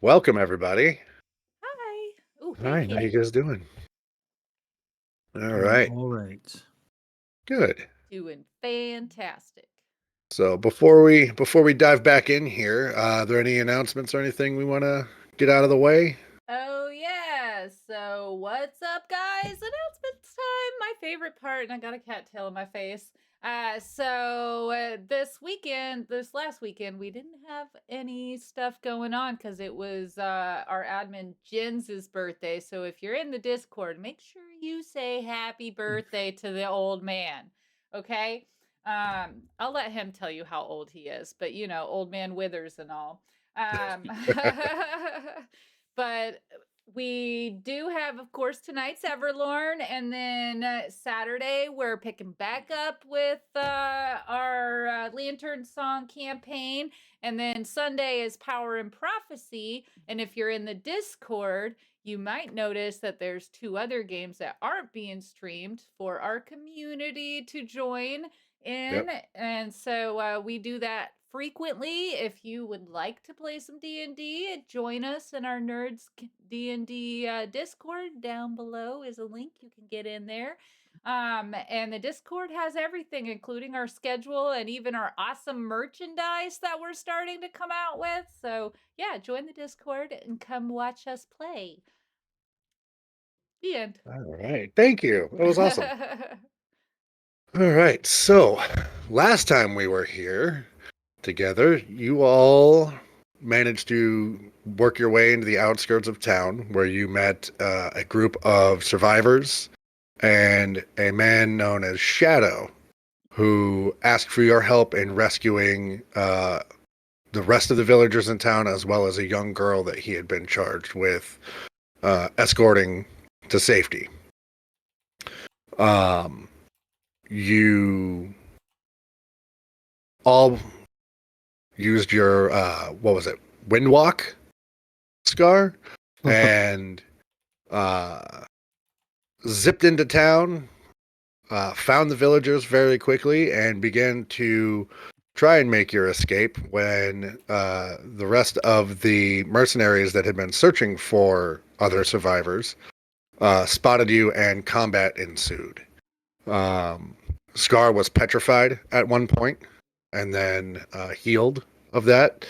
Welcome, everybody. Hi. Oh, Hi, thank how you you. guys doing? All right, All right. good. Doing fantastic. So before we dive back in here, are there any announcements or anything we want to get out of the way? Oh, yeah. So, what's up, guys? Announcements time. My favorite part, and I got a cattail in my face. This last weekend, we didn't have any stuff going on because it was our admin Jens's birthday. So, if you're in the Discord, make sure you say happy birthday to the old man. Okay? I'll let him tell you how old he is, but old man withers and all. Um, but we do have, of course, tonight's Everlorn, and then Saturday we're picking back up with our Lantern Song campaign, and then Sunday is Power and Prophecy. And if you're in the Discord, you might notice that there's two other games that aren't being streamed for our community to join in. Yep. And so we do that frequently. If you would like to play some D&D, join us in our Nerdz D&D Discord. Down below is a link you can get in there. And the Discord has everything, including our schedule and even our awesome merchandise that we're starting to come out with. So yeah, join the Discord and come watch us play. The end. All right, thank you. That was awesome. All right, so last time we were here together, you all managed to work your way into the outskirts of town where you met a group of survivors and a man known as Shadow, who asked for your help in rescuing the rest of the villagers in town, as well as a young girl that he had been charged with escorting to safety. You all used your what was it, windwalk scar, and zipped into town, found the villagers very quickly, and began to try and make your escape when the rest of the mercenaries that had been searching for other survivors spotted you and combat ensued. Scar was petrified at one point and then healed of that.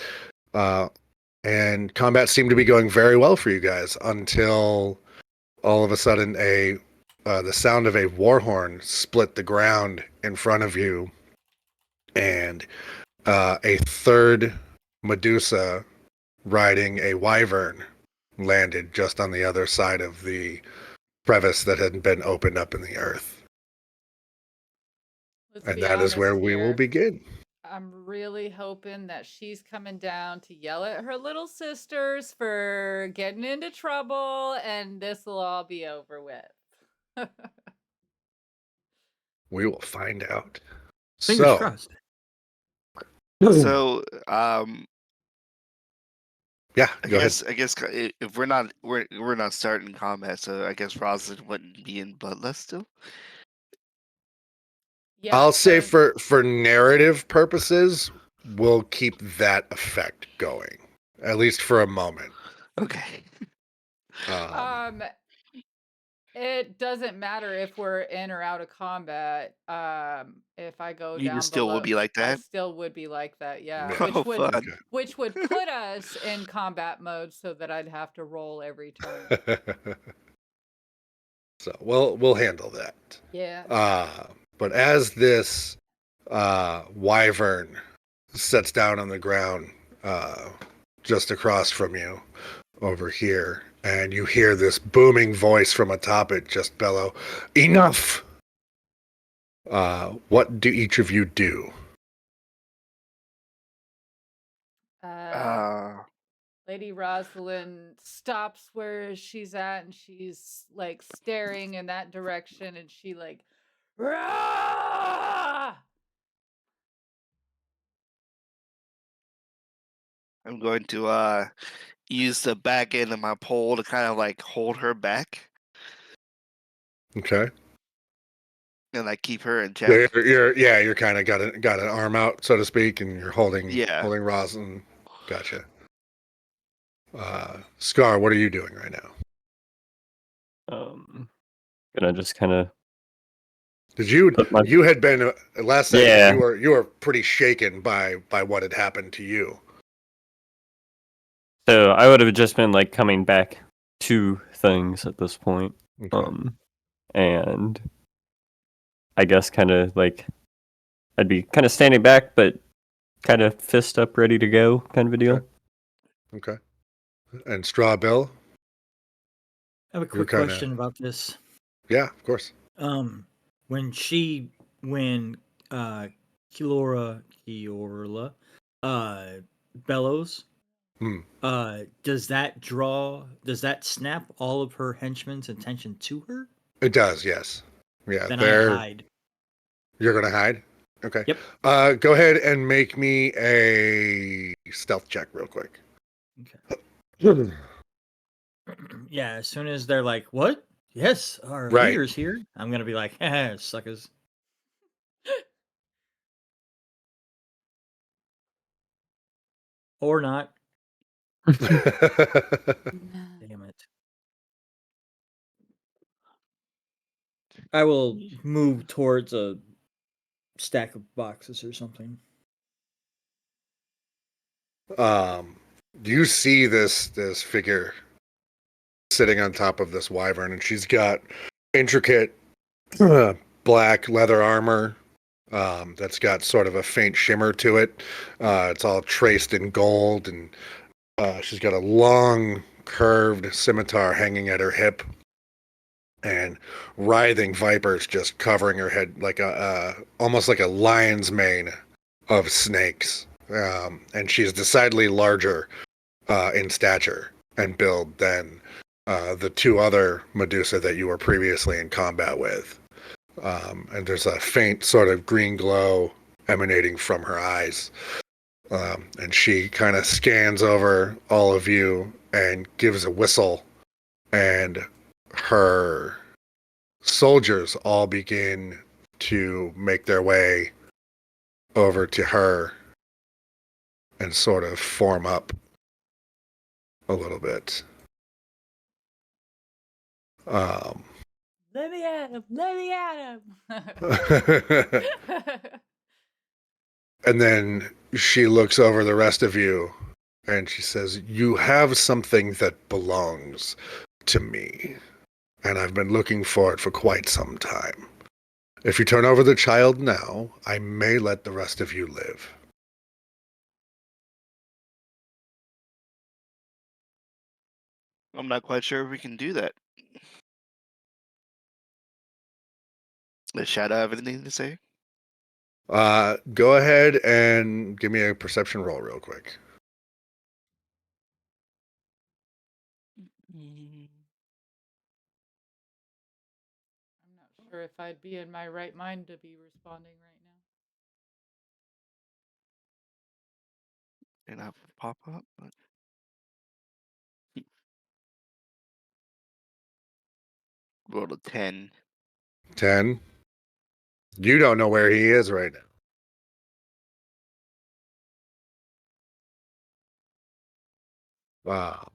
And combat seemed to be going very well for you guys until all of a sudden the sound of a war horn split the ground in front of you, and a third Medusa riding a wyvern landed just on the other side of the crevice that had been opened up in the earth. Let's And be that is where honest we will here. begin. I'm really hoping that she's coming down to yell at her little sisters for getting into trouble, and this will all be over with. We will find out. Fingers So, crossed. So, yeah, I go ahead. guess if we're not starting combat, so I guess Rosalyn wouldn't be in Bloodlust still. Yeah, I'll say so for narrative purposes, we'll keep that effect going, at least for a moment. Okay. it doesn't matter if we're in or out of combat. If I go You down still will below, be like I that. still would be like that. Yeah, Yeah. Oh, fun. Okay. which would put us in combat mode so that I'd have to roll every turn. So we'll handle that. Yeah. But as this wyvern sets down on the ground just across from you over here, and you hear this booming voice from atop it just bellow, "Enough!" What do each of you do? Lady Rosalyn stops where she's at, and she's like staring in that direction, and she like, "Rah!" I'm going to use the back end of my pole to kind of like hold her back. Okay. and I keep her in Yeah, check. you're kind of got an arm out, so to speak, and you're holding Yeah. Roslyn. Gotcha. Scar, what are you doing right now? Gonna just kind of Did you put my you had been last session? Yeah. You were pretty shaken by what had happened to you. So I would have just been like coming back to things at this point. Okay. And I guess kind of like I'd be kind of standing back, but kind of fist up, ready to go, kind of a deal. Okay. And Straw Bill? I have a You're quick kinda- question about this. Yeah, of course. When Kiorla bellows, Hmm. does that snap all of her henchmen's attention to her? It does, yes. Yeah, Then I hide. You're gonna hide? Okay. Yep. Go ahead and make me a stealth check real quick. Okay. Yeah, as soon as they're like, "What? Yes, our Right. leader's here," I'm gonna be like, "Haha, suckers." Or not. Damn it. I will move towards a stack of boxes or something. You see this figure sitting on top of this wyvern, and she's got intricate black leather armor that's got sort of a faint shimmer to it. It's all traced in gold, and she's got a long curved scimitar hanging at her hip, and writhing vipers just covering her head like almost like a lion's mane of snakes. And she's decidedly larger in stature and build than the two other Medusa that you were previously in combat with. And there's a faint sort of green glow emanating from her eyes. And she kind of scans over all of you and gives a whistle, and her soldiers all begin to make their way over to her and sort of form up a little bit. Let me at him! Let me at him! And then she looks over the rest of you and she says, "You have something that belongs to me, and I've been looking for it for quite some time. If you turn over the child now, I may let the rest of you live." I'm not quite sure if we can do that. Does Shadow have anything to say? Go ahead and give me a perception roll real quick. I'm not sure if I'd be in my right mind to be responding right now. And I pop up. But... Rolled a 10. 10. You don't know where he is right now. Wow.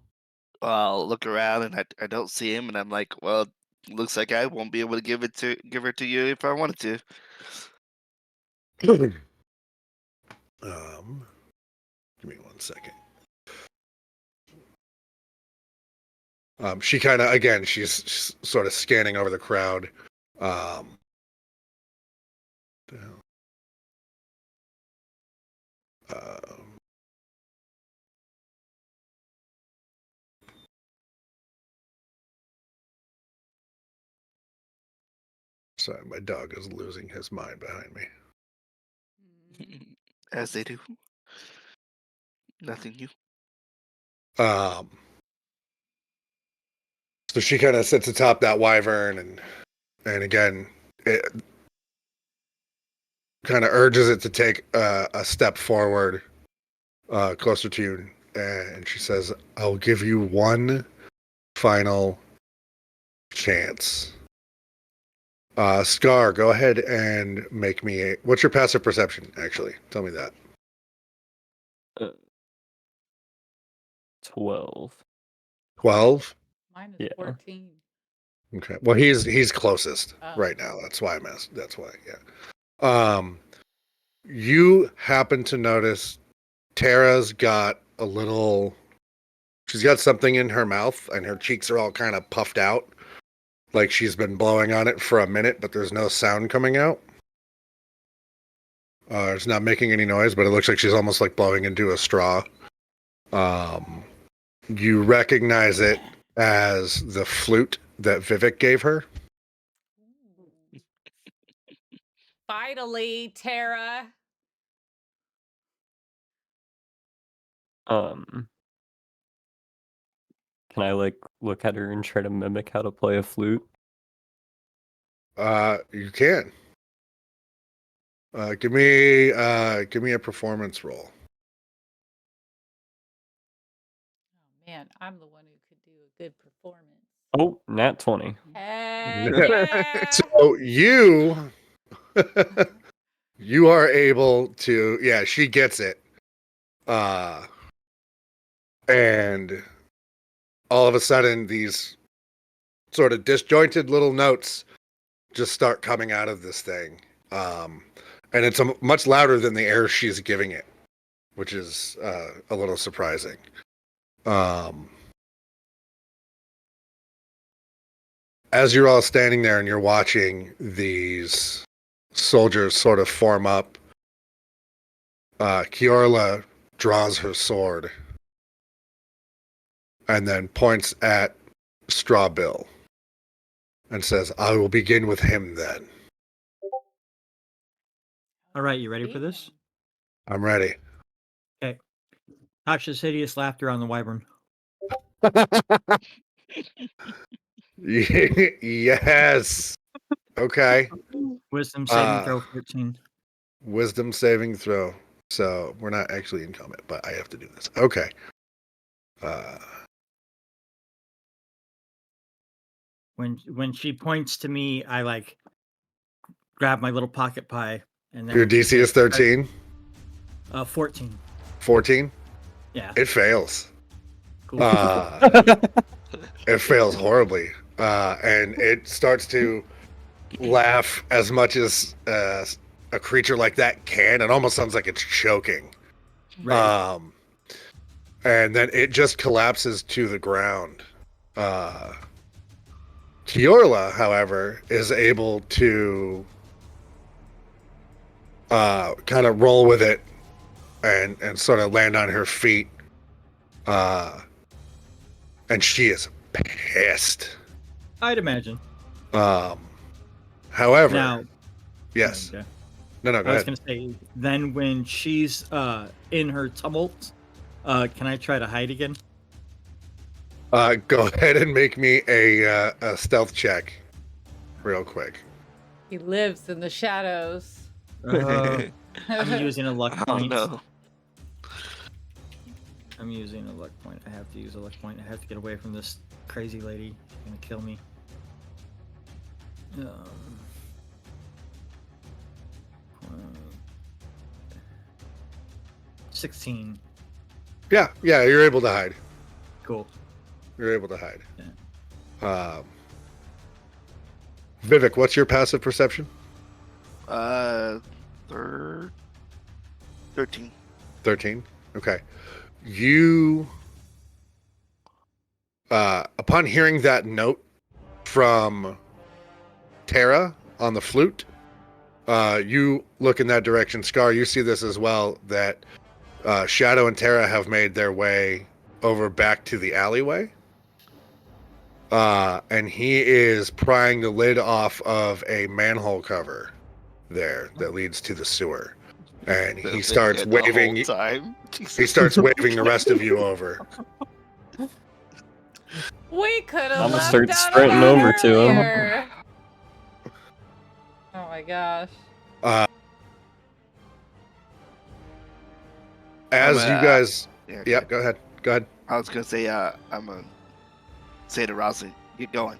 I'll look around and I don't see him, and I'm like, well, looks like I won't be able to give her to you if I wanted to. Give me 1 second. She kind of, again, she's sort of scanning over the crowd. Sorry, my dog is losing his mind behind me. As they do. Nothing new. So she kind of sits atop that wyvern, and again, it kind of urges it to take a step forward, closer to you, and she says, "I'll give you one final chance. Scar, go ahead and make me a. What's your passive perception? Actually, tell me that. 12. 12. Mine is Yeah. 14. Okay. Well, he's closest Oh. right now. That's why I'm asking. That's why. Yeah. You happen to notice Tara's got a little. She's got something in her mouth, and her cheeks are all kind of puffed out, like she's been blowing on it for a minute, but there's no sound coming out. It's not making any noise, but it looks like she's almost like blowing into a straw. You recognize it as the flute that Vivhik gave her. Finally, Tara. Can I like look at her and try to mimic how to play a flute? You can. Give me a performance roll. Oh man, I'm the one who could do a good performance. Oh, nat 20. Heck yeah! So you are able to. Yeah, she gets it. And all of a sudden, these sort of disjointed little notes just start coming out of this thing. And it's much louder than the air she's giving it, which is a little surprising. As you're all standing there and you're watching these soldiers sort of form up, Kiorla draws her sword and then points at Straw Bill and says, "I will begin with him then." All right, you ready for this? I'm ready. Okay. Tasha's hideous laughter on the wyvern. Yes. Okay. Wisdom saving throw 14. Wisdom saving throw. So we're not actually in combat, but I have to do this. Okay. When she points to me, I like grab my little pocket pie and then Your DC is 13? 14. 14? Yeah. It fails. Cool. It fails horribly. And it starts to laugh as much as a creature like that can. It almost sounds like it's choking. Right. And then it just collapses to the ground. Kiorla, however, is able to kind of roll with it and sort of land on her feet. And she is pissed. I'd imagine. However, Now, yes. okay. No, go I was ahead. going to say, then when she's in her tumult, can I try to hide again? Go ahead and make me a stealth check real quick. He lives in the shadows. I'm using a luck Oh point. no. I'm using a luck point. I have to use a luck point. I have to get away from this crazy lady. She's going to kill me. 16. Yeah, you're able to hide. Cool. You're able to hide. Yeah. Vivhik, what's your passive perception? 13. 13. Okay. You, upon hearing that note from Tara on the flute, you look in that direction. Scar, you see this as well, that Shadow and Tara have made their way over back to the alleyway. And he is prying the lid off of a manhole cover there that leads to the sewer. And he starts waving. He starts waving the rest of you over. We could have I'm gonna left start out sprinting a lot over to him. earlier. Oh my gosh. As you guys, Yeah, go ahead. Go ahead. I was gonna say, I'm gonna say to Rosalyn, get going.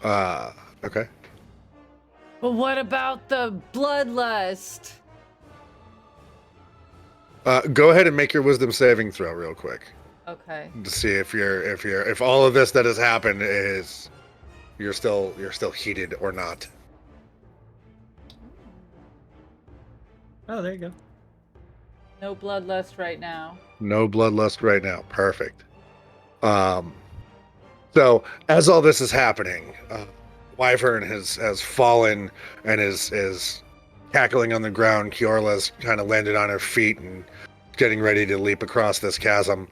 Okay. But what about the bloodlust? Go ahead and make your wisdom saving throw real quick Okay. to see if all of this that has happened is you're still heated or not. Oh, there you go. No bloodlust right now. No bloodlust right now. Perfect. So as all this is happening, Wyvern has fallen and is cackling on the ground. Kiorla's kind of landed on her feet and getting ready to leap across this chasm.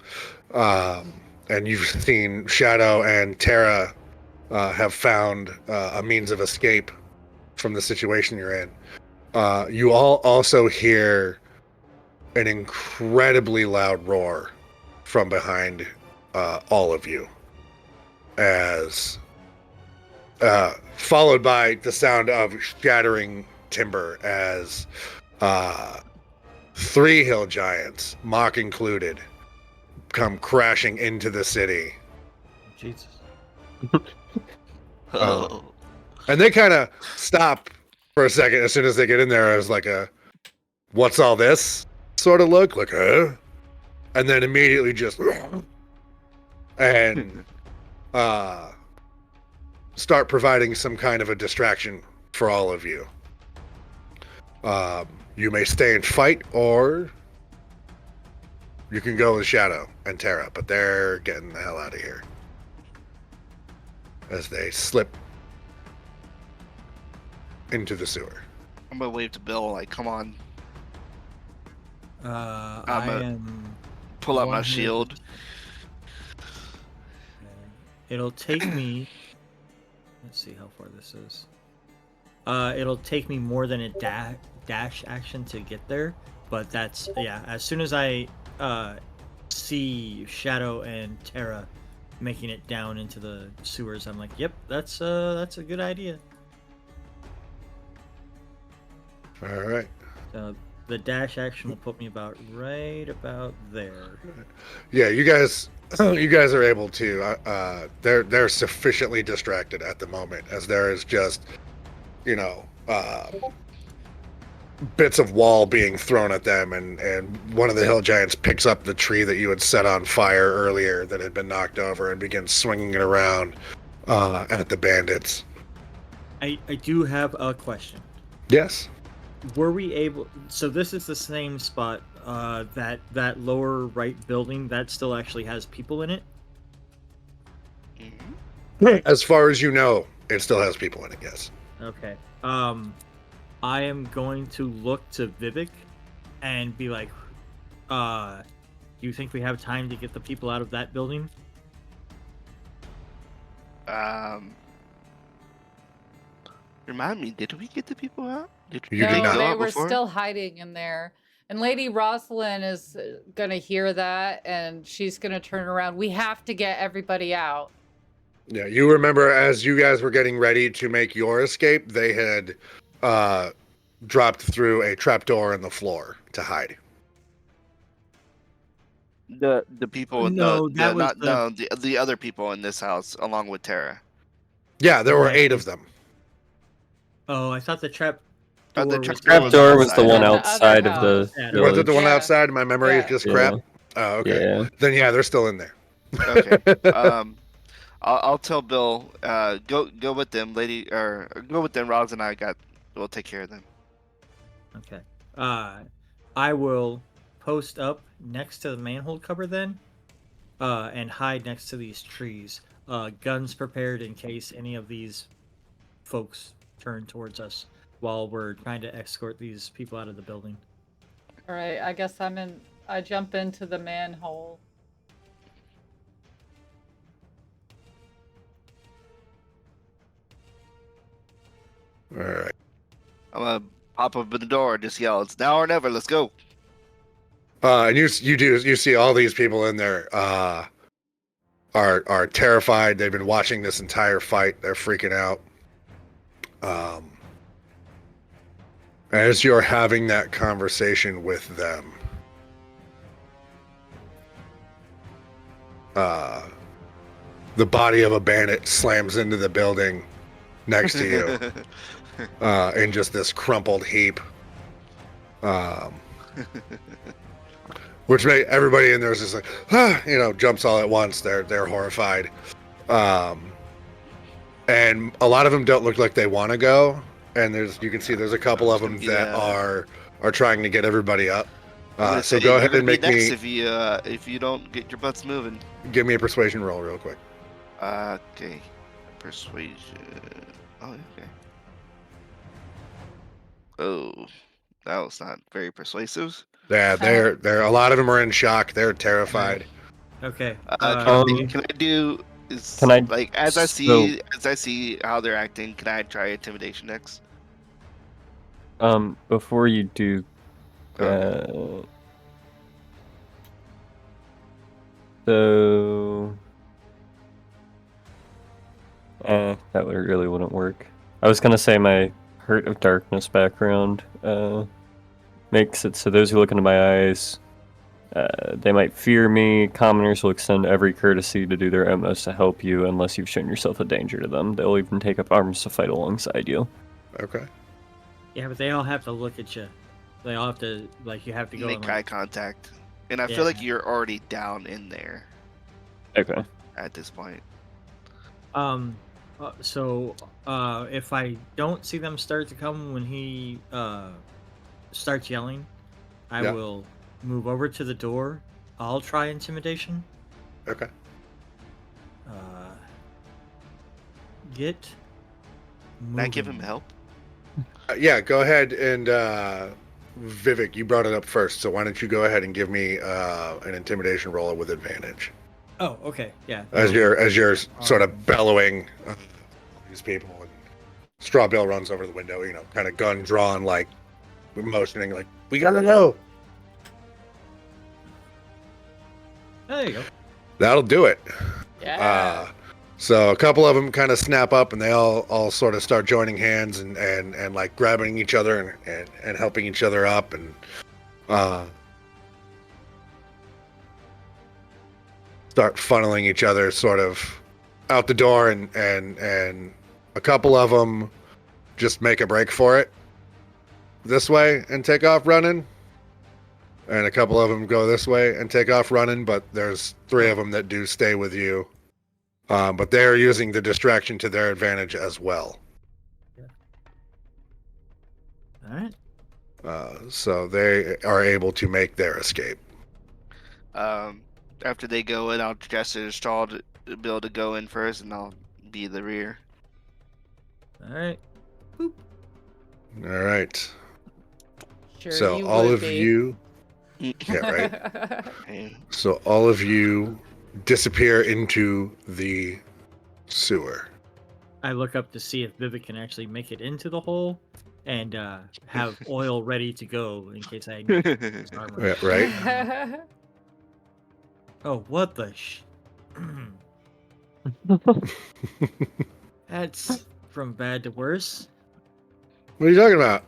And you've seen Shadow and Terra have found a means of escape from the situation you're in. You all also hear an incredibly loud roar from behind all of you, as followed by the sound of shattering timber as 3 hill giants, Mock included, come crashing into the city. Jesus. Oh. And they kind of stop for a second as soon as they get in there as like a, what's all this sort of look, like, huh? And then immediately just, and start providing some kind of a distraction for all of you. You may stay and fight, or you can go with Shadow and Terra, but they're getting the hell out of here as they slip into the sewer. I'm gonna wave to Bill, like, come on, I am. pull out my 100. shield. It'll take me. Let's see how far this is. It'll take me more than a dash action to get there, but that's as soon as I see Shadow and Terra making it down into the sewers, I'm like, yep, that's a good idea. All right. The dash action will put me about right about there. Yeah, you guys are able to. They're sufficiently distracted at the moment, as there is just, bits of wall being thrown at them, and one of the hill giants picks up the tree that you had set on fire earlier that had been knocked over and begins swinging it around at the bandits. I do have a question. Yes. Were we able? So this is the same spot. That lower right building that still actually has people in it. As far as you know, it still has people in it. Yes. Okay. I am going to look to Vivhik and be like, do you think we have time to get the people out of that building? Remind me, did we get the people out? You no, did not. they were still hiding in there. And Lady Rosalyn is gonna hear that, and she's gonna turn around. We have to get everybody out. Yeah, you remember as you guys were getting ready to make your escape, they had dropped through a trapdoor in the floor to hide. The people in No, the that was the other people in this house along with Terra. Yeah, there were Right. 8 of them. Oh, I thought the trap. The Trap door was the one The other outside of house. the Yeah, Was it village. the one Yeah. outside? My memory is Yeah. just Yeah. crap. Oh, okay. Yeah. Then yeah, they're still in there. Okay. I'll tell Bill. Go with them, lady, or go with them. Roz and we'll take care of them. Okay. I will post up next to the manhole cover then, and hide next to these trees. Guns prepared in case any of these folks turn towards us while we're trying to escort these people out of the building. All right, I guess I jump into the manhole. All right. I'm gonna pop up in the door and just yell, "It's now or never! Let's go!" And you see all these people in there are terrified. They've been watching this entire fight. They're freaking out. As you're having that conversation with them, the body of a bandit slams into the building next to you. in just this crumpled heap. Which made everybody in there is just like, jumps all at once. They're horrified. And a lot of them don't look like they want to go. And you can see there's a couple of them that are trying to get everybody up. So go ahead and make me. If you don't get your butts moving. Give me a persuasion roll real quick. Okay, persuasion. Oh, okay. Oh, that was not very persuasive. Yeah, they're a lot of them are in shock. They're terrified. Okay. Can I do? Can I- like as I see how they're acting? Can I try intimidation next? Before you do, Okay. so, that really wouldn't work. I was gonna say my Hurt of Darkness background makes it so those who look into my eyes, they might fear me. Commoners will extend every courtesy to do their utmost to help you unless you've shown yourself a danger to them. They'll even take up arms to fight alongside you. Okay. Yeah, but they all have to look at you. They all have to you have to go Make and, eye contact, and I Yeah. feel like you're already down in there Okay. at this point. So if I don't see them start to come when he starts yelling, I Yeah. will move over to the door. I'll try intimidation. Okay. Get Can I give him moving. help? Yeah, go ahead and Vivhik, you brought it up first, so why don't you go ahead and give me an intimidation roll with advantage Oh, okay, yeah. as you're sort of bellowing these people, and Strawbill runs over the window, kind of gun drawn, like motioning, like we gotta go. There you go. That'll do it. Yeah. So a couple of them kind of snap up, and they all sort of start joining hands and like grabbing each other and helping each other up, and start funneling each other sort of out the door, and a couple of them just make a break for it this way and take off running, and a couple of them go this way and take off running, but there's 3 of them that do stay with you. But they're using the distraction to their advantage as well. All right. So they are able to make their escape. After they go in, I'll gesture to Straw to Bill to go in first, and I'll be the rear. All right. All right. Sure So you all would of be. you, yeah, right. Okay. So all of you disappear into the sewer. I look up to see if Vivek can actually make it into the hole, and have oil ready to go in case I need his armor. Yeah, right. Oh, what the That's from bad to worse. What are you talking about?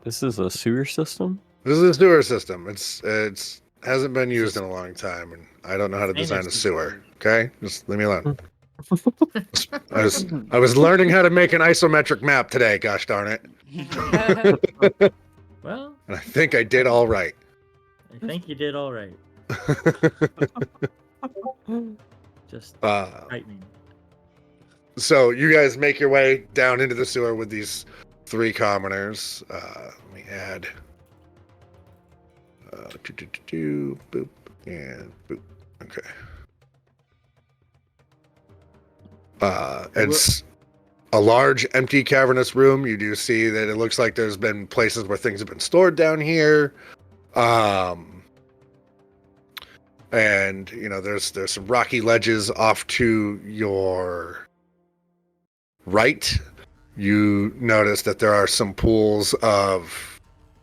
This is a sewer system? This is a sewer system. It's hasn't been used in a long time, and I don't know how to design a Famous sewer. Okay, just leave me alone. I was learning how to make an isometric map today. Gosh darn it! Well, And I think I did all right. I think you did all right. Just frightening. So you guys make your way down into the sewer with these 3 commoners. Let me add. Boop and boop. Okay. It's a large, empty, cavernous room. You do see that it looks like there's been places where things have been stored down here. And there's some rocky ledges off to your right. You notice that there are some pools of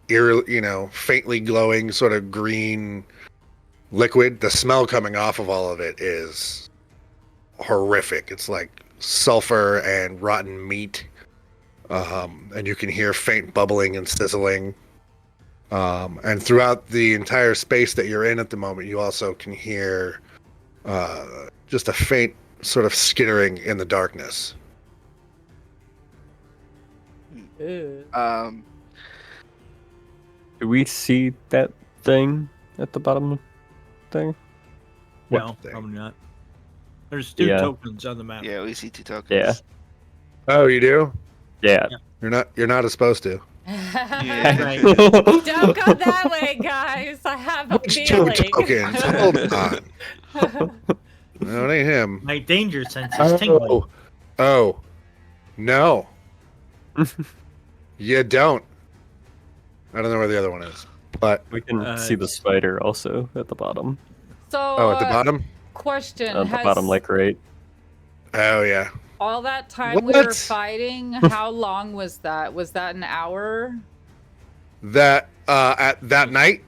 faintly glowing sort of green liquid. The smell coming off of all of it is horrific. It's like sulfur and rotten meat. And you can hear faint bubbling and sizzling. And throughout the entire space that you're in at the moment, you also can hear just a faint sort of skittering in the darkness. Ew. Do we see that thing at the bottom there? No, What thing? probably not. There's two Yeah. tokens on the map. Yeah, we see 2 tokens. Yeah. Oh, you do? Yeah. You're not supposed to. Yeah. Right. Don't go that way, guys. I have a Which two feeling. tokens? Hold on. No, it ain't him. My danger sense is tingling. Oh. No. You don't. I don't know where the other one is. But We can see the spider also at the bottom. So, at the bottom? question: At the has bottom, like right. Oh yeah. all that time we were What? fighting? How long was that? Was that an hour? That at that night?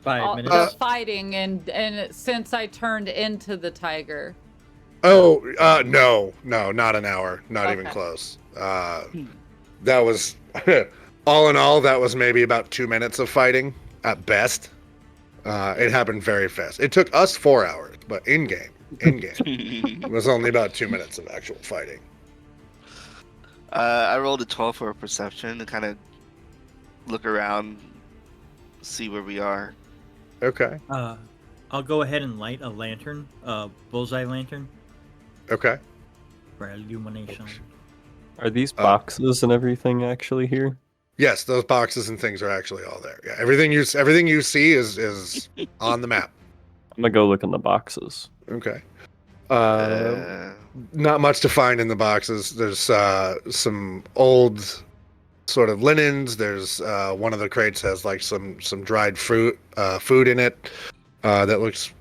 5 minutes. The fighting and since I turned into the tiger. Oh, no, not an hour. Not even Okay. close. That was all in all, that was maybe about 2 minutes of fighting at best. It happened very fast. It took us 4 hours, but in game, it was only about 2 minutes of actual fighting. I rolled a 12 for a perception to kind of look around, see where we are. Okay. I'll go ahead and light a lantern, bullseye lantern Okay. for illumination. Are these boxes and everything actually here? Yes, those boxes and things are actually all there. Yeah, everything you see is on the map. I'm gonna go look in the boxes. Okay. Uh, Not much to find in the boxes. There's some old sort of linens. There's one of the crates has like some dried food in it that looks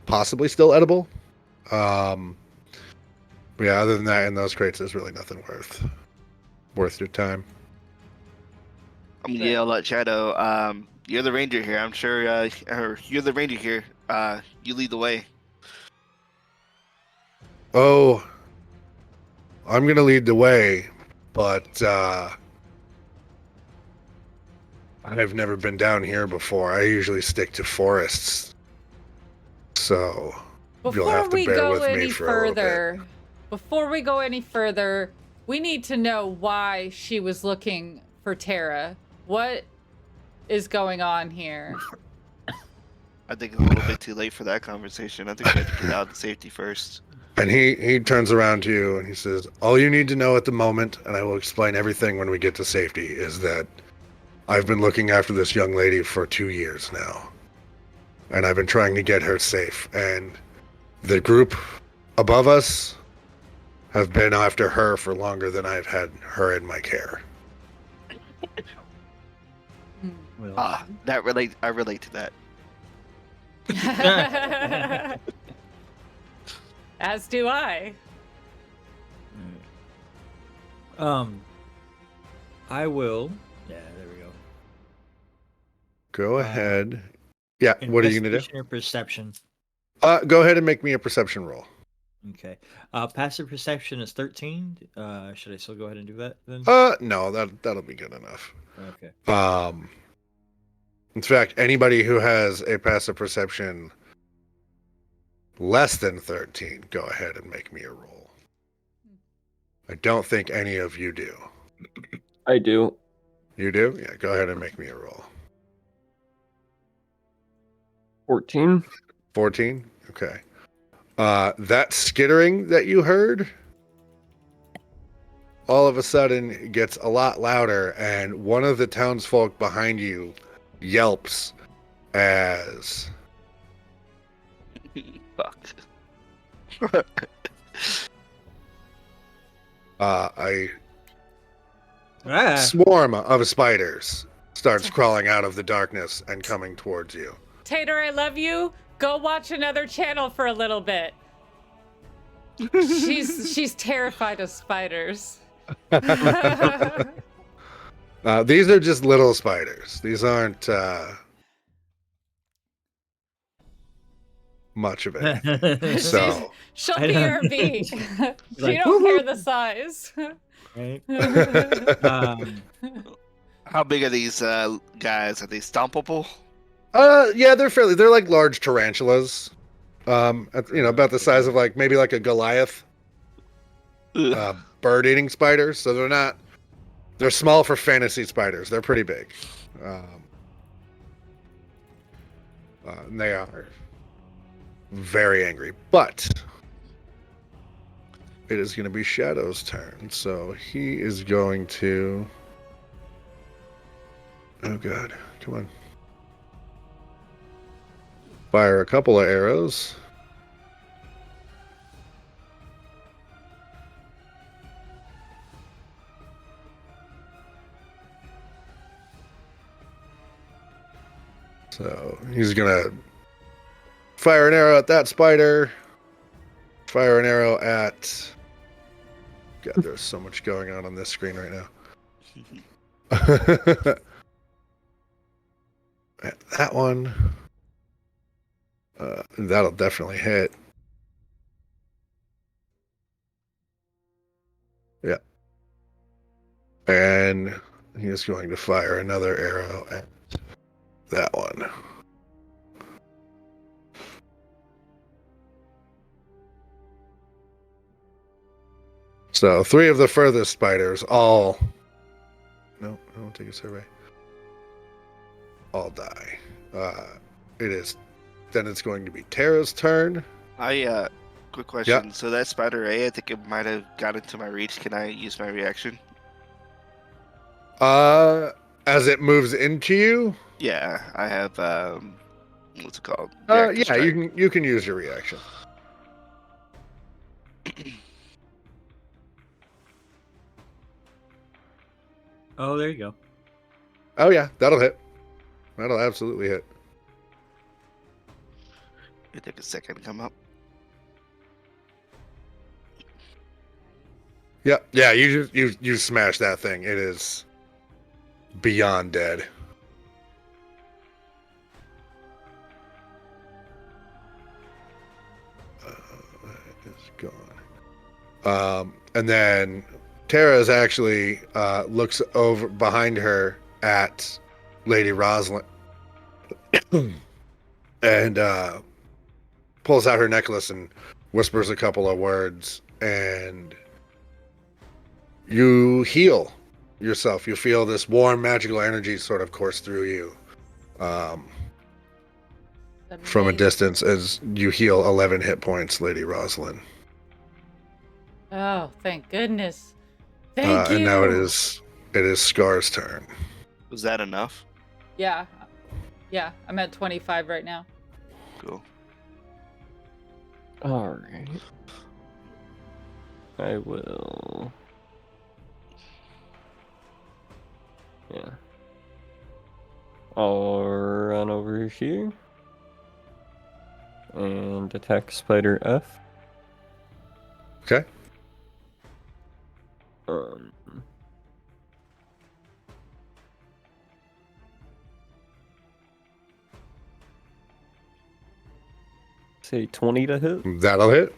possibly still edible. But yeah, other than that, in those crates, there's really nothing worth your time. I'm gonna yell at Shadow. You're the ranger here. I'm sure. Or you're the ranger here. You lead the way. Oh, I'm gonna lead the way, but I've never been down here before. I usually stick to forests, so you'll Before have to we bear go with me any for a little bit. further, before we go any further, we need to know why she was looking for Tara. What is going on here? I think it's a little bit too late for that conversation. I think we have to get out to safety first. And he turns around to you and he says, "All you need to know at the moment, and I will explain everything when we get to safety, is that I've been looking after this young lady for 2 years now. And I've been trying to get her safe. And the group above us have been after her for longer than I've had her in my care." Well, I relate to that. As do I. I will. Yeah, there we go. Go ahead. Yeah, what are you going to Investigation or perception? do? Go ahead and make me a perception roll. Okay. Passive perception is 13. Should I still go ahead and do that then? No, that'll be good enough. Okay. In fact, anybody who has a passive perception less than 13, go ahead and make me a roll. I don't think any of you do. I do. You do? Yeah, go ahead and make me a roll. 14. 14? Okay. That skittering that you heard all of a sudden gets a lot louder, and one of the townsfolk behind you yelps as Fuck. a Ah, swarm of spiders starts crawling out of the darkness and coming towards you. Tater, I love you. Go watch another channel for a little bit. She's terrified of spiders. These are just little spiders. These aren't much of it. So She'll I know. BRB. She Like, don't woo-hoo. care the size. right. How big are these guys? Are they stompable? yeah, they're like large tarantulas. About the size of like maybe like a Goliath bird-eating spider. So they're not They're small for fantasy spiders. They're pretty big. And they are very angry. But it is going to be Shadow's turn. So he is going to... Oh, God. Come on. Fire a couple of arrows. So he's gonna fire an arrow at that spider. Fire an arrow at... God, there's so much going on this screen right now. At that one. That'll definitely hit. Yeah. And he's going to fire another arrow at that one. So 3 of the furthest spiders all... No, I won't take a survey. All die. It is... Then it's going to be Tara's turn. Quick question. So that spider A, I think it might have got into my reach. Can I use my reaction? As it moves into you? Yeah, I have, what's it called? Yeah, Reactive strike. you can use your reaction. Oh, there you go. Oh yeah, that'll hit. That'll absolutely hit. It took a second to come up. Yeah, you smash that thing. It is beyond dead. It's gone. And then Tara is actually looks over behind her at Lady Rosalyn and pulls out her necklace and whispers a couple of words, and you heal yourself. You feel this warm magical energy sort of course through you from a distance as you heal 11 hit points, Lady Rosalyn. Oh, thank goodness. Thank you. And now it is Scar's turn. Was that enough? Yeah. Yeah, I'm at 25 right now. Cool. Alright. I will... Yeah. I'll run over here. And attack Spider F. Okay. Say 20 to hit. That'll hit.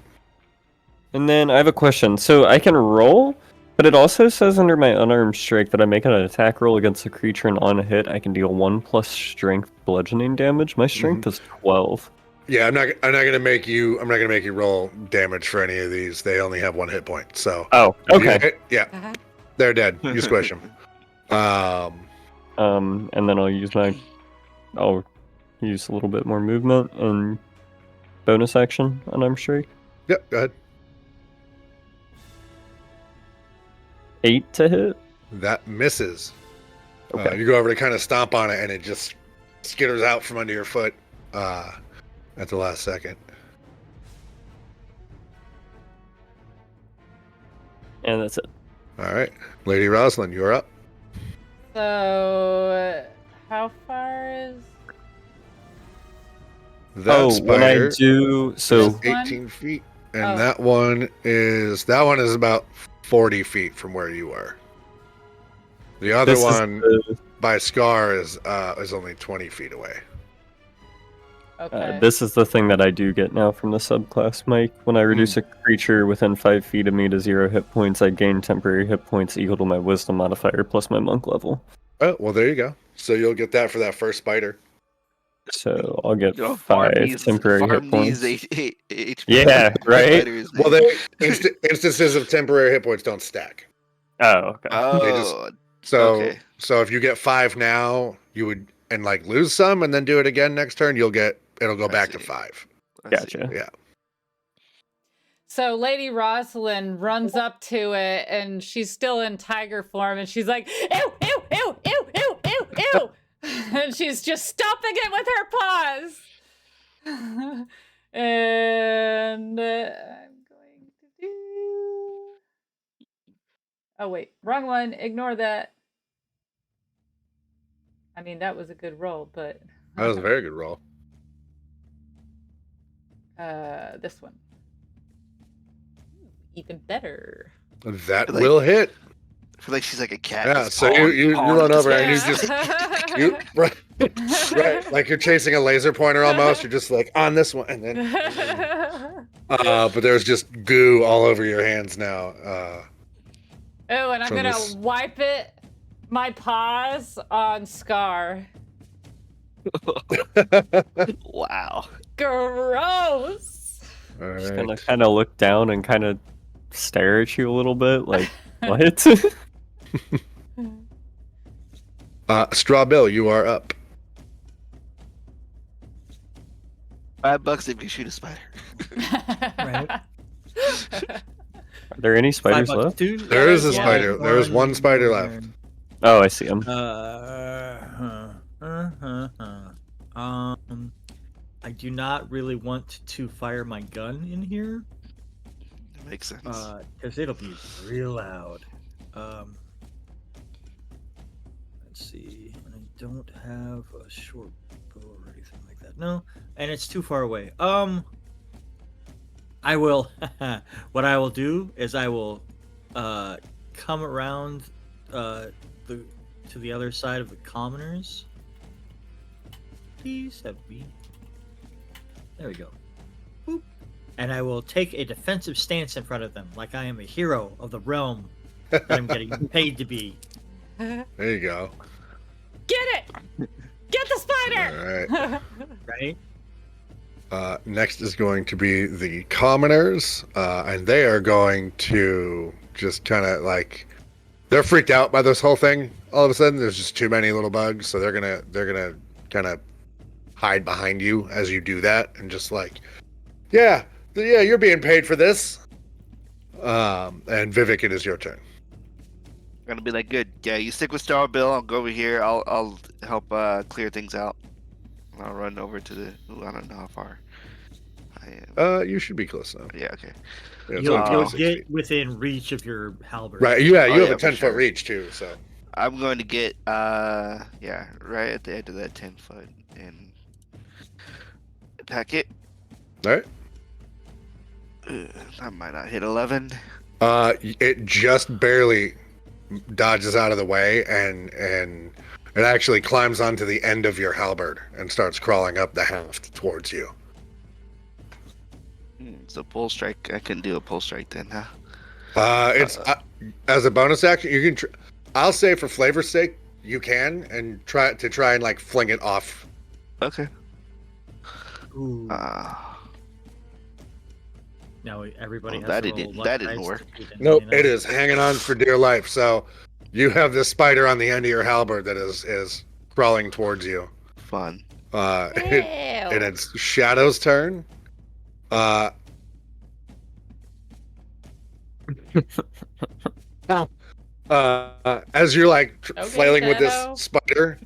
And then I have a question. So I can roll, but it also says under my unarmed strike that I make an attack roll against a creature, and on a hit I can deal 1+ strength bludgeoning damage. My strength is 12. Yeah, I'm not gonna make you roll damage for any of these. They only have 1 hit point. So Oh, okay. yeah, they're dead. You squish them. And then I'll use a little bit more movement and bonus action unarmed strike. Yep, go ahead. 8 to hit. That misses. Okay. You go over to kind of stomp on it, and it just skitters out from under your foot at the last second. And that's it. All right, Lady Rosalyn, you're up. So, how far is... That when I spider do so, This one? 18 feet, and Oh. that one is about 40 feet from where you are. The other this is one the- by Scar is only 20 feet away. Okay. this is the thing that I do get now from the subclass, Mike. When I reduce a creature within 5 feet of me to 0 hit points, I gain temporary hit points equal to my wisdom modifier plus my monk level. Oh, well, there you go. So you'll get that for that first spider. So I'll get Farm 5 these- temporary farm hit points. these HP Yeah, right? spiders, Well, man. instances of temporary hit points don't stack. Oh, okay. Oh, So Okay. so if you get 5 now, you would and like lose some and then do it again next turn, it'll go I back to see. 5. I see. Gotcha. Yeah. So Lady Rosalyn runs up to it, and she's still in tiger form, and she's like, ew, ew, ew, ew, ew, ew, ew. And she's just stomping it with her paws. And I'm going to do... Oh, wait. Wrong one. Ignore that. I mean, that was a good roll, but... That was a very good roll. This one. Even better. That Like- will hit. I feel like she's like a cat. Yeah, just so you pawing run at over this and you guy. just right, like you're chasing a laser pointer almost. You're just like on this one, and then but there's just goo all over your hands now. Oh, and I'm From gonna this- wipe my paws on Scar. Wow. Gross. All Just right. gonna kind of look down and kind of stare at you a little bit, like what? Straw Bill, you are up. $5 if you shoot a spider. Right. Are there any spiders $5, left? dude. There is a Yeah. spider. There is one spider left. Oh, I see him. I do not really want to fire my gun in here, That makes sense. because it'll be real loud. Let's see. And I don't have a short bow or anything like that. No, and it's too far away. I will. What I will do is I will come around to the other side of the commoners. Please have me. There we go. Boop. And I will take a defensive stance in front of them, like I am a hero of the realm that I'm getting paid to be. There you go. Get it! Get the spider! All right. Right? Next is going to be the commoners, and they are going to just kind of like they're freaked out by this whole thing. All of a sudden, there's just too many little bugs, so they're gonna kind of hide behind you as you do that, and just like, yeah, you're being paid for this. And Vivhik, it is your turn. I'm gonna be like, good. Yeah, you stick with Star Bill. I'll go over here. I'll help clear things out. I'll run over to the. Ooh, I don't know how far I am. You should be close enough. Yeah, okay. Yeah, it's You'll, only you'll 26 get feet. within reach of your halberd. Right. Yeah, you Oh, have yeah, a for 10-foot sure. reach too. So I'm going to get yeah, right at the end of that 10-foot and attack it. all right. That might not hit 11. It just barely dodges out of the way, and it actually climbs onto the end of your halberd and starts crawling up the haft towards you. So pull strike. I couldn't do a pull strike then, huh? It's as a bonus action. You can. I'll say for flavor's sake, you can and try and like fling it off. Okay. Ooh. Now everybody Well, has that to roll didn't- luck that didn't dice to work. keep it Nope, in, it is hanging on for dear life. So you have this spider on the end of your halberd that is crawling towards you. Fun. And it's Shadow's turn. As you're like Okay, flailing with Shadow. this spider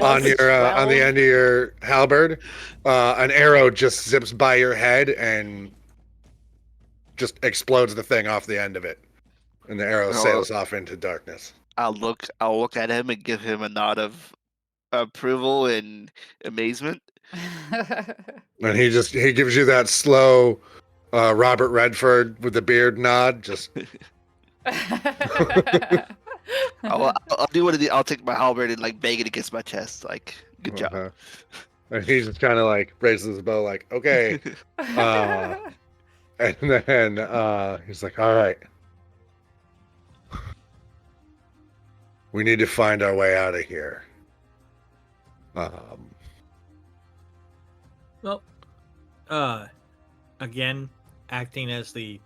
on your on the 12. end of your halberd, an arrow just zips by your head and just explodes the thing off the end of it, and the arrow Oh. sails off into darkness. I'll look at him and give him a nod of approval and amazement. And he gives you that slow Robert Redford with the beard nod. Just I'll do one of the. I'll take my halberd and like bang it against my chest. Like, good job. uh-huh. And he just kind of like raises his bow, like, okay. And then he's like, all right. We need to find our way out of here. Well, again, acting as the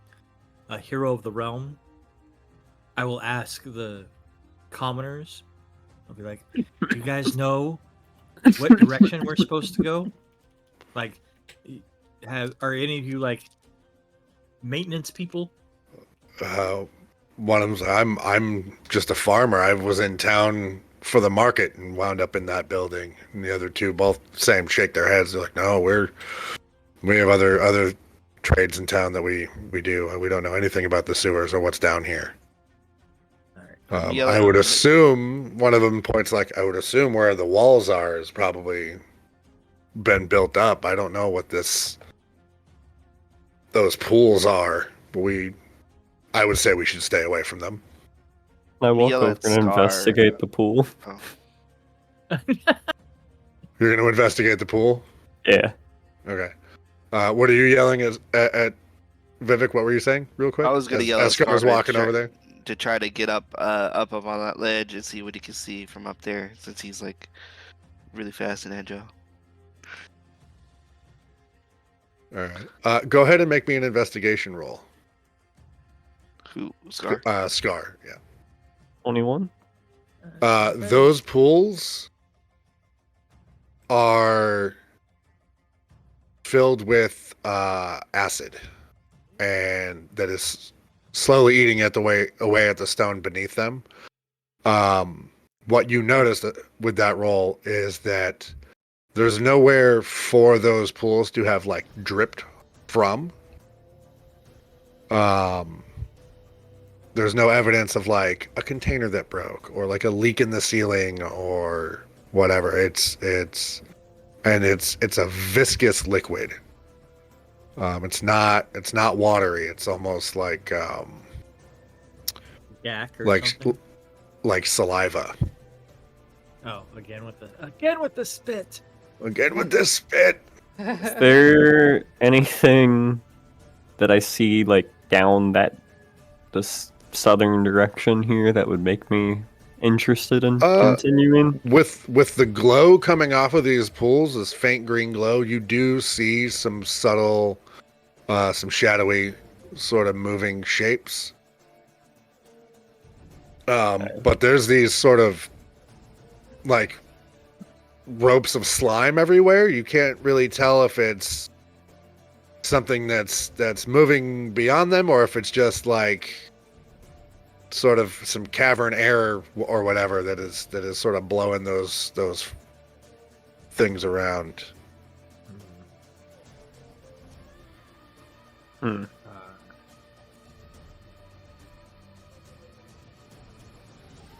hero of the realm, I will ask the commoners. I'll be like, "Do you guys know what direction we're supposed to go? Like, are any of you like maintenance people?" One of them's I'm just a farmer. I was in town for the market and wound up in that building. And the other two both same shake their heads. They're like, no, we have other trades in town that we do. We don't know anything about the sewers or what's down here. All right. I would assume one of them points like, I would assume where the walls are is probably been built up. I don't know what those pools are, but I would say we should stay away from them. I walk Yell over at and Scar. investigate the pool. Oh. You're going to investigate the pool? Yeah. Okay. What are you yelling at Vivhik? What were you saying, real quick? I was gonna yell as at Scar's Scar to walking over there. to try to get up on that ledge and see what he can see from up there, since he's like really fast and agile. All right. Go ahead and make me an investigation roll. Who? Scar? Scar. Yeah. 21? Those pools are filled with acid, and that is slowly eating away at the stone beneath them. What you notice with that roll is that there's nowhere for those pools to have like dripped from. There's no evidence of like a container that broke or like a leak in the ceiling or whatever. It's a viscous liquid. It's not watery. It's almost like Yak or something. like saliva. Oh, again with the spit. Again with this spit. Is there anything that I see like down this southern direction here that would make me interested in continuing? With the glow coming off of these pools, this faint green glow, you do see some subtle, some shadowy sort of moving shapes. But there's these sort of like ropes of slime everywhere. You can't really tell if it's something that's moving beyond them or if it's just like sort of some cavern air or whatever that is sort of blowing those things around. Hmm.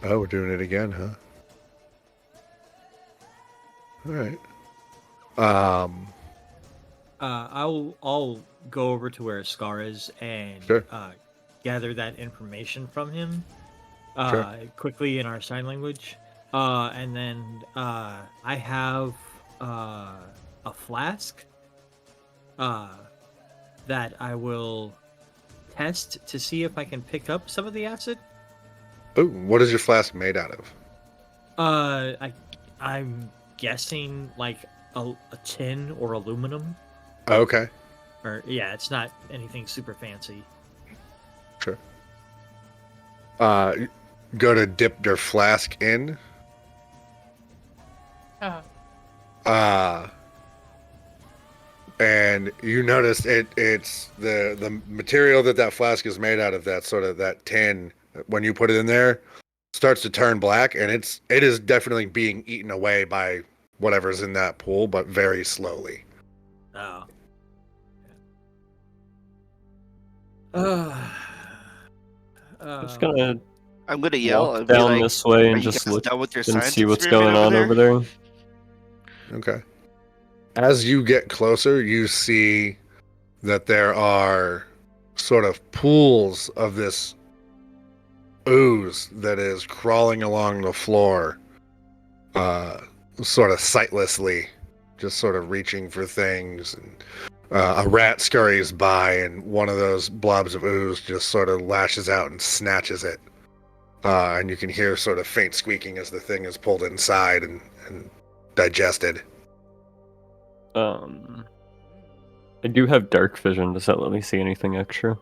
Oh, we're doing it again, huh? All right. I'll go over to where Scar is and Sure. gather that information from him Sure. quickly in our sign language. And then I have a flask that I will test to see if I can pick up some of the acid. Oh, what is your flask made out of? I'm guessing like a tin or aluminum. Okay. Or yeah, it's not anything super fancy. Sure. Go to dip your flask in. And you notice it's the material that flask is made out of, that sort of that tin, when you put it in there, starts to turn black, and it is definitely being eaten away by whatever's in that pool, but very slowly. Oh. Just gonna I'm gonna yell walk and be down like, this way "Are and you just guys look done with your and science see what's experiment going on over there. Okay. As you get closer, you see that there are sort of pools of this ooze that is crawling along the floor, sort of sightlessly, just sort of reaching for things. And a rat scurries by, and one of those blobs of ooze just sort of lashes out and snatches it. And you can hear sort of faint squeaking as the thing is pulled inside and digested. I do have dark vision. Does that let me see anything extra?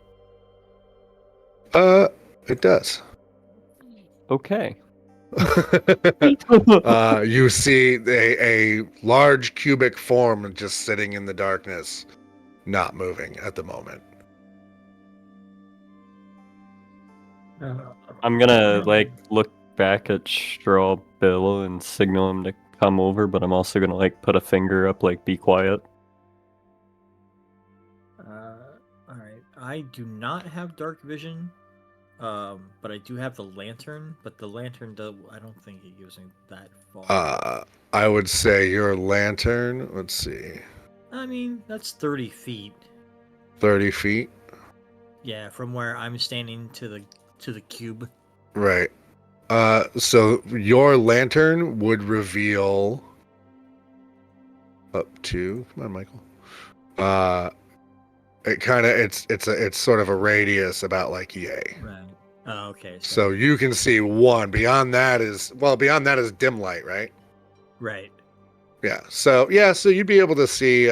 It does. Okay. You see a large cubic form just sitting in the darkness, not moving at the moment. I'm gonna like look back at Straw Bill and signal him to come over, but I'm also gonna like put a finger up, like be quiet. All right. I do not have dark vision, but I do have the lantern. But the lantern, I don't think it gives me that far. I would say your lantern. Let's see, I mean, that's 30 feet. 30 feet. Yeah, from where I'm standing to the cube. Right. So your lantern would reveal up to. Come on, Michael. It's sort of a radius about like yay. Right. Oh, okay. So you can see one. Beyond that is dim light, right? Right. Yeah. So you'd be able to see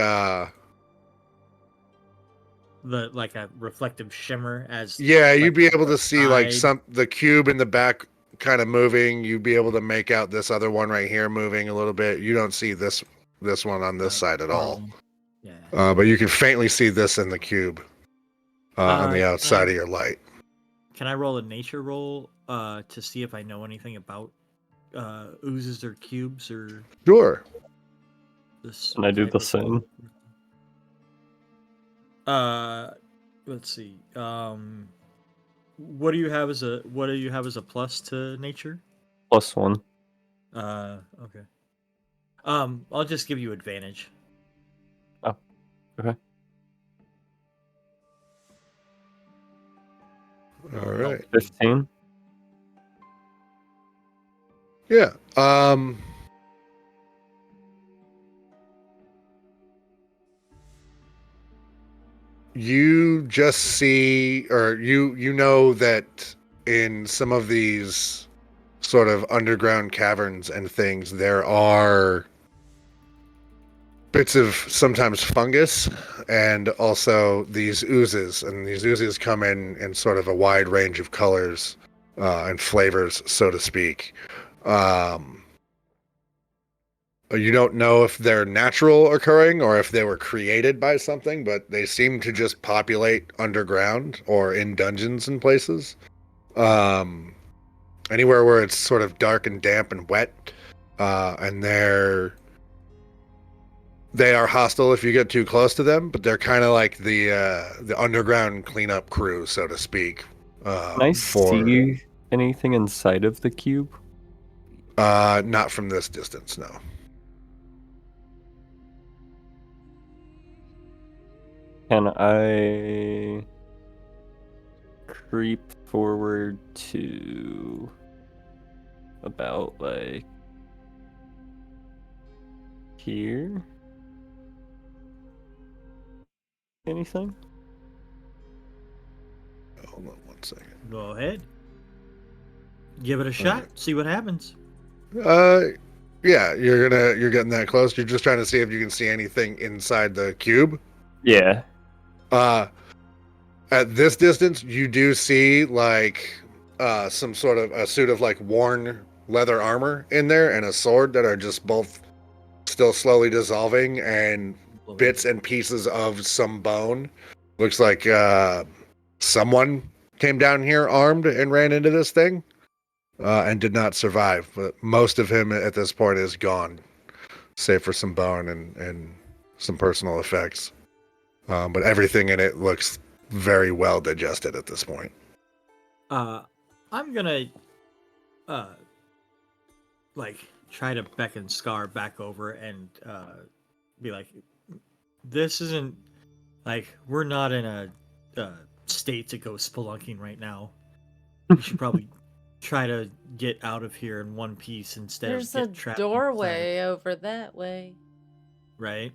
Like a reflective shimmer as. yeah, you'd like, be able to see like side. the cube in the back kind of moving. You'd be able to make out this other one right here moving a little bit. You don't see this one on this side at all. Yeah. But you can faintly see this in the cube on the outside of your light. Can I roll a nature roll to see if I know anything about oozes or cubes or Sure. this? And I do type the of- same. Let's see. What do you have as a plus to nature? +1. Okay. I'll just give you advantage. Oh, okay. All right. 15. Yeah. You just see, or you know that in some of these sort of underground caverns and things, there are bits of sometimes fungus and also these oozes, and these oozes come in sort of a wide range of colors and flavors, so to speak. You don't know if they're natural occurring or if they were created by something, but they seem to just populate underground or in dungeons and places. Anywhere where it's sort of dark and damp and wet, and they are hostile if you get too close to them, but they're kind of like the underground cleanup crew, so to speak. Can I see anything inside of the cube? Not from this distance, no. Can I creep forward to about like here? Anything? Hold on one second. Go ahead. Give it a shot. See what happens. Yeah, you're getting that close. You're just trying to see if you can see anything inside the cube. Yeah. At this distance, you do see like some sort of a suit of like worn leather armor in there and a sword that are just both still slowly dissolving, and bits and pieces of some bone. Looks like someone came down here armed and ran into this thing and did not survive. But most of him at this point is gone, save for some bone and some personal effects. But everything in it looks very well digested at this point. I'm gonna like try to beckon Scar back over and be like, this isn't like, we're not in a state to go spelunking right now. We should probably try to get out of here in one piece instead There's of a get trapped doorway over that way. inside. Right?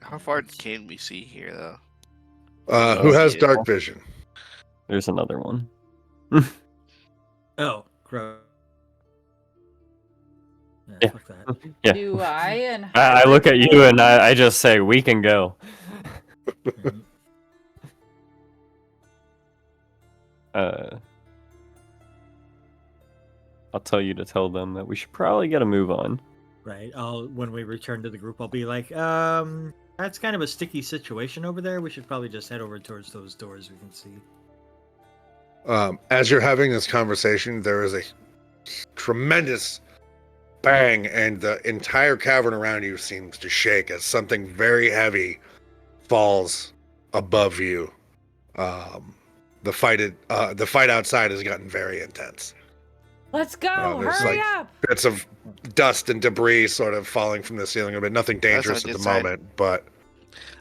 How far can we see here, though? Who has Yeah. dark vision? There's another one. Oh, gross. Yeah. Fuck that. Yeah. Do I and I look at you and I just say, we can go. I'll tell you to tell them that we should probably get a move on. Right. When we return to the group, I'll be like, that's kind of a sticky situation over there. We should probably just head over towards those doors we can see. As you're having this conversation, there is a tremendous bang, and the entire cavern around you seems to shake as something very heavy falls above you. The fight outside has gotten very intense. Let's go! There's Hurry like up! bits of dust and debris sort of falling from the ceiling a bit. Nothing dangerous not at a the good sign. moment, but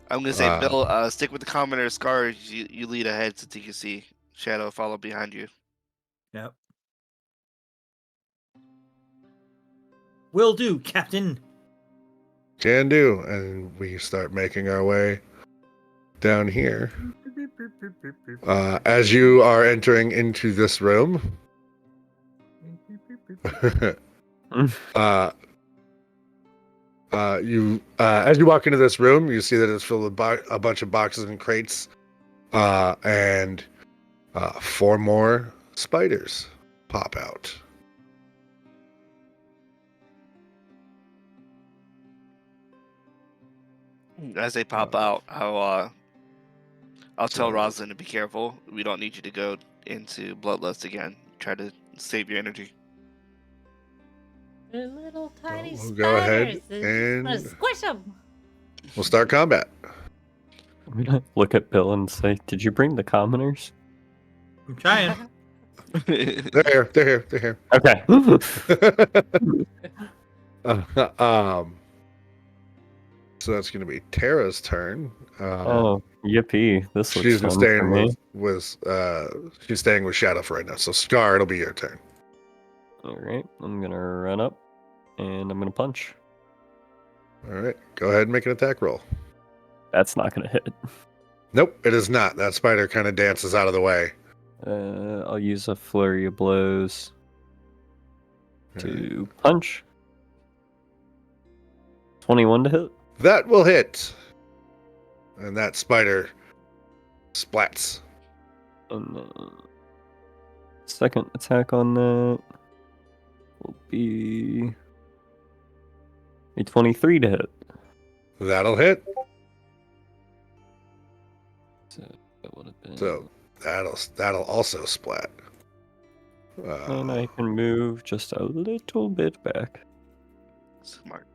I'm gonna say, Bill, stick with the commoner. Scar, you lead ahead so you can see. Shadow, follow behind you. Yep. Will do, Captain. can do. And we start making our way down here. As you are entering into this room, as you walk into this room, you see that it's filled with a bunch of boxes and crates, and 4 more spiders pop out. As they pop out, I'll tell So- Rosalyn to be careful. We don't need you to go into bloodlust again. Try to save your energy. They're little tiny we'll go ahead spiders. They're just gonna and- squish them. We'll start combat. I'm gonna look at Bill and say, "Did you bring the commoners?" I'm trying. They're here. They're here. They're here. Okay. So that's going to be Tara's turn. Oh, yippee! This looks She's been fun for staying me. she's staying with Shadow for right now. So Scar, it'll be your turn. All right, I'm gonna run up, and I'm gonna punch. All right, go ahead and make an attack roll. That's not gonna hit. Nope, it is not. That spider kind of dances out of the way. I'll use a flurry of blows to punch. 21 to hit. That will hit. And that spider splats. And second attack on that will be a 23 to hit. That'll hit. So that would have been. So that'll also splat. And I can move just a little bit back. Smart.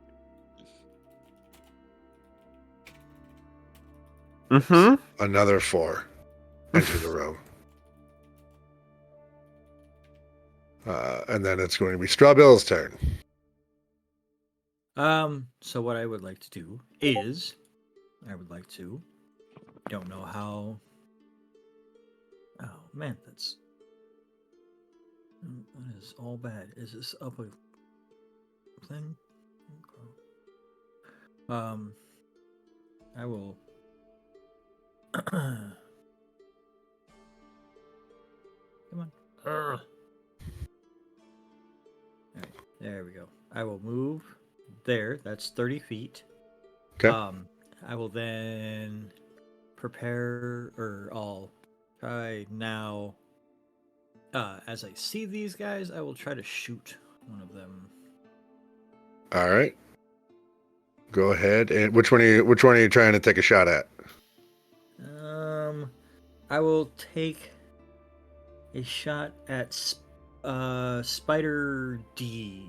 Mm-hmm. Another 4 enter the room. And then it's going to be Strawbill's turn. So what I would like to do is, don't know how. Oh man, that is all bad. Is this up a plan? I will. Come on. Alright, there we go. I will move there. That's 30 feet. Okay. I will then prepare, or I'll try now. As I see these guys, I will try to shoot one of them. All right. Go ahead. And which one are you trying to take a shot at? I will take a shot at Spider D.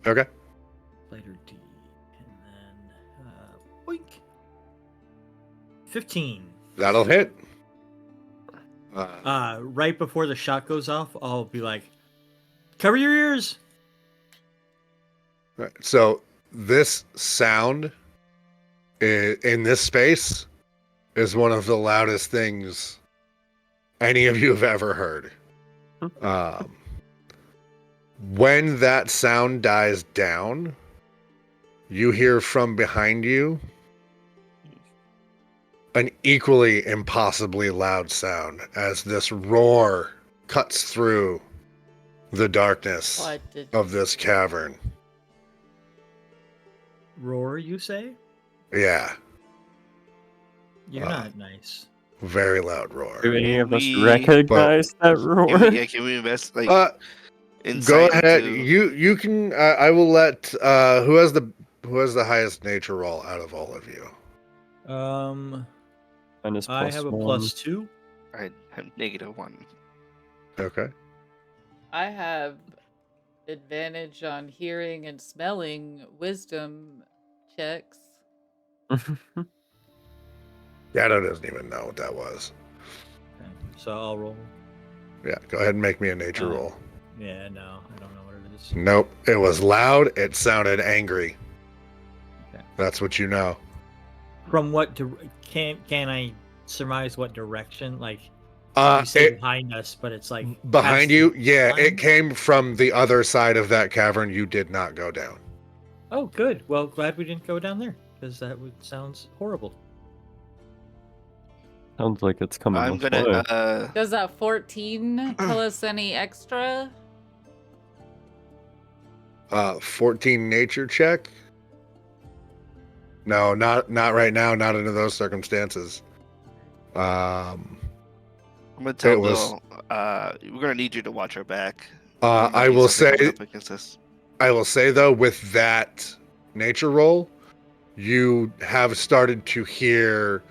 Okay. Spider D. And then boink. 15. That'll hit. Right before the shot goes off, I'll be like, cover your ears. Right. So this sound in this space is one of the loudest things any of you have ever heard. When that sound dies down, you hear from behind you an equally impossibly loud sound as this roar cuts through the darkness What did of this cavern. Roar, you say? Yeah, You're not nice. very loud roar. Do any of us We- recognize that roar? Can we invest? Like, Go insight ahead. into. You can. I will let. Who has the highest nature roll out of all of you? Minus I plus have a one. +2. I have -1. Okay. I have advantage on hearing and smelling wisdom checks. Shadow doesn't even know what that was. Okay, so I'll roll. Yeah. Go ahead and make me a nature Uh, roll. Yeah, no, I don't know what it is. Nope. It was loud. It sounded angry. Okay. That's what you know. From what can I surmise what direction? Like you say It behind us, but it's like behind past you. the Yeah, line? it came from the other side of that cavern. You did not go down. Oh, good. Well, glad we didn't go down there because sounds horrible. Sounds like it's coming I'm this gonna. way. Does that 14 tell us any extra? 14 nature check. No, not right now. Not under those circumstances. I'm gonna tell it was- Bill. We're gonna need you to watch our back. I Might be will something coming say. up against us. I will say though, with that nature roll, you have started to hear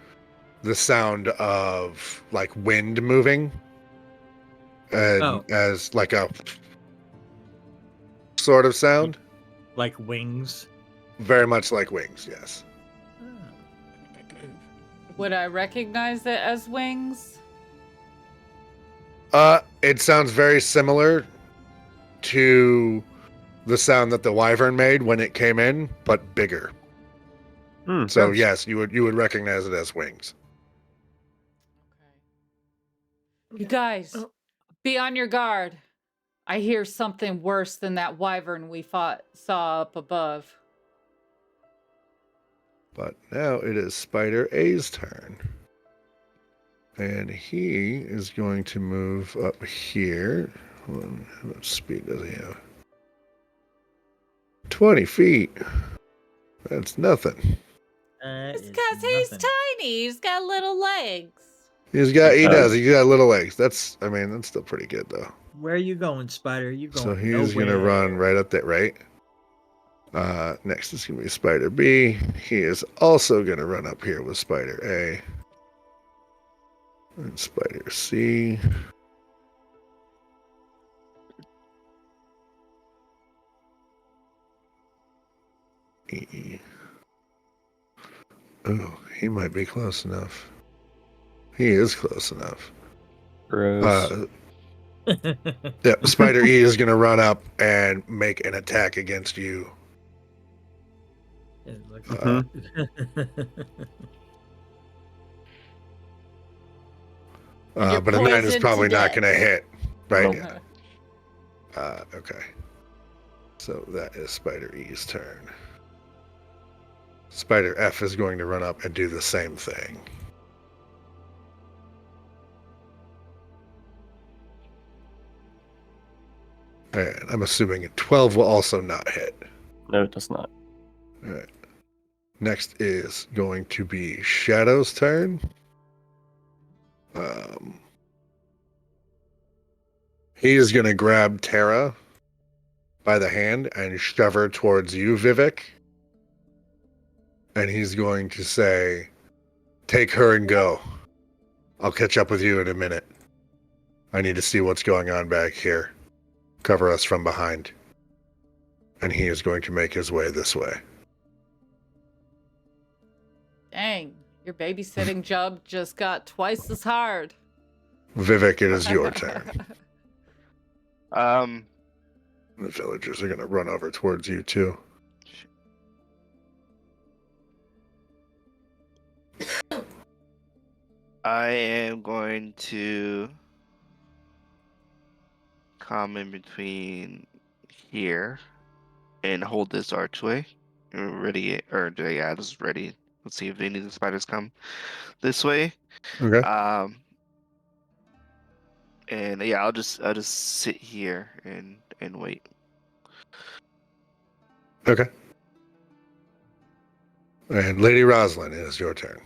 the sound of like wind moving, and Oh. as like a sort of sound, Like wings. very much like wings. Yes. Would I recognize it as wings? It sounds very similar to the sound that the wyvern made when it came in, but bigger. So Gross. yes, you would recognize it as wings. You guys, be on your guard. I hear something worse than that wyvern we saw up above. But now it is Spider A's turn. And he is going to move up here. Hold on, how much speed does he have? 20 feet. That's nothing. It's because he's tiny. He's got little legs. He's got little legs. That's still pretty good though. Where are you going, Spider? You going So he's nowhere. gonna run right up there, right? Next is gonna be Spider B. He is also gonna run up here with Spider A. And Spider C. E. Oh, he might be close enough. He is close enough. Gross. Yeah, Spider E is going to run up and make an attack against you. But a 9 is poisoned probably to not death. going to hit, right? Nope. Yeah. Okay. So that is Spider E's turn. Spider F is going to run up and do the same thing. And I'm assuming a 12 will also not hit. No, it does not. All right. Next is going to be Shadow's turn. He is going to grab Tara by the hand and shove her towards you, Vivhik. And he's going to say, "Take her and go. I'll catch up with you in a minute. I need to see what's going on back here. Cover us from behind." And he is going to make his way this way. Dang, your babysitting job just got twice as hard. Vivhik, it is your turn. Um, The villagers are going to run over towards you too. I am going to come in between here and hold this archway. Ready, or yeah, this is ready. Let's see if any of the spiders come this way. Okay. And yeah, I'll just sit here and wait. Okay. And Lady Rosalyn, it is your turn.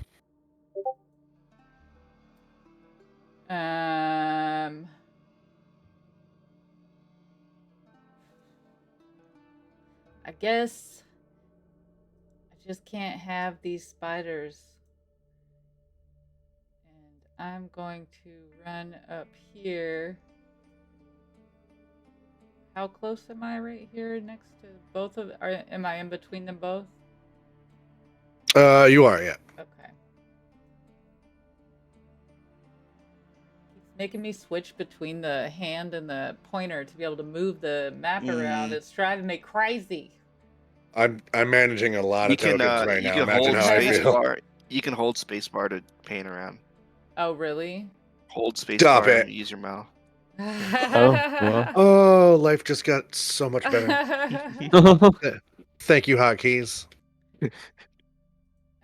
guess I just can't have these spiders. And I'm going to run up here. How close am I right here next to both of am I in between them both? You are, yeah. Okay. It's making me switch between the hand and the pointer to be able to move the map around. It's driving me crazy. I'm managing a lot of tokens right you now. can Imagine hold how I space feel. bar. You can hold space bar to pan around. Oh, really? Hold space Stop bar it. and use your mouth. Oh, yeah. Oh, life just got so much better. Thank you, hotkeys.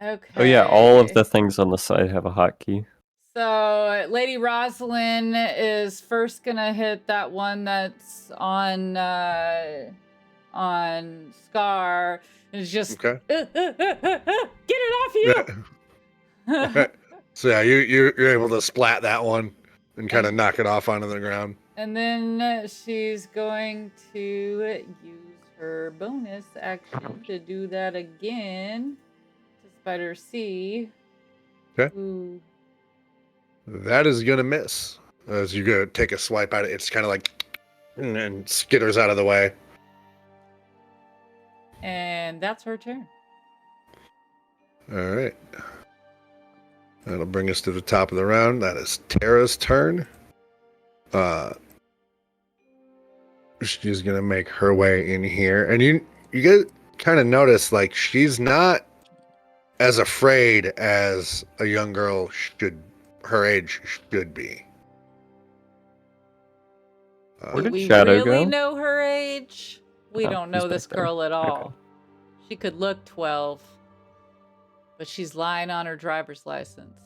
Okay. Oh yeah, all of the things on the side have a hotkey. So Lady Rosalyn is first gonna hit that one that's on Scar. And it's just Okay. get it off you. Alright. So yeah, you're able to splat that one and kind of knock it off onto the ground. And then she's going to use her bonus action to do that again to Spider C. Okay. Ooh. That is gonna miss. As you go take a swipe at it, it's kind of like and skitters out of the way. And that's her turn. All right. That'll bring us to the top of the round. That is Tara's turn. She's gonna make her way in here, and you get kind of notice like she's not as afraid as a young girl her age should be. Where Do did we Shadow really go? know her age? We Oh, don't he's know this back there. girl at Okay. all. She could look 12, but she's lying on her driver's license.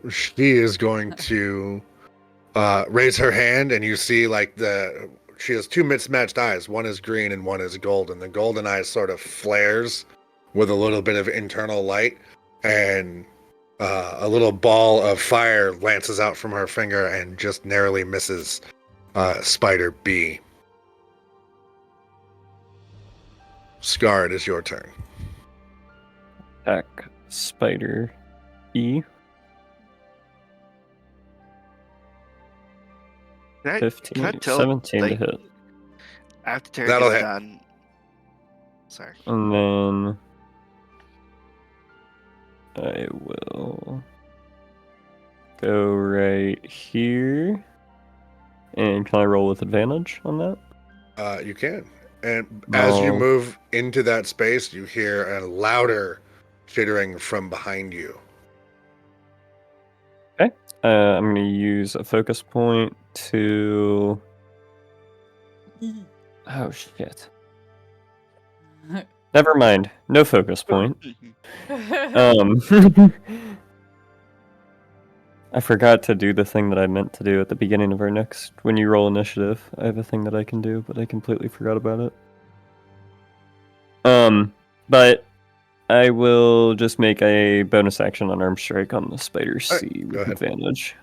She is going to raise her hand, and you see like she has two mismatched eyes. One is green and one is gold, and the golden eye sort of flares with a little bit of internal light, and a little ball of fire lances out from her finger and just narrowly misses Spider B. Scar, it is your turn. Attack Spider E. Can I 15, tell, 17 like, to hit. after Tara That'll gets hit. done. Sorry. And then I will go right here. And can I roll with advantage on that? You can. And as you No. move into that space, you hear a louder chittering from behind you. I'm going to use a focus point to... Oh, shit. Never mind. No focus point. I forgot to do the thing that I meant to do at the beginning of our next... When you roll initiative, I have a thing that I can do, but I completely forgot about it. But I will just make a bonus action on Arm Strike on the Spider C Alright, go with ahead. advantage.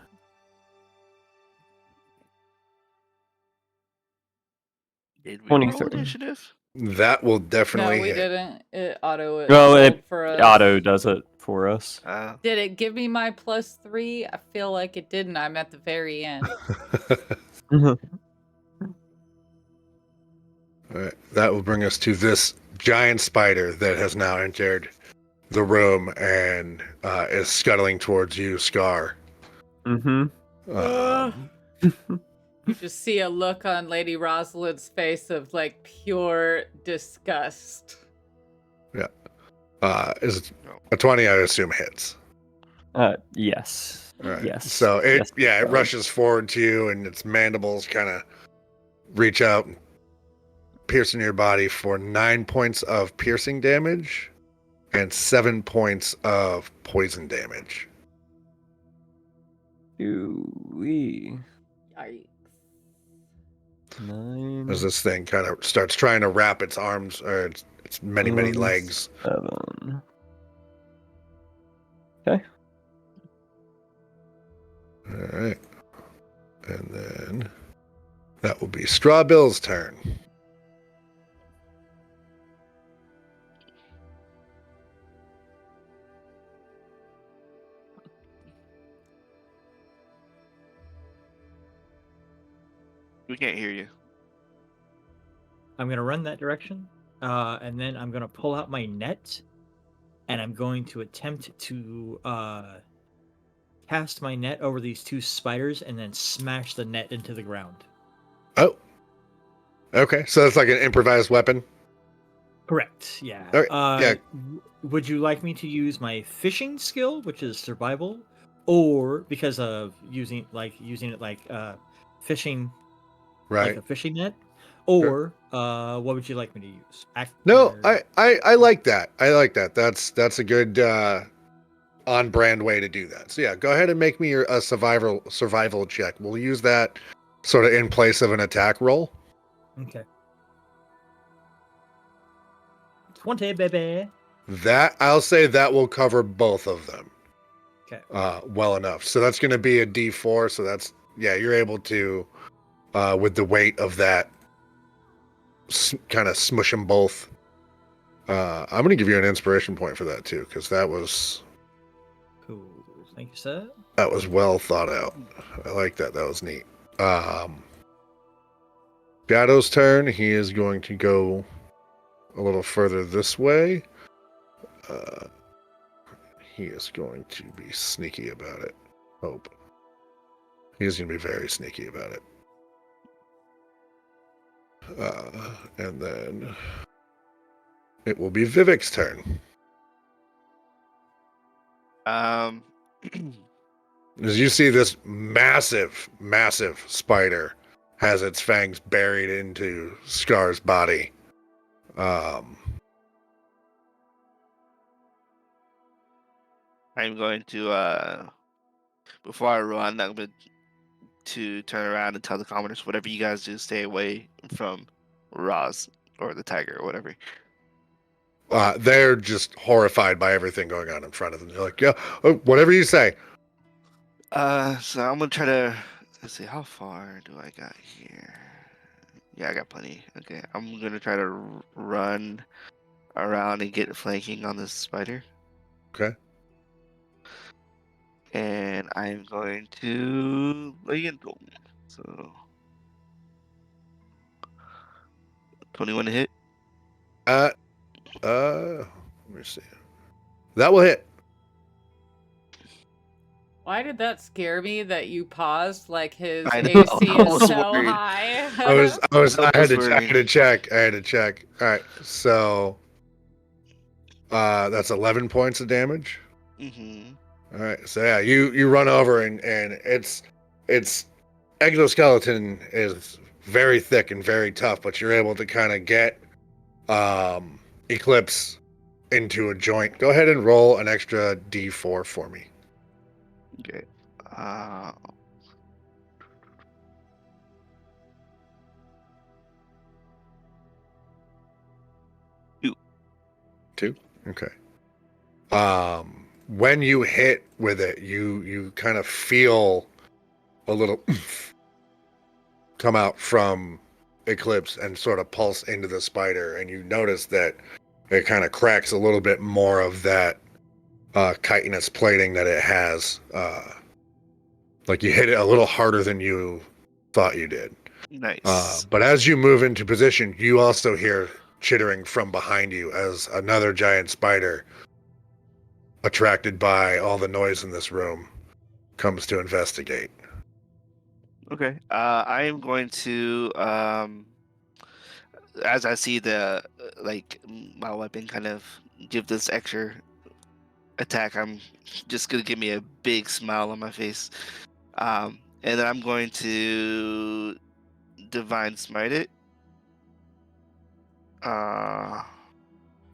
Did we roll 23. initiative? That will No, definitely we hit. didn't. It auto Well, rolled it for us. auto does it for us. Did it give me my +3? I feel like it didn't. I'm at the very end. All right, that will bring us to this giant spider that has now entered the room and is scuttling towards you, Scar. Mm-hmm. You just see a look on Lady Rosalind's face of like pure disgust. Is a 20, I assume, hits. Yes. All right. Yes. So it Yes, it rushes forward to you, and its mandibles kind of reach out and piercing your body for 9 points of piercing damage and 7 points of poison damage. Ooh-wee. Yikes. 9. As this thing kind of starts trying to wrap its arms or its many legs. 7. Okay. All right. And then that will be Straw Bill's turn. We can't hear you. I'm gonna run that direction, and then I'm gonna pull out my net, and I'm going to attempt to cast my net over these two spiders, and then smash the net into the ground. Oh. Okay, so that's like an improvised weapon. Correct. Yeah. Okay, yeah. Would you like me to use my fishing skill, which is survival, or because of using it like fishing, like Right. a fishing net, Sure. or what would you like me to use? No, I like that. I like that. That's a good on brand way to do that. So yeah, go ahead and make me a survival check. We'll use that sort of in place of an attack roll. Okay. 20, baby. That I'll say that will cover both of them. Okay. Well enough. So that's going to be a D4. So that's you're able to with the weight of that kind of smush them both. I'm going to give you an inspiration point for that too, because that was Cool. Thank you, sir. well thought out. I like that. That was neat. Shadow's turn. He is going to go a little further this way. He is going to be sneaky about it. Hope. He's going to be very sneaky about it. And then it will be Vivhik's turn. As you see, this massive spider has its fangs buried into Scar's body. I'm going to before I run, I'm going to turn around and tell the commoners, whatever you guys do, stay away from Roz or the tiger or whatever. They're just horrified by everything going on in front of them. They're like, yeah, whatever you say. So I'm gonna try to let's see, how far do I got here? Yeah, I got plenty. Okay, I'm gonna try to run around and get flanking on this spider. Okay. And I'm going to lay in. So 21 to hit. Let me see. That will hit. Why did that scare me that you paused like his I know, AC I is was so worried. high? I had to check. All right. So that's 11 points of damage. Mm-hmm. All right. So yeah, you run over and it's exoskeleton is very thick and very tough, but you're able to kind of get Eclipse into a joint. Go ahead and roll an extra D4 for me. Okay. Two. Okay. When you hit with it, you kind of feel a little come out from Eclipse and sort of pulse into the spider, and you notice that it kind of cracks a little bit more of that chitinous plating that it has. Like you hit it a little harder than you thought you did. Nice. But as you move into position, you also hear chittering from behind you as another giant spider, attracted by all the noise in this room, comes to investigate. Okay. I am going to as I see the my weapon kind of give this extra attack, I'm just gonna give me a big smile on my face. And then I'm going to divine smite it.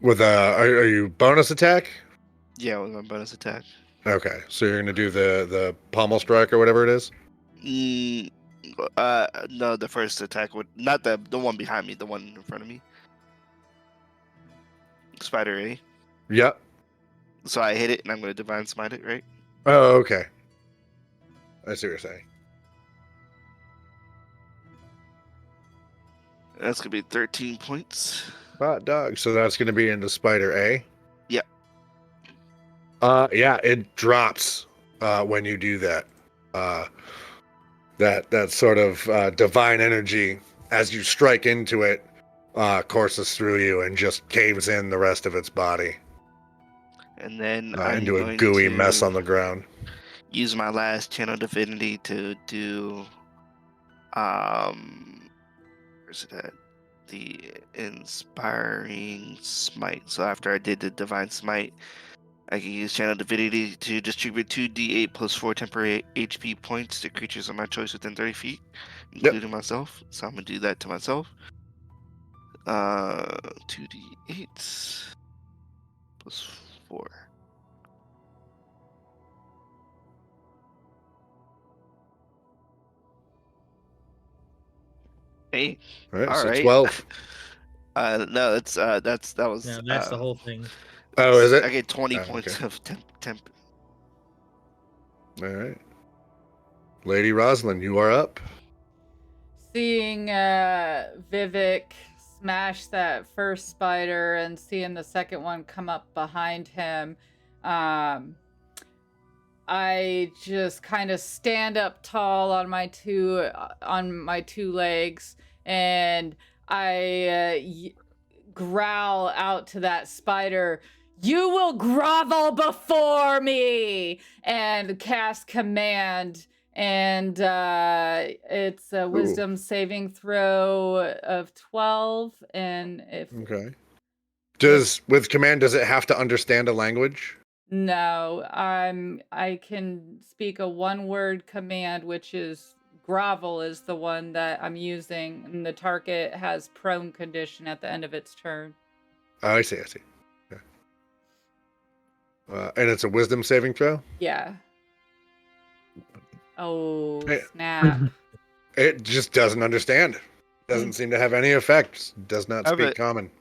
With are you bonus attack? Yeah, with my bonus attack. Okay, so you're gonna do the pommel strike or whatever it is. No, the first attack would not the one behind me, the one in front of me. Spider A. Yep. So I hit it, and I'm going to divine smite it, right? Oh, okay. I see what you're saying. That's gonna be 13 points. Hot dog. So that's gonna be into Spider A. Yep. Yeah, it drops when you do that. that sort of divine energy as you strike into it courses through you and just caves in the rest of its body And then I'm into a going gooey to mess on the ground. use my last channel divinity to do where's it at? The inspiring smite. So after I did the divine smite, I can use channel divinity to distribute 2d8 plus 4 temporary HP points to creatures of my choice within 30 feet, including myself. So I'm gonna do that to myself. 2d8 plus 4. Hey, All right, all so right. 12. No, that was. Yeah, that's the whole thing. Oh, is it? I get 20 Oh, points okay. of temp. All right. Lady Rosalyn, you are up. Seeing Vivhik smash that first spider and seeing the second one come up behind him, I just kind of stand up tall on my two legs, and I growl out to that spider, "You will grovel before me!" and cast command. And it's a wisdom saving throw of 12. And if Okay. With command, does it have to understand a language? no, I can speak a one-word command, which is grovel is the one that I'm using, and the target has prone condition at the end of its turn. Oh, I see. Okay. And it's a wisdom saving throw? Yeah. Oh, Hey. snap. It just doesn't understand. Doesn't seem to have any effects. Does not I have speak common.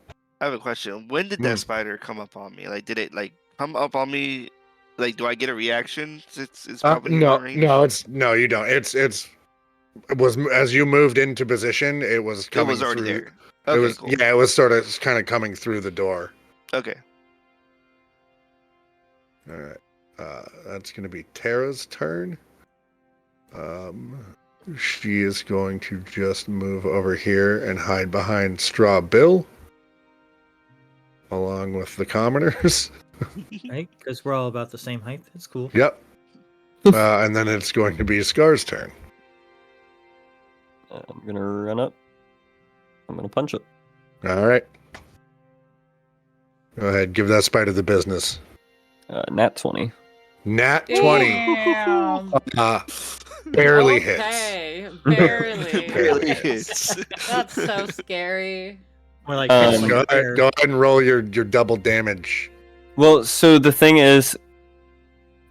I have a question. When did that spider come up on me? Like, did it come up on me? Like, do I get a reaction? It's probably in my range. No, you don't. It was as you moved into position. It was It coming was already through. there. Okay, cool. Yeah, it was sort of kind of coming through the door. Okay. All right. That's going to be Tara's turn. She is going to just move over here and hide behind Straw Bill, along with the commoners. Right? Because we're all about the same height. It's cool. Yep. And then it's going to be Scar's turn. I'm gonna run up. I'm gonna punch it. All right. Go ahead. Give that spider the business. Nat 20. Nat 20. Damn. Barely hits. Okay, barely. Barely hits. That's so scary. More like Um, hits like Go a bear. ahead and roll your double damage. Well, so the thing is,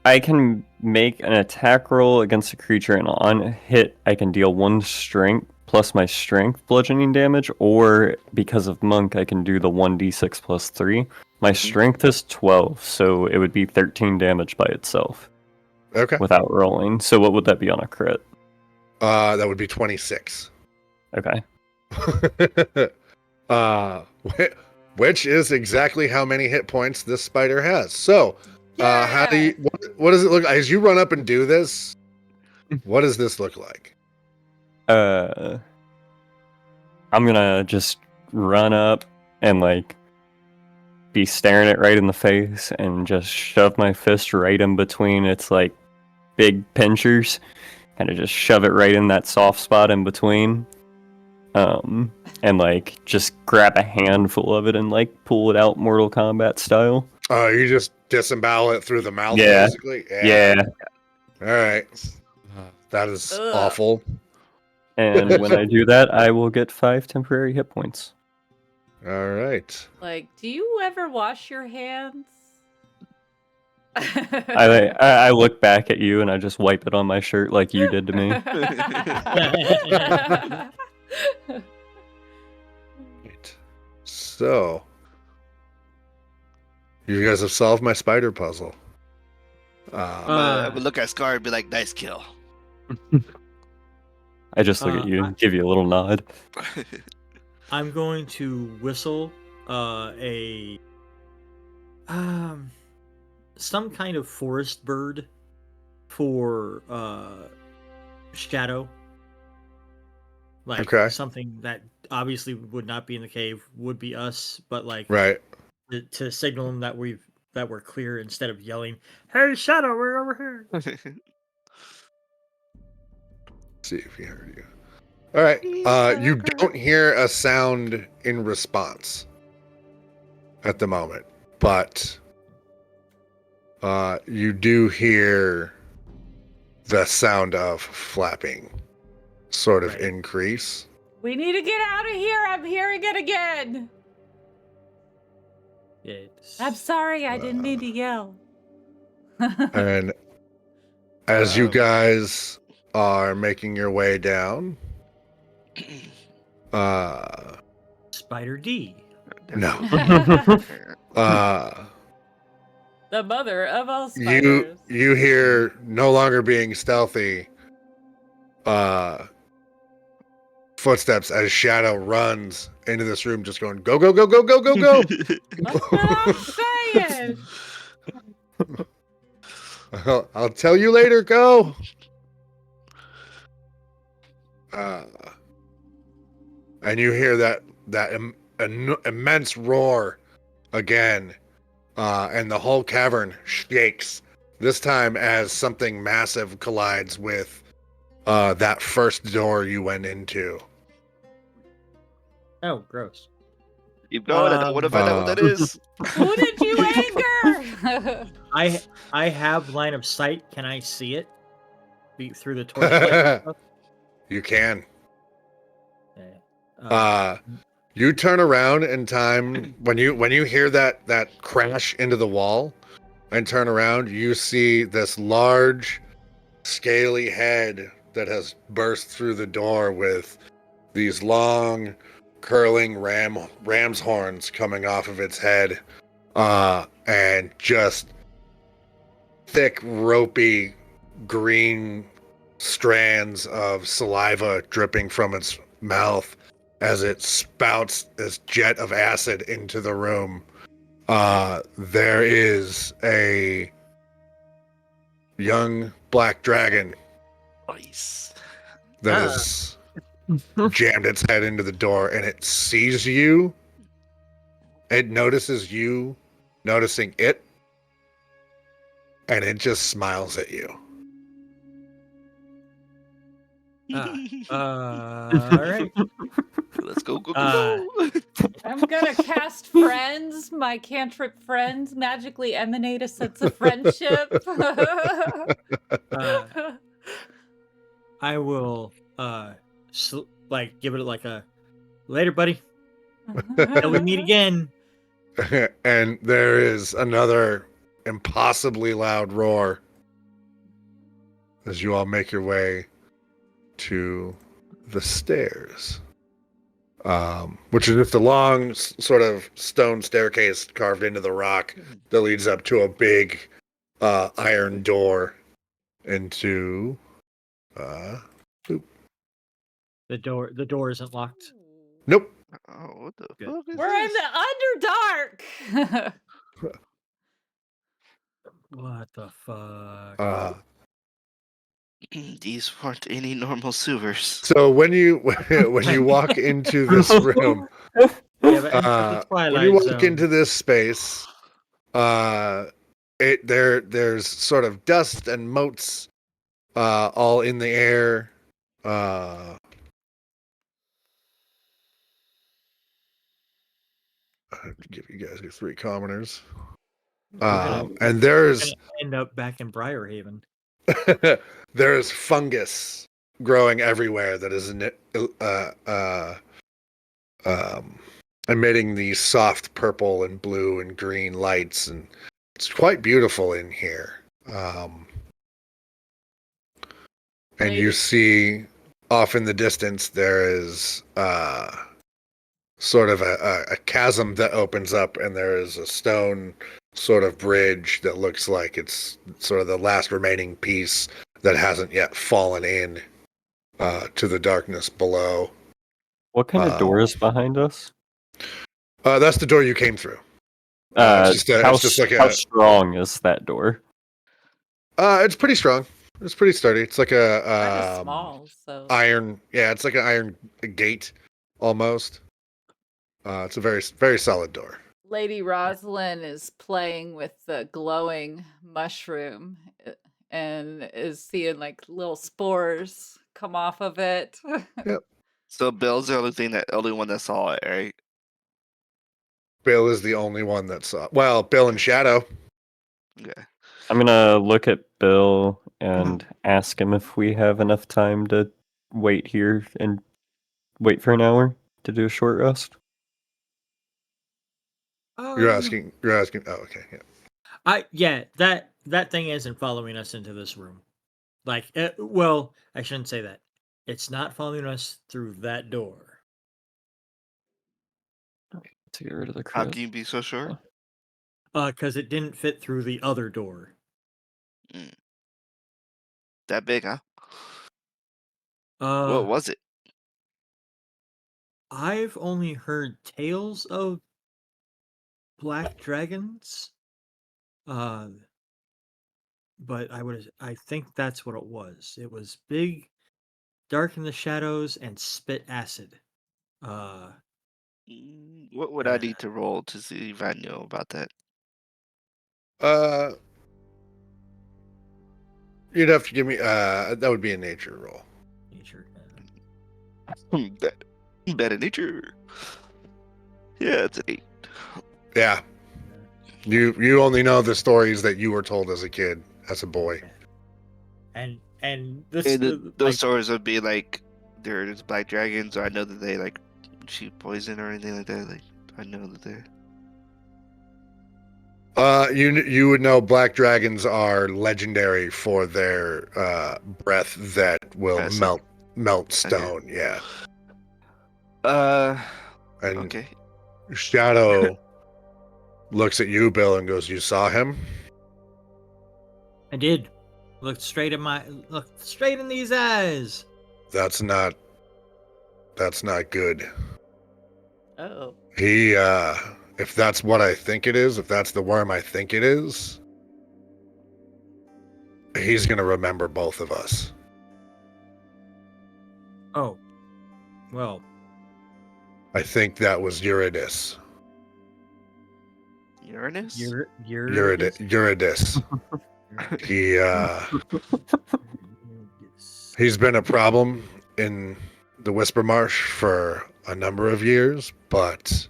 I can make an attack roll against a creature, and on hit, I can deal 1 strength plus my strength bludgeoning damage, or because of monk, I can do the 1d6 plus 3. My strength is 12, so it would be 13 damage by itself Okay. without rolling. So what would that be on a crit? That would be 26. Okay. Which is exactly how many hit points this spider has. So, how do Yeah. you? What does it look like as you run up and do this? What does this look like? I'm gonna just run up and be staring it right in the face and just shove my fist right in between its big pinchers, kind of just shove it right in that soft spot in between, and just grab a handful of it and pull it out Mortal Kombat style. Oh, you just disembowel it through the mouth, Yeah. basically. Yeah. All right. That is Ugh. awful. And when I do that, I will get 5 temporary hit points. All right. Like, do you ever wash your hands? I look back at you and I just wipe it on my shirt like you did to me. Right. So, you guys have solved my spider puzzle. I would look at Scar and be like, "Nice kill." I just look at you and give you a little nod. I'm going to whistle some kind of forest bird for shadow. Like Okay. something that obviously would not be in the cave, would be us, but like Right. to signal them that we're clear instead of yelling, "Hey, shadow, we're over here." See if he heard you. All right. You don't hear a sound in response at the moment, but you do hear the sound of flapping sort of Right. increase. We need to get out of here. I'm hearing it again. I'm sorry. I didn't mean to yell. And as you guys are making your way down, Spider D. no. The mother of all spiders. You hear, no longer being stealthy, footsteps as Shadow runs into this room, just going, go, go, go, go, go, go, go. That's what I'm saying. I'll tell you later, go. And you hear that immense roar again, and the whole cavern shakes, this time as something massive collides with that first door you went into. Oh, gross. Keep going. I want to find out what that is. Who did you anger? I have line of sight. Can I see it? Through the torchlight and stuff? You can. Yeah. You turn around in time when you hear that crash into the wall and turn around, you see this large, scaly head that has burst through the door with these long, curling ram's horns coming off of its head, and just thick, ropey, green strands of saliva dripping from its mouth as it spouts this jet of acid into the room. There is a young black dragon Nice. that is jammed its head into the door, and it sees you. It notices you noticing it, and it just smiles at you. All right. Let's go, go, go, go. I'm gonna cast Friends. My cantrip Friends magically emanate a sense of friendship. I will give it like a later, buddy. Till we meet again. And there is another impossibly loud roar as you all make your way to the stairs, which is just a long sort of stone staircase carved into the rock that leads up to a big iron door into The door isn't locked. nope. Oh, what the Good. fuck is We're in this? the Underdark. What the fuck? These weren't any normal sewers. So when you walk into this room, Yeah, but the Twilight when you walk Zone. into this space, there's sort of dust and motes all in the air. I'll give you guys your 3 commoners. And there's end up back in Briarhaven. there's fungus growing everywhere that is emitting these soft purple and blue and green lights, and it's quite beautiful in here. And you see off in the distance there is sort of a chasm that opens up, and there is a stone sort of bridge that looks like it's sort of the last remaining piece that hasn't yet fallen in to the darkness below. What kind of door is behind us? That's the door you came through. How it's just like strong is that door? It's pretty strong. It's pretty sturdy. It's like Kind of a small, so iron. Yeah, it's like an iron gate almost. It's a very solid door. Lady Rosalyn is playing with the glowing mushroom and is seeing like little spores come off of it. Yep. So Bill's the only one that saw it, right? Bill is the only one that saw. Well, Bill and Shadow. Okay. I'm gonna look at Bill and ask him if we have enough time to wait here and wait for an hour to do a short rest. You're asking. You're asking. Oh, okay. Yeah. That thing isn't following us into this room. Like, well, I shouldn't say that. It's not following us through that door. To get rid of the How crap. can you be so sure? Because it didn't fit through the other door. That big, huh? Uh, What was it? I've only heard tales of black dragons. But I think that's what it was. It was big, dark in the shadows, and spit acid. What would I need to roll to see if I know about that? You'd have to give me. That would be a nature roll. Nature. Better nature. Yeah, it's an 8. Yeah. You only know the stories that you were told as a kid, as a boy. And Those stories would be like there's black dragons, or I know that they like shoot poison or anything like that. Like I know that they're. You would know black dragons are legendary for their breath that will Acid. melt stone. Yeah. And Okay. Shadow looks at you, Bill, and goes, "You saw him?" I did. Looked straight in these eyes. That's not good. Oh. He if that's what I think it is, if that's the worm I think it is, he's gonna remember both of us. Oh. Well. I think that was Eurydice. Uranus? Eurydice. He's been a problem in the Whisper Marsh for a number of years, but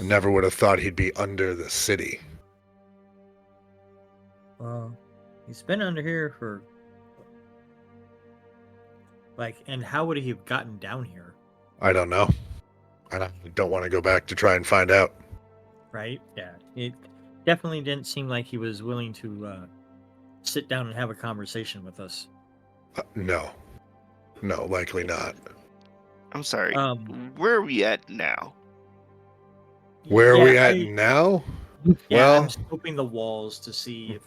I never would have thought he'd be under the city. Well, he's been under here for and how would he have gotten down here? I don't know. I don't want to go back to try and find out. Right? Yeah. It definitely didn't seem like he was willing to sit down and have a conversation with us. No, likely not. I'm sorry. Where are we at now? Where are we at now? Yeah, Well, I'm scoping the walls to see if,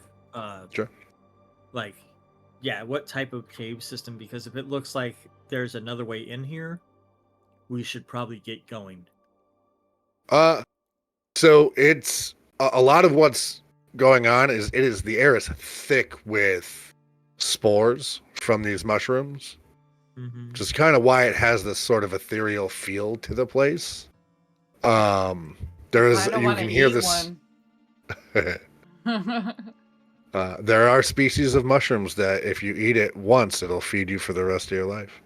sure. what type of cave system, because if it looks like there's another way in here, we should probably get going. So it's a lot of what's going on is the air is thick with spores from these mushrooms, which is kind of why it has this sort of ethereal feel to the place. There's you can hear this. There are species of mushrooms that if you eat it once, it'll feed you for the rest of your life.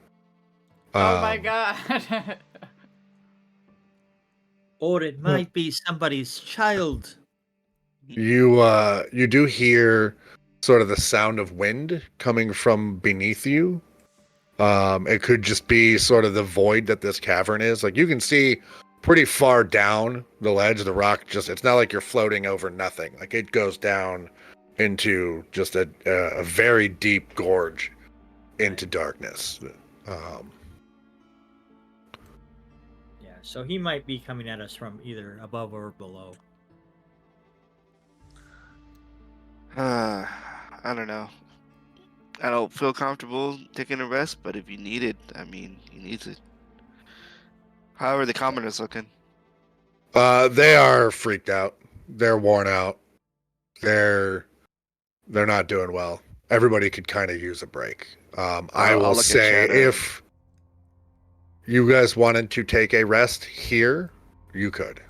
Oh my god. Or it might be somebody's child. You do hear sort of the sound of wind coming from beneath you. It could just be sort of the void that this cavern is. Like you can see pretty far down the ledge, the rock it's not like you're floating over nothing. Like it goes down into just a very deep gorge into darkness. Yeah, so he might be coming at us from either above or below. I don't know. I don't feel comfortable taking a rest, but if you need it, I mean, you need it. How are the commoners looking? They are freaked out. They're worn out. They're not doing well. everybody could kind of use a break. I I'll will look at say Shadow. if you guys wanted to take a rest here, you could.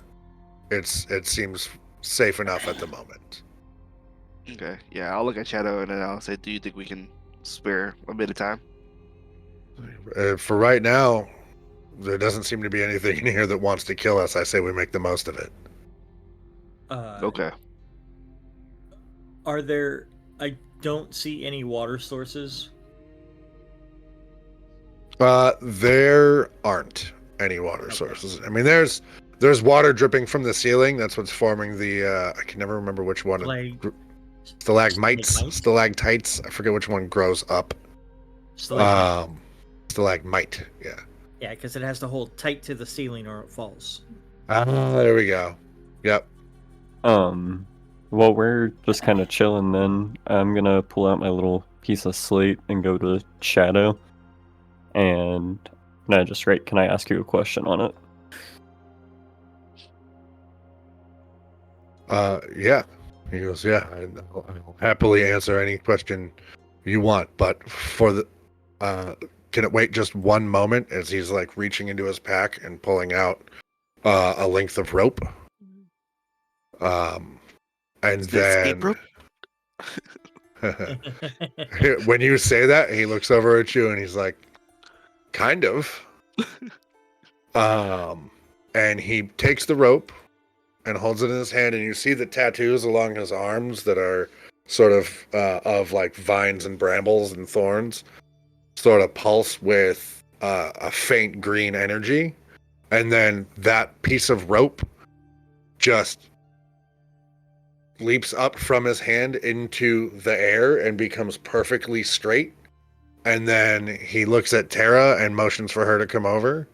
It seems safe enough at the moment. Okay, yeah, I'll look at Shadow and then I'll say, do you think we can spare a bit of time? For right now, there doesn't seem to be anything in here that wants to kill us. I say we make the most of it. Okay. Are there? I don't see any water sources. There aren't any water sources. I mean, there's water dripping from the ceiling. That's what's forming the. I can never remember which one. Stalagmites. I forget which one grows up. Stalagmite. Yeah. Yeah, because it has to hold tight to the ceiling or it falls. There we go. Yep. While we're just kind of chilling, then I'm gonna pull out my little piece of slate and go to Shadow. And can I just write? Can I ask you a question on it? Yeah. He goes, yeah. I'll happily answer any question you want, but for the, can it wait just one moment as he's like reaching into his pack and pulling out a length of rope? And Escape then rope? when you say that, he looks over at you and he's like, kind of. And he takes the rope and holds it in his hand, and you see the tattoos along his arms that are sort of like vines and brambles and thorns sort of pulse with a faint green energy. And then that piece of rope just leaps up from his hand into the air and becomes perfectly straight. And then he looks at Tara and motions for her to come over.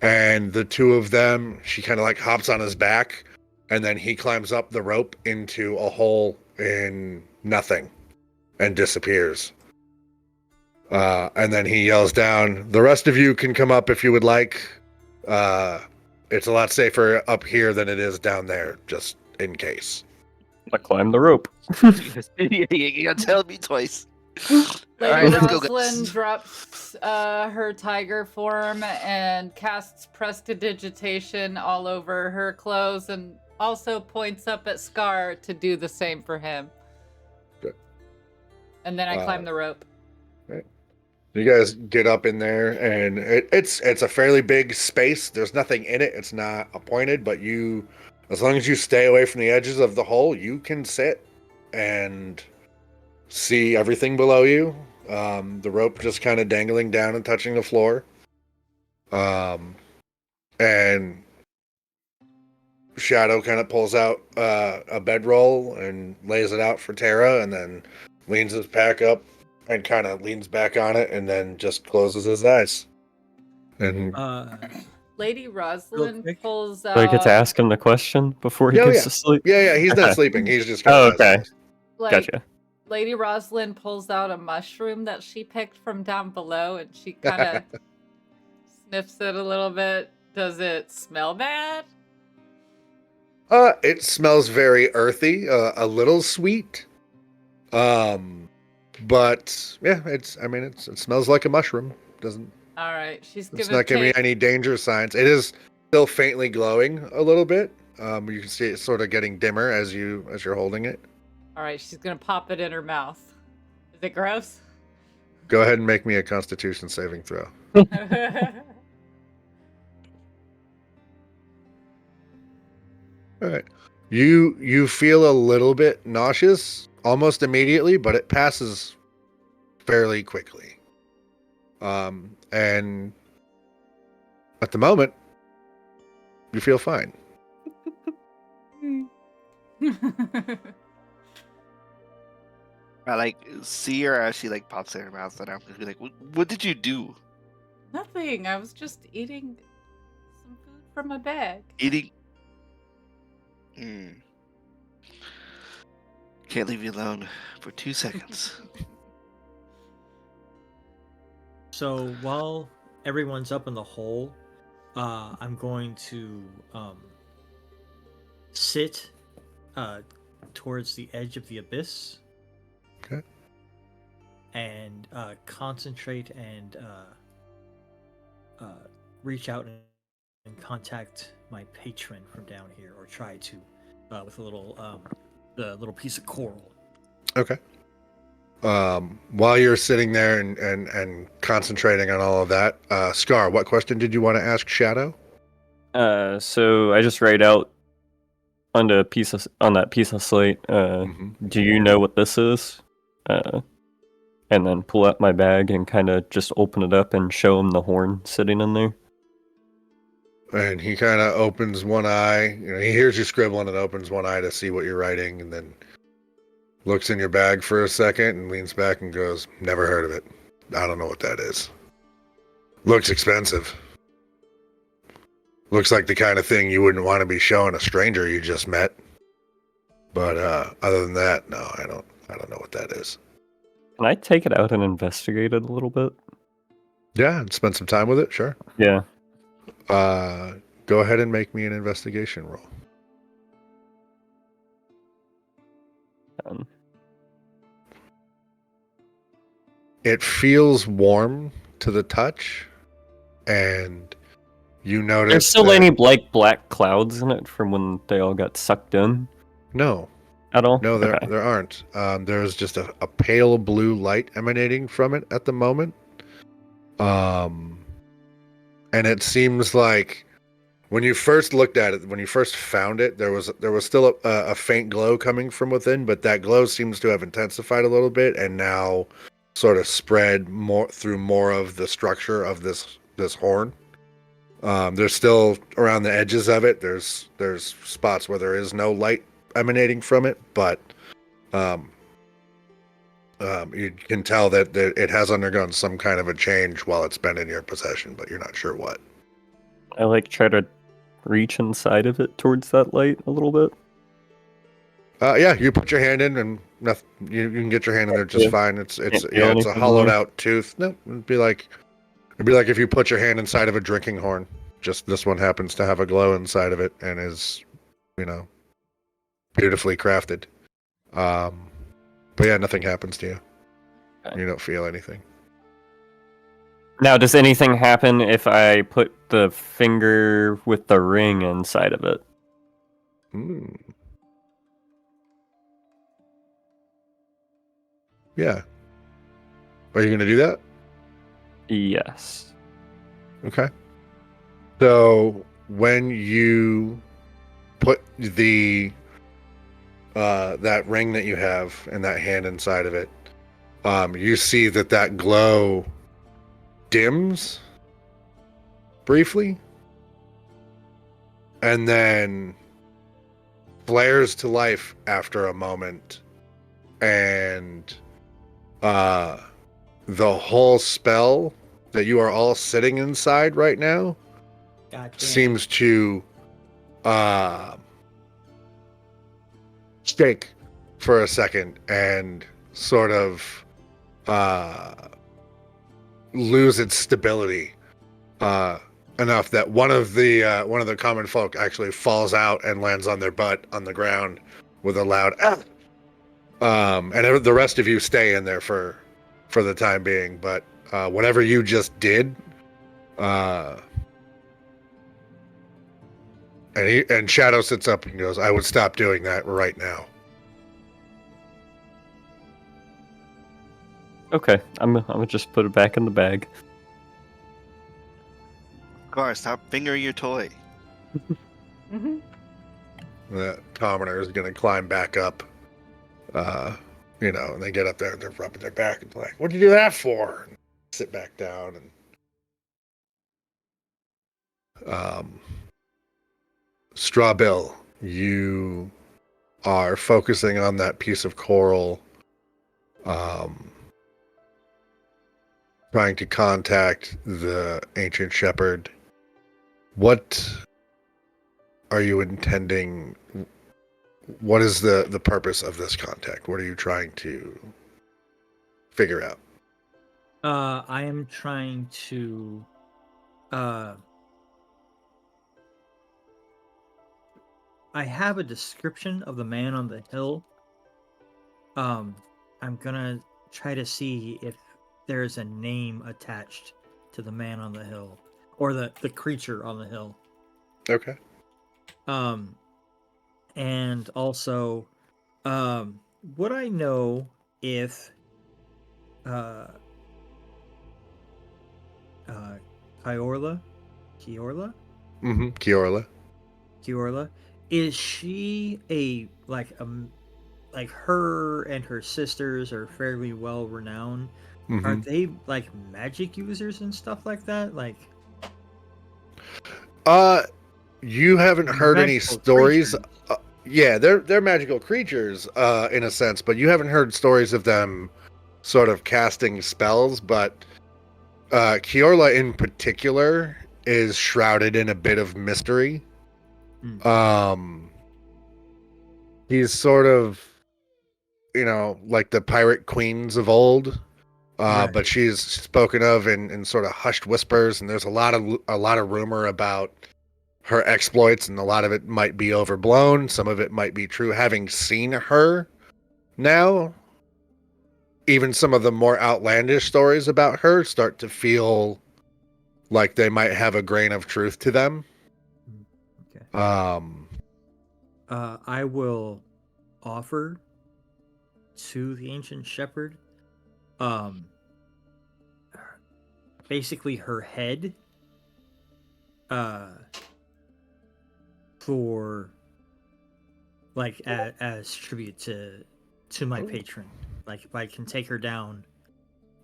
And the two of them, she kind of like hops on his back, and then he climbs up the rope into a hole in nothing and disappears. And then he yells down, the rest of you can come up if you would like. It's a lot safer up here than it is down there, just in case. I climb the rope. You gotta tell me twice. Lady Alright, let's go, Rosalyn guys. drops her tiger form and casts prestidigitation all over her clothes and also points up at Scar to do the same for him. Good. And then I climb the rope. Right. You guys get up in there, and it's a fairly big space. There's nothing in it. It's not appointed, but you, as long as you stay away from the edges of the hole, you can sit and see everything below you. The rope just kind of dangling down and touching the floor. And Shadow kind of pulls out a bedroll and lays it out for Tara, and then leans his pack up and kind of leans back on it, and then just closes his eyes. And Lady Rosalyn quick. pulls Do I get to out ask him the question before he Yeah, goes yeah. to sleep? yeah, he's not Okay. sleeping. He's just kind Oh, of okay. like Gotcha. Lady Rosalyn pulls out a mushroom that she picked from down below, and she kind of sniffs it a little bit. Does it smell bad? It smells very earthy, a little sweet. But yeah, it smells like a mushroom. Doesn't All right, she's It's gonna not giving me take. any danger signs. It is still faintly glowing a little bit. You can see it sort of getting dimmer as you're holding it. All right, she's gonna pop it in her mouth. Is it gross? Go ahead and make me a Constitution saving throw. All right. You feel a little bit nauseous almost immediately, but it passes fairly quickly. And at the moment, you feel fine. I like see her as she like pops in her mouth, and I'm gonna be like, "What did you do? Nothing. I was just eating some food from my bag. Eating? Can't leave you alone for 2 seconds." So while everyone's up in the hole, I'm going to sit towards the edge of the abyss. Okay. and concentrate and reach out and contact my patron from down here, or try to with a little the little piece of coral. Okay. While you're sitting there and concentrating on all of that, Scar, what question did you want to ask Shadow? So I just write out on that piece of slate. Do you know what this is? And then pull out my bag and kind of just open it up and show him the horn sitting in there. And he kind of opens one eye. You know, he hears you scribbling and opens one eye to see what you're writing, and then looks in your bag for a second and leans back and goes, "Never heard of it. I don't know what that is. Looks expensive. Looks like the kind of thing you wouldn't want to be showing a stranger you just met. But other than that, no, I don't know what that is." Can I take it out and investigate it a little bit? Yeah, and spend some time with it, sure. Yeah. Go ahead and make me an investigation roll. It feels warm to the touch, and you notice There's still that... any black clouds in it from when they all got sucked in? No. At all? No, there Okay. there aren't. There's just a pale blue light emanating from it at the moment. And it seems like when you first looked at it, when you first found it, there was still a faint glow coming from within, but that glow seems to have intensified a little bit and now sort of spread more through more of the structure of this horn. There's still around the edges of it. There's spots where there is no light emanating from it, but you can tell that it has undergone some kind of a change while it's been in your possession, but you're not sure what. I try to reach inside of it towards that light a little bit. Yeah, you put your hand in and nothing, you can get your hand in there just fine. It's Can't feel it's a anything hollowed there? out tooth. No, it'd be like if you put your hand inside of a drinking horn. Just this one happens to have a glow inside of it and is, beautifully crafted. But yeah, nothing happens to you. Okay. You don't feel anything. Now, does anything happen if I put the finger with the ring inside of it? Yeah. Are you going to do that? Yes. Okay. So when you put the that ring that you have and that hand inside of it, you see that glow dims briefly and then flares to life after a moment, and the whole spell that you are all sitting inside right now seems to shake for a second and sort of lose its stability enough that one of the common folk actually falls out and lands on their butt on the ground with a loud ah! And the rest of you stay in there for the time being, but whatever you just did, and Shadow sits up and goes, "I would stop doing that right now." Okay, I'm gonna just put it back in the bag. Gar, stop fingering your toy. The commoner is going to climb back up, and they get up there and they're rubbing their back and like, "What'd you do that for?" And sit back down and Strawbill, you are focusing on that piece of coral, trying to contact the ancient shepherd. What are you intending? What is the purpose of this contact? What are you trying to figure out? I am trying to I have a description of the man on the hill. I'm gonna try to see if there's a name attached to the man on the hill or the creature on the hill. Okay. And also, would I know if Kiorla, Mm-hmm. Kiorla. is she like her and her sisters are fairly well renowned? Are Mm-hmm. they like magic users and stuff like that? Like You haven't heard any magical stories. creatures? Yeah, they're magical creatures, in a sense, but you haven't heard stories of them sort of casting spells. But Kiorla in particular is shrouded in a bit of mystery. He's sort of, like the pirate queens of old. Right. But she's spoken of in sort of hushed whispers, and there's a lot of rumor about her exploits, and a lot of it might be overblown. Some of it might be true. Having seen her now, even some of the more outlandish stories about her start to feel like they might have a grain of truth to them. Okay. Um, I will offer to the ancient shepherd, basically her head, for like as tribute to my patron. Like if I can take her down,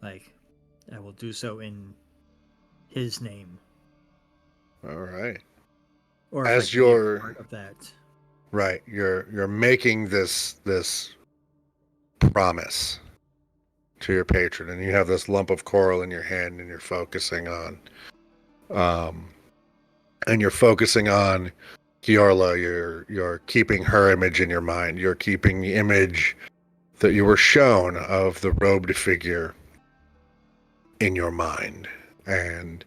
like I will do so in his name. all right. Or As if I can be a you're part of that. right, you're making this promise to your patron, and you have this lump of coral in your hand, and you're focusing on Kiorla. You're keeping her image in your mind. You're keeping the image that you were shown of the robed figure in your mind, and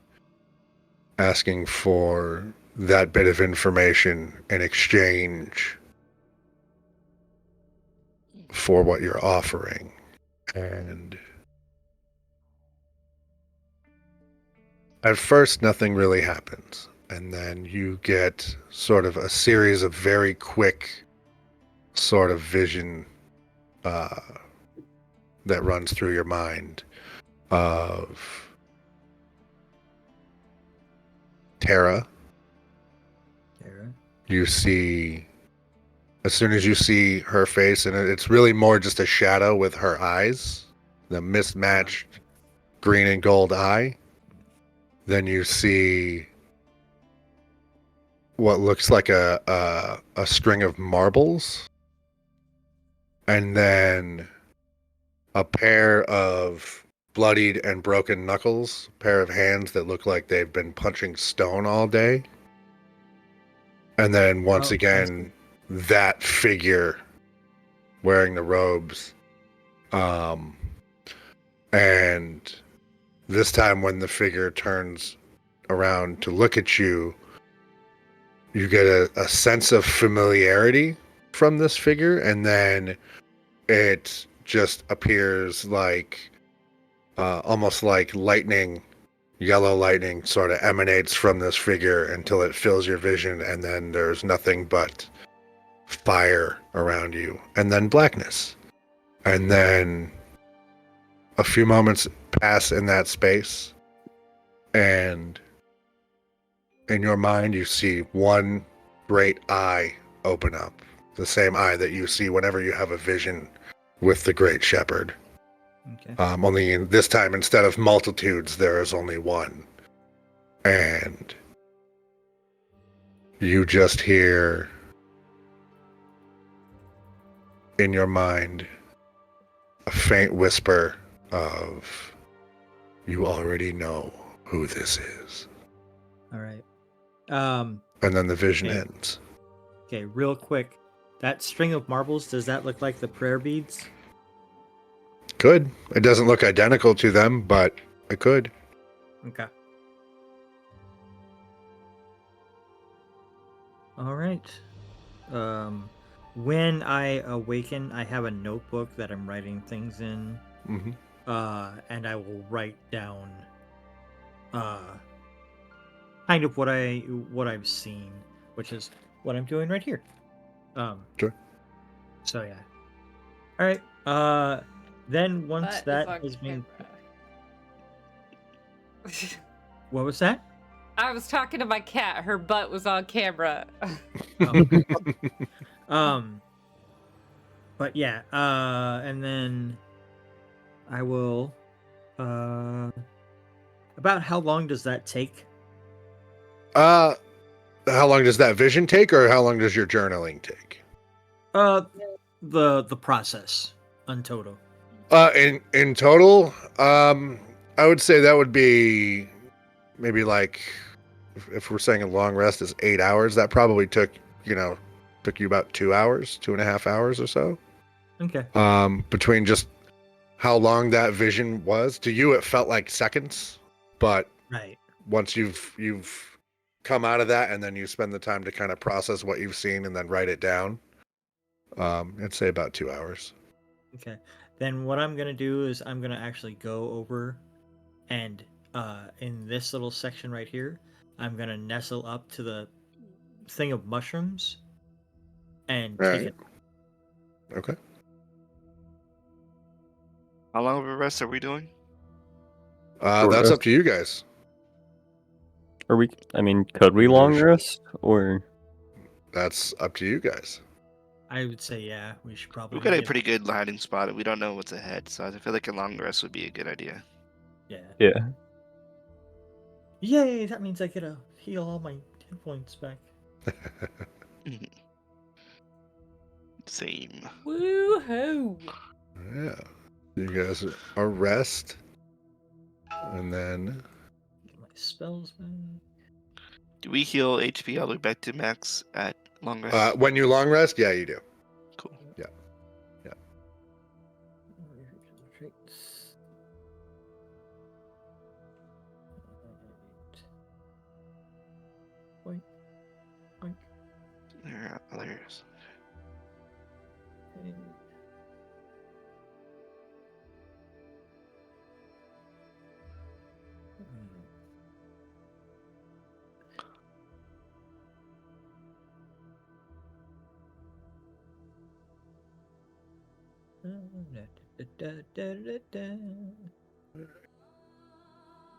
asking for that bit of information in exchange for what you're offering. And at first, nothing really happens. And then you get sort of a series of very quick sort of vision that runs through your mind of Tara. You see, as soon as you see her face, and it's really more just a shadow with her eyes, the mismatched green and gold eye. Then you see what looks like a string of marbles, and then a pair of bloodied and broken knuckles, a pair of hands that look like they've been punching stone all day. And then once again, that figure wearing the robes. And this time when the figure turns around to look at you, you get a sense of familiarity from this figure, and then it just appears like almost like lightning, yellow lightning sort of emanates from this figure until it fills your vision, and then there's nothing but fire around you, and then blackness. And then a few moments pass in that space, and in your mind you see one great eye open up, the same eye that you see whenever you have a vision with the Great Shepherd. Okay. Only this time, instead of multitudes, there is only one. And you just hear in your mind a faint whisper of, "You already know who this is." All right. And then the vision Okay. ends. Okay, real quick. That string of marbles, does that look like the prayer beads? Could. It doesn't look identical to them, but it could. Okay. All right. When I awaken, I have a notebook that I'm writing things in. Mm-hmm. And I will write down kind of what I've seen, which is what I'm doing right here. Sure. So yeah. All right. Then once Butt is that on has been, camera. what was that? I was talking to my cat. Her butt was on camera. But yeah. And then I will. About how long does that take? How long does that vision take, or how long does your journaling take? The process on total. In total, I would say that would be maybe like if we're saying a long rest is 8 hours. That probably took you about 2 hours, 2.5 hours or so. Okay. Between just how long that vision was to you, it felt like seconds, but Right. once you've come out of that and then you spend the time to kind of process what you've seen and then write it down, I'd say about 2 hours. Okay. Then what I'm gonna do is I'm gonna actually go over and in this little section right here, I'm gonna nestle up to the thing of mushrooms and All take right. it. Okay. How long of a rest are we doing? Short That's rest. up to you guys. Or could we We can do a long short- rest? Or That's up to you guys. I would say yeah, we should probably We've got a make it. pretty good hiding spot. We don't know what's ahead, so I feel like a long rest would be a good idea. Yeah. yeah. Yay! That means I get to heal all my hit points back. Same. Woohoo! Yeah. You guys are rest, and then Get my spells back. Do we heal HP all the way back to max at long rest? when you long rest, yeah, you do. Cool. Traits. Boink. Boink. There's. Okay.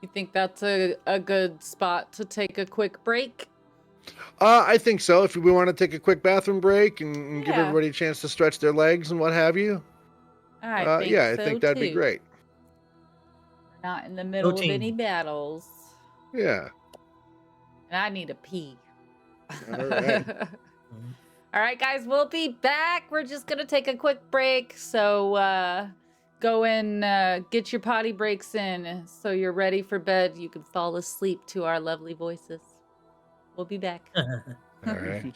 You think that's a good spot to take a quick break? I think so. If we want to take a quick bathroom break and give Yeah. everybody a chance to stretch their legs and what have you, I think yeah, I so think that'd be too. great. We're not in the middle of team. any battles. Yeah. And I need a pee. All right. All right, guys, we'll be back. We're just going to take a quick break. So go and get your potty breaks in so you're ready for bed. You can fall asleep to our lovely voices. We'll be back. All right.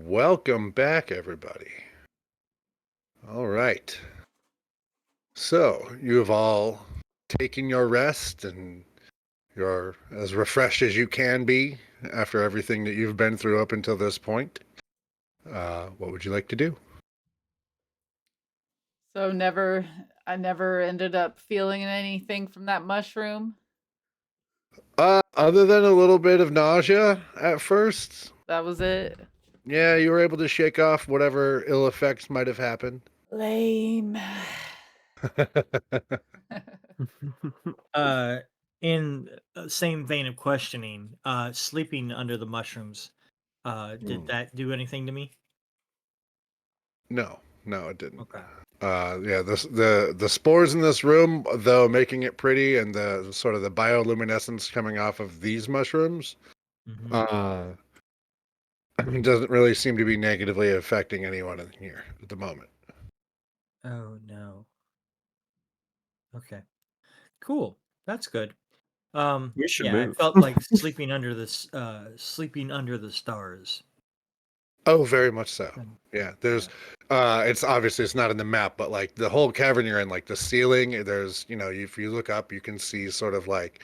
Welcome back, everybody. All right. So, you have all taken your rest and you're as refreshed as you can be after everything that you've been through up until this point. What would you like to do? So I never ended up feeling anything from that mushroom. Other than a little bit of nausea at first, That was it. yeah, you were able to shake off whatever ill effects might have happened. Lame. In same vein of questioning, sleeping under the mushrooms, did that do anything to me? No, it didn't. Okay. Yeah, the spores in this room, though making it pretty, and the sort of the bioluminescence coming off of these mushrooms, Mhm. doesn't really seem to be negatively affecting anyone in here at the moment. Oh no. Okay. Cool. That's good. We should Yeah, I move. felt like sleeping under sleeping under the stars. Oh, very much so. And- Yeah, there's, it's obviously it's not in the map, but like the whole cavern you're in, like the ceiling, there's, if you look up, you can see sort of like,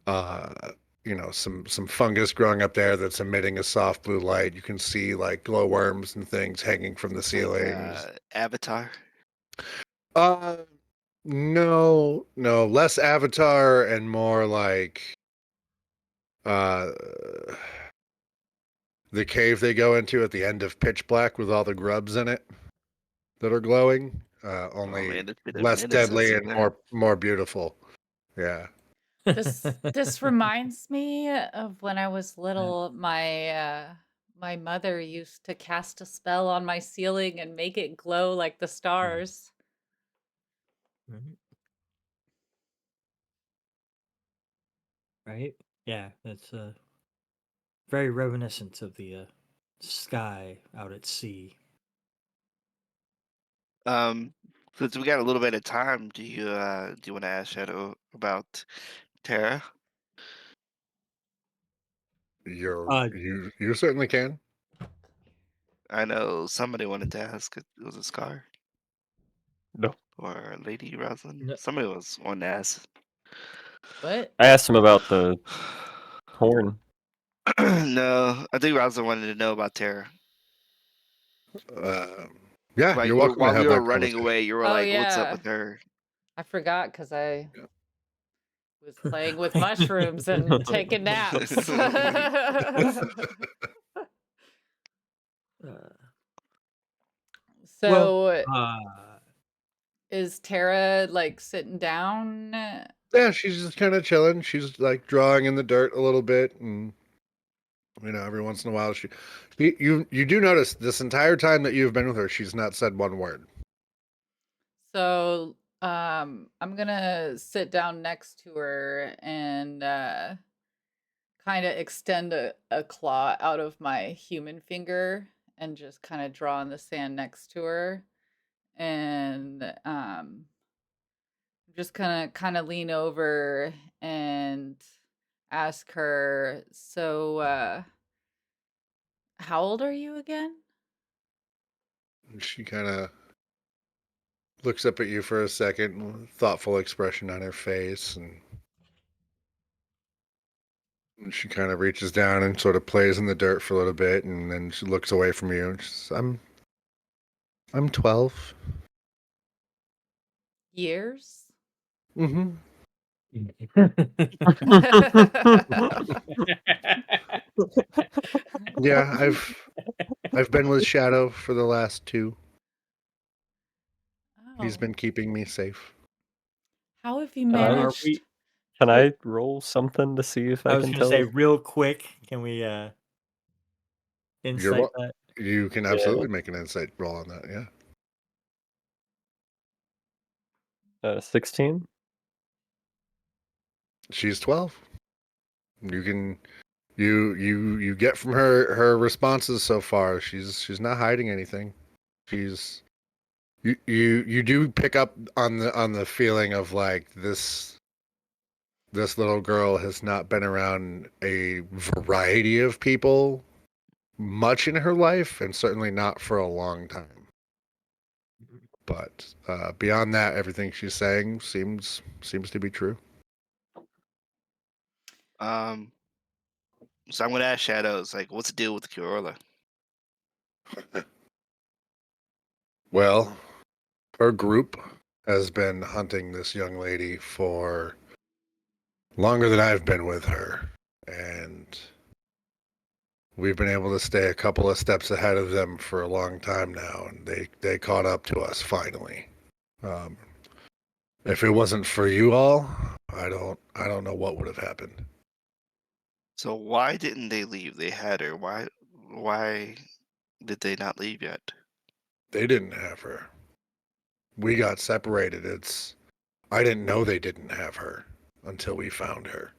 uh, some fungus growing up there that's emitting a soft blue light. You can see like glowworms and things hanging from the ceilings. Avatar. Uh, no, less Avatar and more like, uh, the cave they go into at the end of Pitch Black with all the grubs in it that are glowing. Oh Only man, there's a bit of less Medusas deadly in and there. more beautiful. Yeah. This reminds me of when I was little. My mother used to cast a spell on my ceiling and make it glow like the stars. Mhm. Right? Yeah, that's very reminiscent of the sky out at sea. Since we got a little bit of time, do you want to ask Shadow about Terra? Uh, You certainly can. I know somebody wanted to ask. It was a Scar No. or Lady Rosalyn. No. Somebody was wanting to ask. What? I asked him about the horn. No, I think Rosalyn wanted to know about Terra. Uh, yeah, Like you're welcome to while we have were that running conversation. away, you were Oh like, "What's up yeah. with her?" I forgot because I Yeah. was playing with mushrooms and taking naps. uh, well, So uh, is Tara like sitting down? Yeah, she's just kind of chilling. She's like drawing in the dirt a little bit, and every once in a while you do notice this entire time that you've been with her, she's not said one word. So I'm gonna sit down next to her and kind of extend a claw out of my human finger and just kind of draw in the sand next to her and just kind of lean over and ask her, so how old are you again? And she kind of looks up at you for a second, thoughtful expression on her face, and she kind of reaches down and sort of plays in the dirt for a little bit, and then she looks away from you. And she says, I'm 12. Years? Mm-hmm. Yeah, I've been with Shadow for the last 2. He's Oh, been keeping me safe. how have you Can I, are managed? we? can I roll something to see if I I was can gonna say tell? real quick. Can we You're insight wel- that? you can Yeah. absolutely make an insight roll on that. Yeah, 16. she's 12. You can you get from her responses so far. She's not hiding anything. She's you do pick up on the feeling of like this little girl has not been around a variety of people much in her life, and certainly not for a long time. But beyond that, everything she's saying seems to be true. So I'm gonna ask Shadows, like, what's the deal with the Corolla? Well, her group has been hunting this young lady for longer than I've been with her, and we've been able to stay a couple of steps ahead of them for a long time now, and they caught up to us finally. Um, if it wasn't for you all, I don't know what would have happened. So why didn't they leave? They had her. Why did they not leave yet? They didn't have her. We got separated. I didn't know they didn't have her until we found her.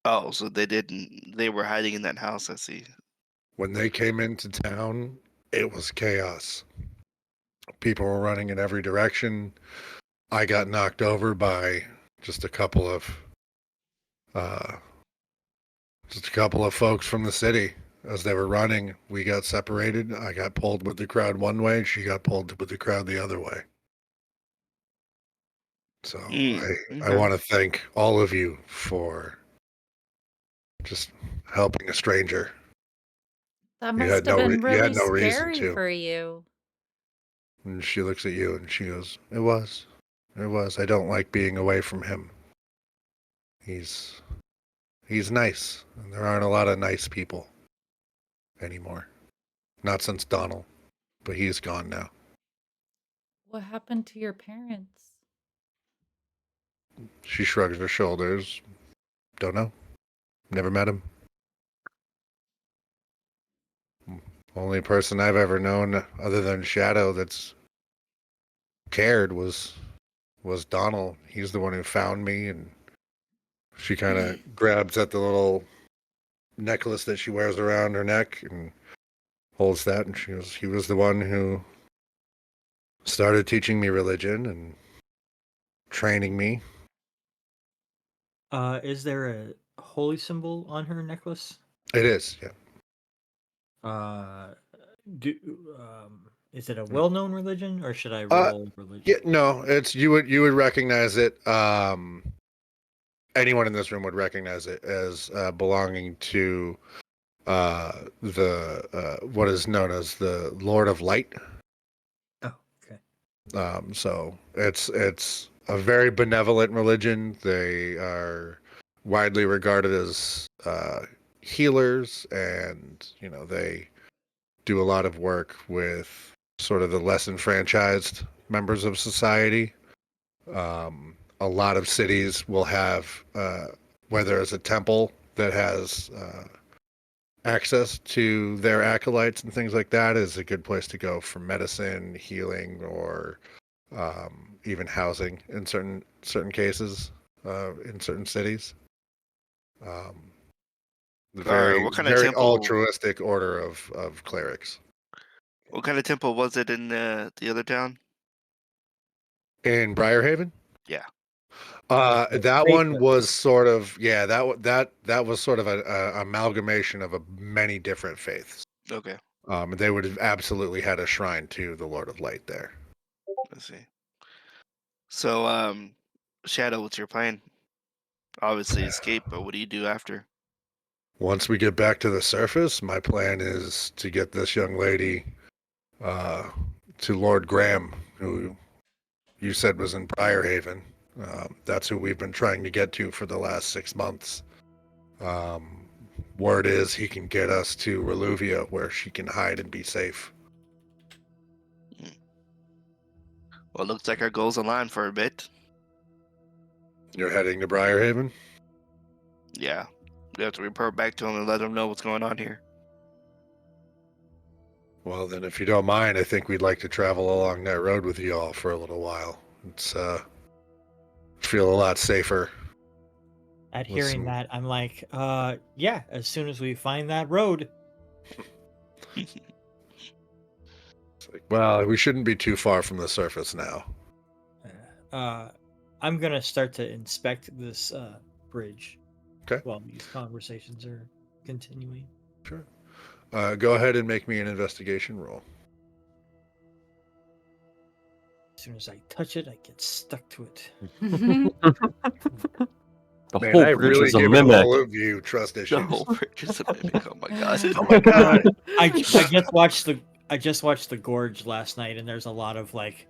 Oh, so they didn't. They were hiding in that house. I see. When they came into town, it was chaos. People were running in every direction. I got knocked over by just a couple of uh, folks from the city. As they were running, we got separated. I got pulled with the crowd one way. She got pulled with the crowd the other way. So I Okay. want to thank all of you for just helping a stranger. That You must had have been you had really no reason scary to. for you. And she looks at you and she goes, It was. I don't like being away from him. He's nice. And there aren't a lot of nice people anymore. Not since Donald, but he's gone now. What happened to your parents? She shrugs her shoulders. Don't know. Never met him. Only person I've ever known other than Shadow that's cared was Donald. He's the one who found me, and she kind of grabs at the little necklace that she wears around her neck and holds that, and she goes, he was the one who started teaching me religion and training me. Is there a holy symbol on her necklace? It is, yeah. Uh, do is it a well-known religion, or should I Uh, roll religion? Yeah, no, it's you would recognize it. Anyone in this room would recognize it as belonging to the what is known as the Lord of Light. Oh, okay. So it's a very benevolent religion. They are widely regarded as healers, and they do a lot of work with sort of the less enfranchised members of society. A lot of cities will have where there is a temple that has access to their acolytes and things like that is a good place to go for medicine, healing, or even housing in certain cases in certain cities. The All right. very What kind of very temple? altruistic order of clerics. What kind of temple was it in the other town? In Briarhaven? Yeah. That Faith one of- was sort of that was sort of a amalgamation of many different faiths. Okay. They would have absolutely had a shrine to the Lord of Light there. Let's see. So, Shadow, what's your plan? Obviously escape, but what do you do after? Once we get back to the surface, my plan is to get this young lady uh, to Lord Graham, who you said was in Briarhaven. That's who we've been trying to get to for the last 6 months. Word is he can get us to Reluvia, where she can hide and be safe. Well, it looks like our goals align for a bit. You're heading to Briarhaven? Yeah. We have to report back to him and let him know what's going on here. Well, then, if you don't mind, I think we'd like to travel along that road with you all for a little while. It's feel a lot safer. At With hearing some- that, I'm like, yeah. As soon as we find that road, It's like, well, we shouldn't be too far from the surface now. I'm gonna start to inspect this bridge. Okay. While these conversations are continuing. Sure. Go ahead and make me an investigation roll. As soon as I touch it, I get stuck to it. The Man, whole I bridge really is a give mimic. all of you trust issues. The whole bridge is a mimic. Oh my god. Oh my god. I just watched the Gorge last night, and there's a lot of like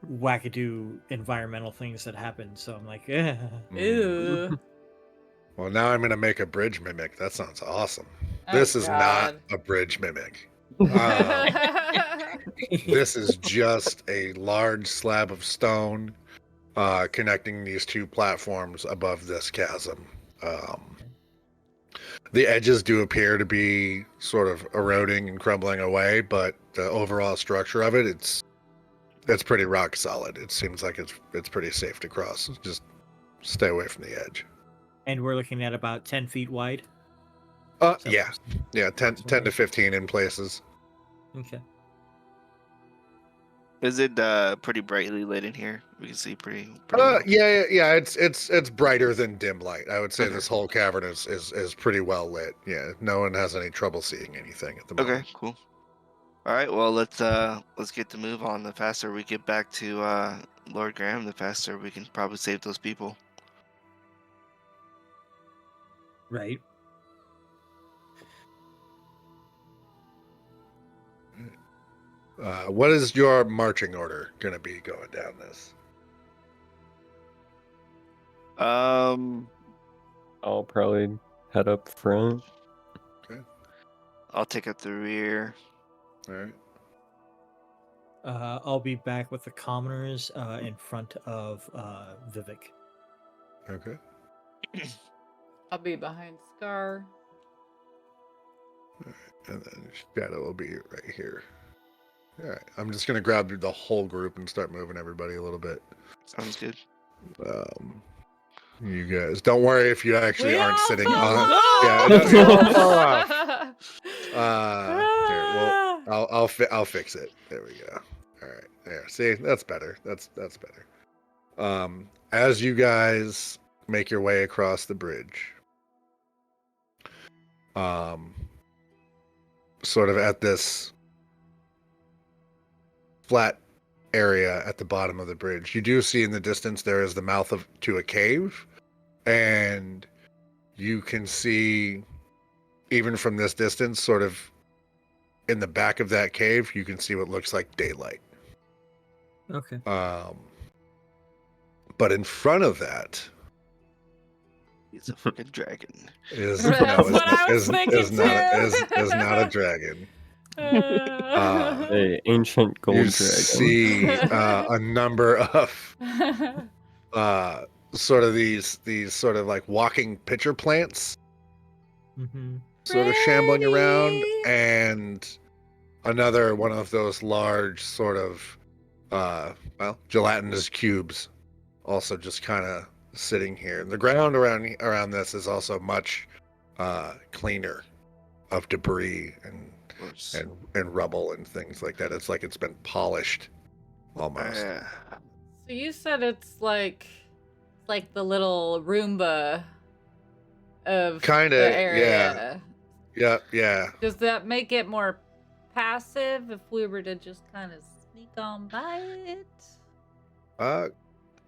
wackadoo environmental things that happen. So I'm like, eh. Ooh. Well, now I'm gonna make a bridge mimic. That sounds awesome. Oh, This is not God. a bridge mimic. This is just a large slab of stone connecting these two platforms above this chasm. The edges do appear to be sort of eroding and crumbling away, but the overall structure of it, it's pretty rock solid. It seems like it's pretty safe to cross. Just stay away from the edge. And we're looking at about 10 feet wide. Yeah, 10 to 15 in places. Okay. Is it pretty brightly lit in here? We can see pretty Yeah. It's brighter than dim light. I would say Okay. this whole cavern is pretty well lit. Yeah, no one has any trouble seeing anything at the moment. Okay, cool. All right, well let's get the move on. The faster we get back to Lord Graham, the faster we can probably save those people. Right. What is your marching order going to be going down this? Um, I'll probably head up front. I'll take up the rear. All right. I'll be back with the commoners in front of Vivhik. Okay. I'll be behind Scar. And then Shadow will be right here. All right. I'm just going to grab the whole group and start moving everybody a little bit. Sounds good. You guys, don't worry if you actually We aren't all sitting fell on. off! Yeah, you're all far off. Here, well, I'll fix it. There we go. All right, there. See, that's better. That's better. As you guys make your way across the bridge, sort of at this flat area at the bottom of the bridge, you do see in the distance there is the mouth to a cave, and you can see even from this distance, sort of in the back of that cave, you can see what looks like daylight. Okay. But in front of that It's a fucking dragon. is That's what I was thinking is not a dragon. A ancient gold You dragon. see a number of sort of these sort of like walking pitcher plants Mm-hmm. sort of shambling around, and another one of those large sort of gelatinous cubes also just kind of sitting here. And the ground around this is also much cleaner of debris and rubble and things like that. It's like it's been polished almost. So you said it's like the little Roomba of Kinda, the area. Yeah. Does that make it more passive if we were to just kind of sneak on by it?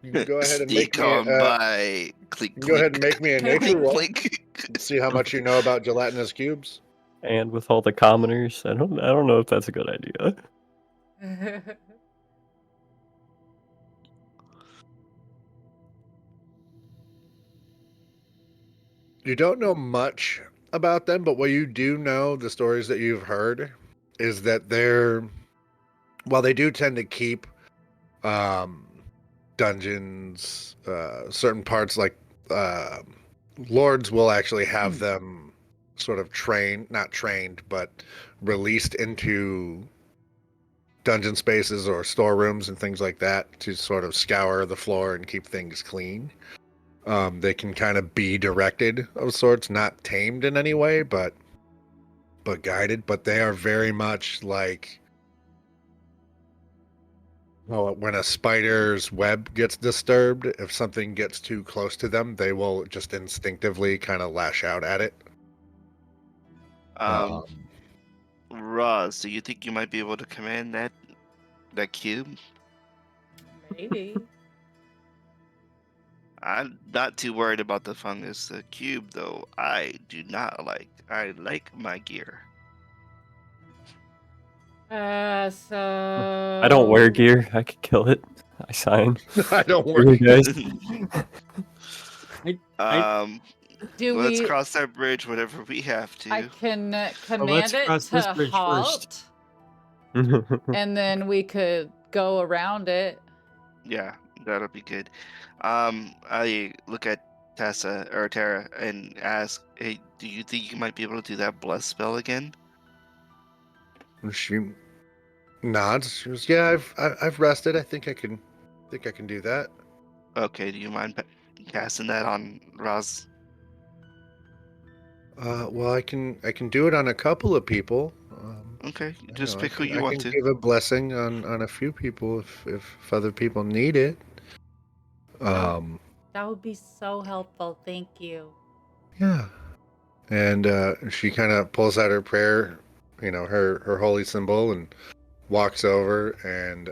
You can go ahead and Sneak make me on by. Clink, you can go ahead and make me a nature clink, roll. clink. See how much you know about gelatinous cubes. And with all the commoners, I don't know if that's a good idea. You don't know much about them, but what you do know, the stories that you've heard, is that while they do tend to keep dungeons, certain parts like lords will actually have them sort of not trained, but released into dungeon spaces or storerooms and things like that to sort of scour the floor and keep things clean. They can kind of be directed of sorts, not tamed in any way, but guided. But they are very much like, when a spider's web gets disturbed, if something gets too close to them, they will just instinctively kind of lash out at it. Roz, do you think you might be able to command that cube? Maybe. I'm not too worried about the fungus. The cube, though, I do not like. I like my gear. So I don't wear gear. I could kill it. I sign. I don't Screw you worry. guys. um, do let's we? cross that bridge whenever we have I to. can let's command it cross this to bridge first. halt, and then we could go around it. Yeah, that'll be good. I look at Tessa or Tara and ask, "Hey, do you think you might be able to do that bless spell again?" She nods. She goes, "Yeah, I've rested. I think I can do that." Okay, do you mind casting that on Roz? Well, I can do it on a couple of people. Okay, I just know pick who you I want can to. give a blessing on a few people if other people need it. Um, That would be so helpful. Thank you. yeah. And she kind of pulls out her prayer, her holy symbol, and walks over, and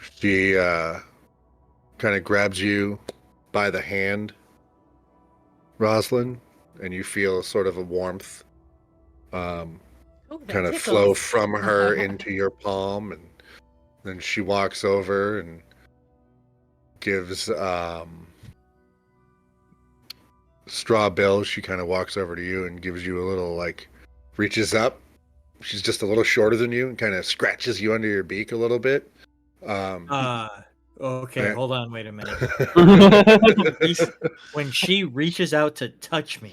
she kind of grabs you by the hand, Rosalyn, and you feel sort of a warmth Ooh, that kind of flow tickles. from her into your palm, and then she walks over and gives Straw Bill. She kind of walks over to you and gives you a little, like, reaches up. She's just a little shorter than you and kind of scratches you under your beak a little bit. Okay, Yeah. hold on, wait a minute. When she reaches out to touch me,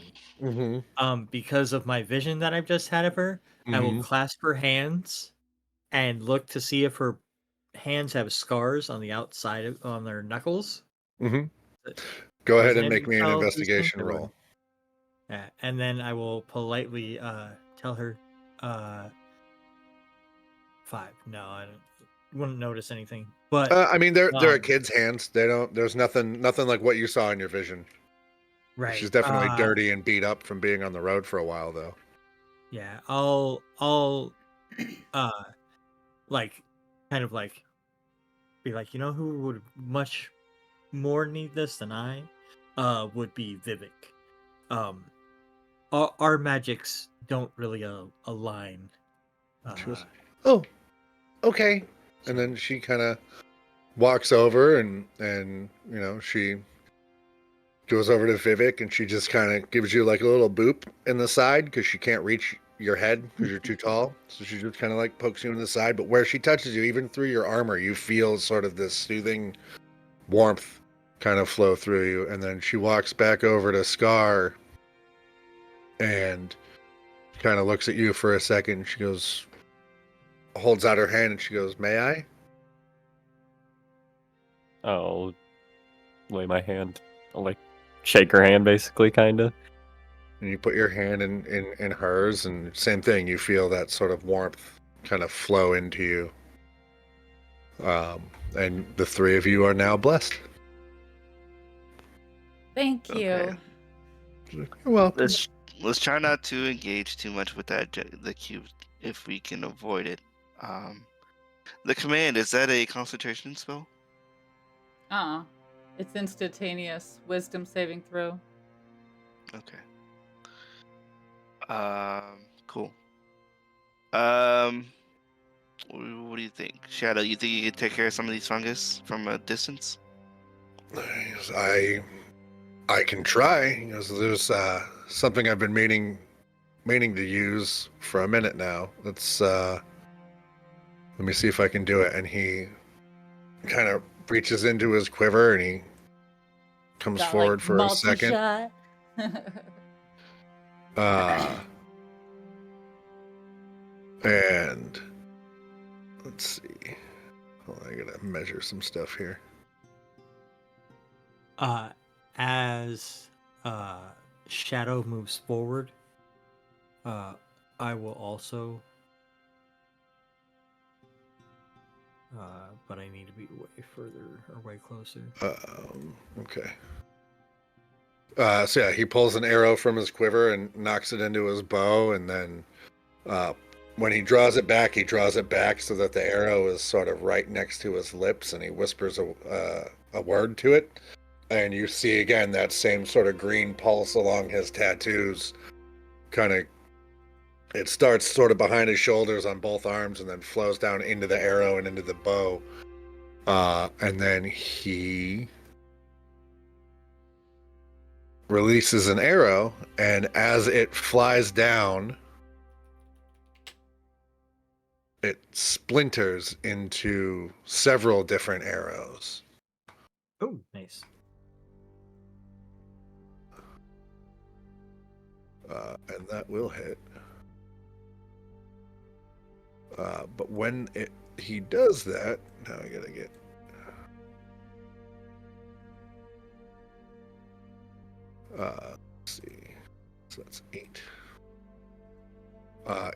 because of my vision that I've just had of her, I will clasp her hands and look to see if her hands have scars on the outside on their knuckles. Go ahead and make Resonate me an spells, these things, investigation or roll. yeah, and then I will politely tell her 5. No, I wouldn't notice anything. But I mean, they're a um, kid's hands. They don't. There's nothing like what you saw in your vision. right. She's definitely dirty and beat up from being on the road for a while, though. Yeah, I'll like kind of like be like, who would much more need this than I would be Vivhik. Our magics don't really align. She goes, "Oh, okay." And then she kind of walks over and she goes over to Vivek and she just kind of gives you like a little boop in the side because she can't reach your head because you're too tall. So she just kind of like pokes you in the side. But where she touches you, even through your armor, you feel sort of this soothing warmth kind of flow through you. And then she walks back over to Scar and kind of looks at you for a second. She goes, holds out her hand and she goes, "May I?" I'll lay my hand. I'll like shake her hand, basically, kind of. And you put your hand in hers, and same thing. You feel that sort of warmth kind of flow into you. And the three of you are now blessed. Thank you. Okay. You're welcome. Let's try not to engage too much with the cube if we can avoid it. The command, is that a concentration spell? It's instantaneous wisdom saving throw. Okay. Cool. What do you think, Shadow? You think you can take care of some of these fungus from a distance? I can try. There's something I've been meaning to use for a minute now. Let me see if I can do it. And he kind of reaches into his quiver and he comes Got, forward like, for a second. multi-shot. And let's see. Hold on, I gotta measure some stuff here. As Shadow moves forward, I will also. But I need to be way further or way closer. Okay. So yeah, he pulls an arrow from his quiver and knocks it into his bow, and then When he draws it back so that the arrow is sort of right next to his lips, and he whispers a word to it. And you see again that same sort of green pulse along his tattoos. It starts sort of behind his shoulders on both arms and then flows down into the arrow and into the bow. And then he releases an arrow, and as it flies down, it splinters into several different arrows. Oh, nice. And that will hit. But when he does that, now I gotta get. Let's see. So that's 8.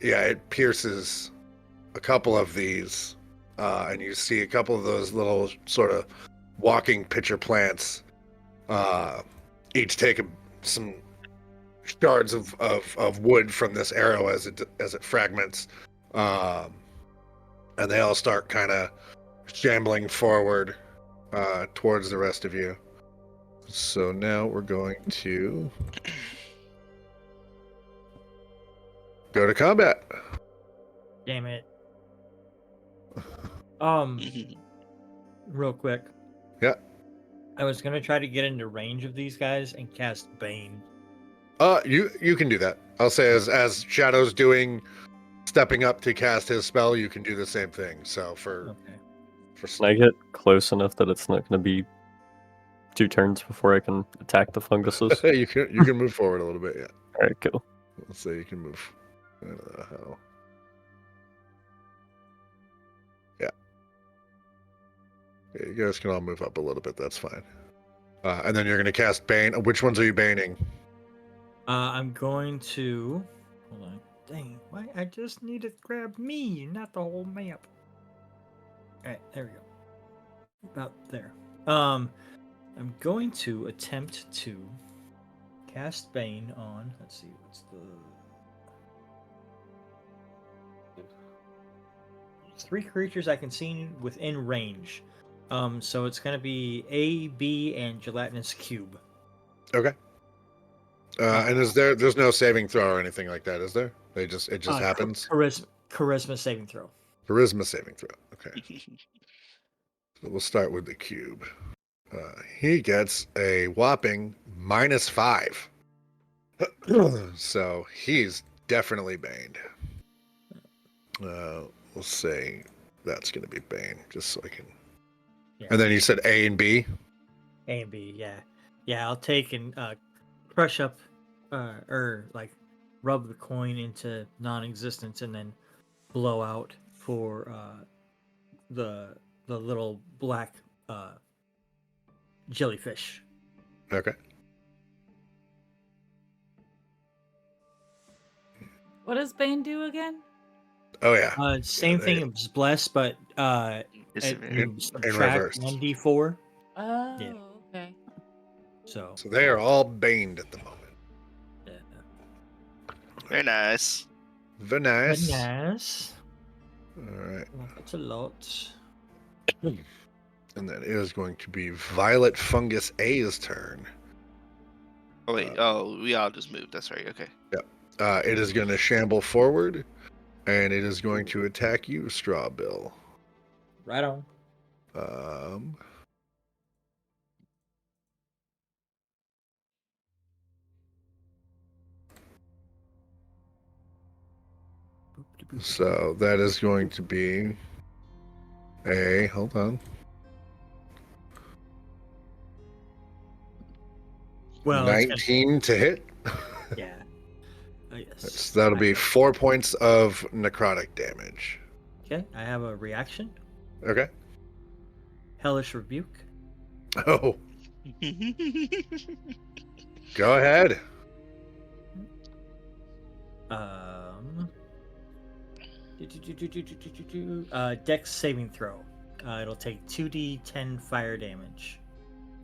Yeah, it pierces a couple of these, and you see a couple of those little sort of walking pitcher plants. Each take some shards of wood from this arrow as it fragments, and they all start kind of shambling forward towards the rest of you. So now we're going to go to combat. Damn it. Real quick. Yeah. I was gonna try to get into range of these guys and cast Bane. You can do that. I'll say as Shadow's stepping up to cast his spell, you can do the same thing. So Okay. Can I get close enough that it's not going to be 2 turns before I can attack the funguses? you can move forward a little bit. Yeah. All right, cool. Let's say you can move. I don't know how. Yeah. You guys can all move up a little bit. That's fine. And then you're going to cast Bane. Which ones are you baning? I'm going to. Hold on. Dang, why? I just need to grab me, not the whole map. Alright, there we go. About there. I'm going to attempt to cast Bane on. Let's see, what's the. 3 creatures I can see within range. So it's going to be A, B, and Gelatinous Cube. Okay. And there's no saving throw or anything like that, is there? It just happens. Charisma saving throw. Charisma saving throw. Okay. So we'll start with the cube. He gets a whopping -5. So he's definitely baned. We'll say that's going to be Bane, just so I can. Yeah. And then you said A and B. A and B, yeah. Yeah, I'll take and crush up, or like rub the coin into non-existence, and then blow out for the little black jellyfish. Okay. What does Bane do again? Oh yeah. Same thing as bless, but in subtract reverse. Oh, 1d4. Yeah. okay. So they are all baned at the moment. yeah. Very nice. Very nice. Nice. All right. Well, that's a lot. And that is going to be Violet Fungus A's turn. Oh wait, we all just moved. That's right. Okay. It is going to shamble forward, and it is going to attack you, Strawbill. Right on. So that is going to be hold on. Well, 19 to hit. Yeah. Oh, yes. That'll be 4 points of necrotic damage. Okay, I have a reaction. Okay. Hellish Rebuke. Oh. Go ahead. Dex saving throw. It'll take 2d10 fire damage.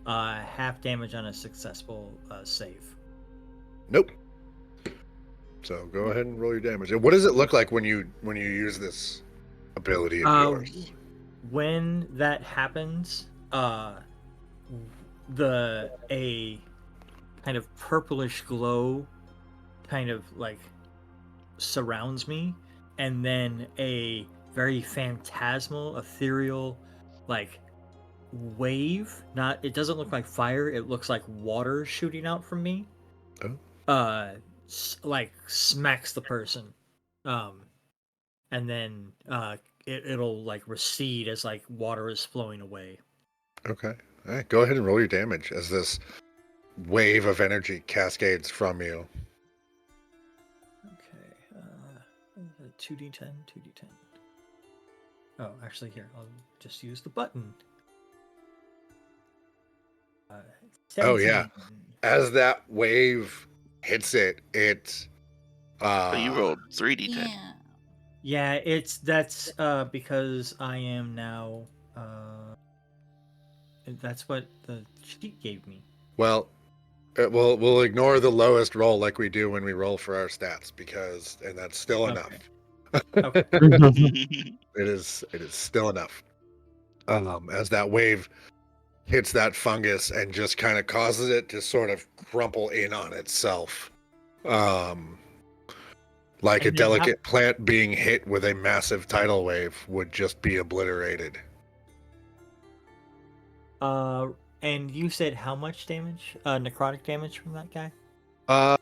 Half damage on a successful save. Nope. So go ahead and roll your damage. And what does it look like when you use this ability of yours? When that happens, a kind of purplish glow kind of like surrounds me, and then a very phantasmal, ethereal, like wave. It doesn't look like fire. It looks like water shooting out from me. Oh. Like smacks the person, and then it'll like recede as like water is flowing away. Okay. All right. Go ahead and roll your damage as this wave of energy cascades from you. Okay. 2d10, 2d10. Oh, actually, here I'll just use the button. Oh yeah. 17. As that wave hits it, Oh, you rolled 3d10. Yeah. Yeah, that's because I am now. That's what the sheet gave me. well, we'll ignore the lowest roll like we do when we roll for our stats and that's still enough. Okay. It is still enough. As that wave hits that fungus and just kind of causes it to sort of crumple in on itself. Like a And then delicate plant being hit with a massive tidal wave would just be obliterated. And you said how much damage? Necrotic damage from that guy?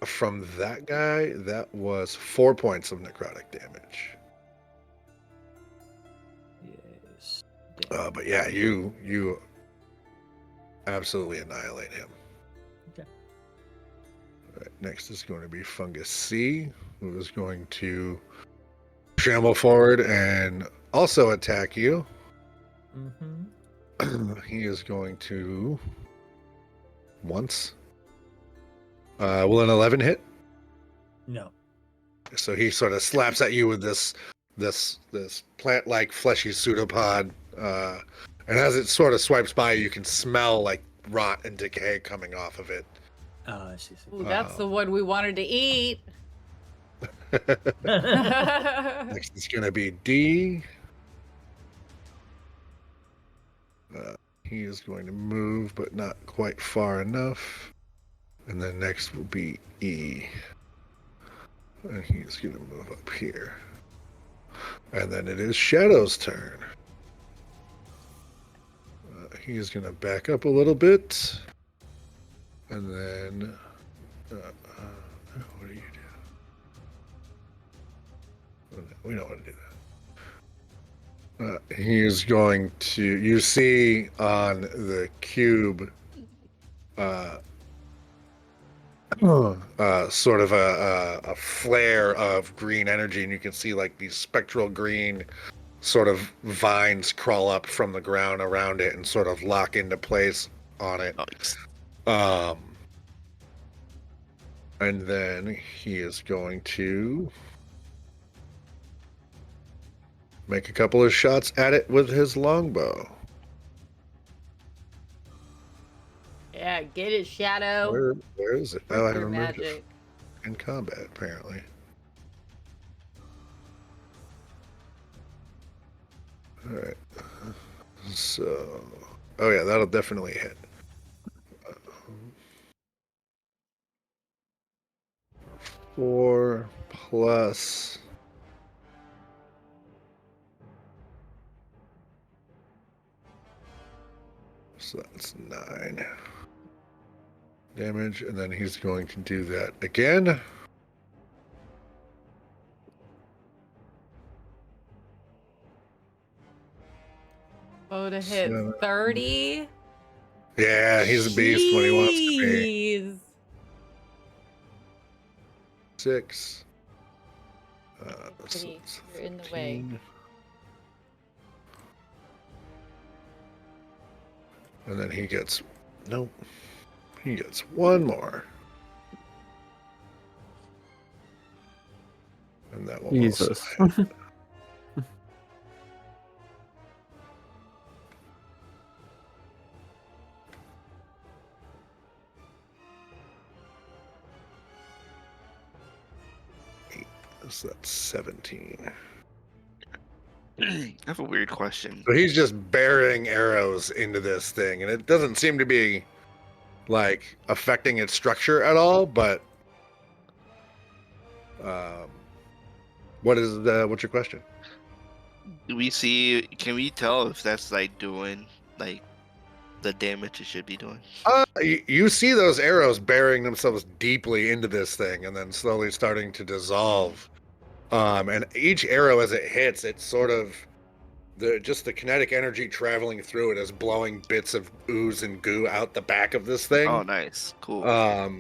From that guy, that was 4 points of necrotic damage. Yes. But yeah, you absolutely annihilate him. Okay. All right, next is going to be Fungus C, who is going to shamble forward and also attack you. Mm-hmm. He is going to once. Will an 11 hit? No. So he sort of slaps at you with this plant-like fleshy pseudopod, and as it sort of swipes by, you can smell like rot and decay coming off of it. I see. Ooh, that's the one we wanted to eat. Next is going to be D. He is going to move, but not quite far enough. And then next will be E. And he's going to move up here. And then it is Shadow's turn. He is going to back up a little bit. And then... what do you do? We don't want to do that. He is going to... You see on the cube... sort of a flare of green energy, and you can see like these spectral green sort of vines crawl up from the ground around it and sort of lock into place on it. Nice. And then he is going to make a couple of shots at it with his longbow. Yeah, get it, Shadow. Where is it? Work Oh, I your removed it magic. in combat, apparently. All right. So, oh yeah, that'll definitely hit. 4 plus... So that's 9 damage, and then he's going to do that again. Oh, to hit 30. Yeah, he's a beast when he wants to be. Jeez. 6. Kitty, you're in the way. 15. And then he gets... Nope. He gets one more. And that will Jesus. also hit. So that's 17. I have a weird question. So he's just burying arrows into this thing, and it doesn't seem to be like affecting its structure at all. But what's your question? Do we see? Can we tell if that's like doing like the damage it should be doing? You see those arrows burying themselves deeply into this thing, and then slowly starting to dissolve. And each arrow, as it hits, it's sort of the kinetic energy traveling through it is blowing bits of ooze and goo out the back of this thing. Oh, nice, cool.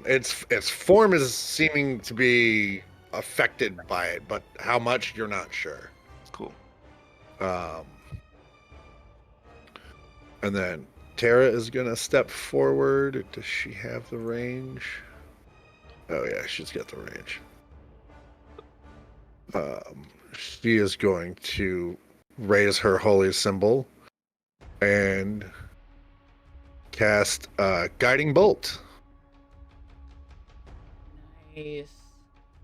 Its form is seeming to be affected by it, but how much you're not sure. Cool. And then Tara is gonna step forward. Does she have the range? Oh yeah, she's got the range. She is going to raise her holy symbol and cast Guiding Bolt Nice.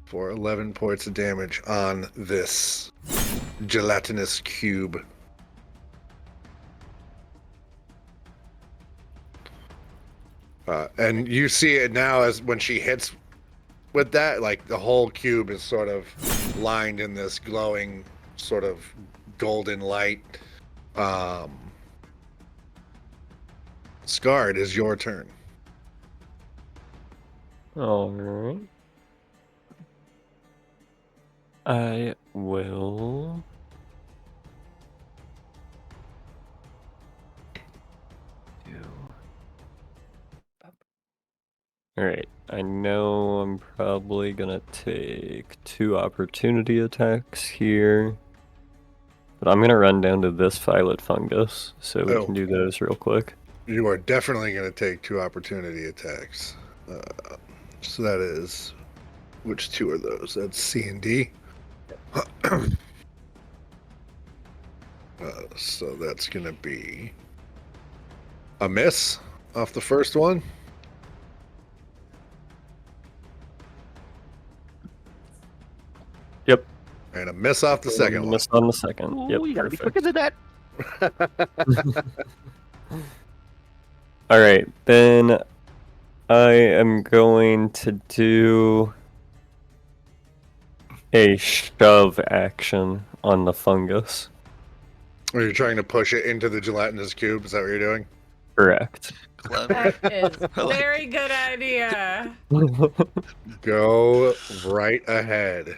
for 11 points of damage on this gelatinous cube. And you see it now as when she hits with that, like the whole cube is sort of lined in this glowing sort of golden light. Scarred, is your turn. All right. I will. Alright, I know I'm probably gonna take 2 opportunity attacks here. But I'm gonna run down to this violet fungus, so we can do those real quick. You are definitely going to take 2 opportunity attacks. So that is, which 2 are those? That's C and D. So that's going to be a miss off the first one. Yep. And a miss off the second one. Miss on the second. Ooh, Yep, you gotta be perfect. quicker than that. Alright, then I am going to do a shove action on the fungus. Are you trying to push it into the gelatinous cube? Is that what you're doing? Correct. Clever. That is I like very good idea. Go right ahead.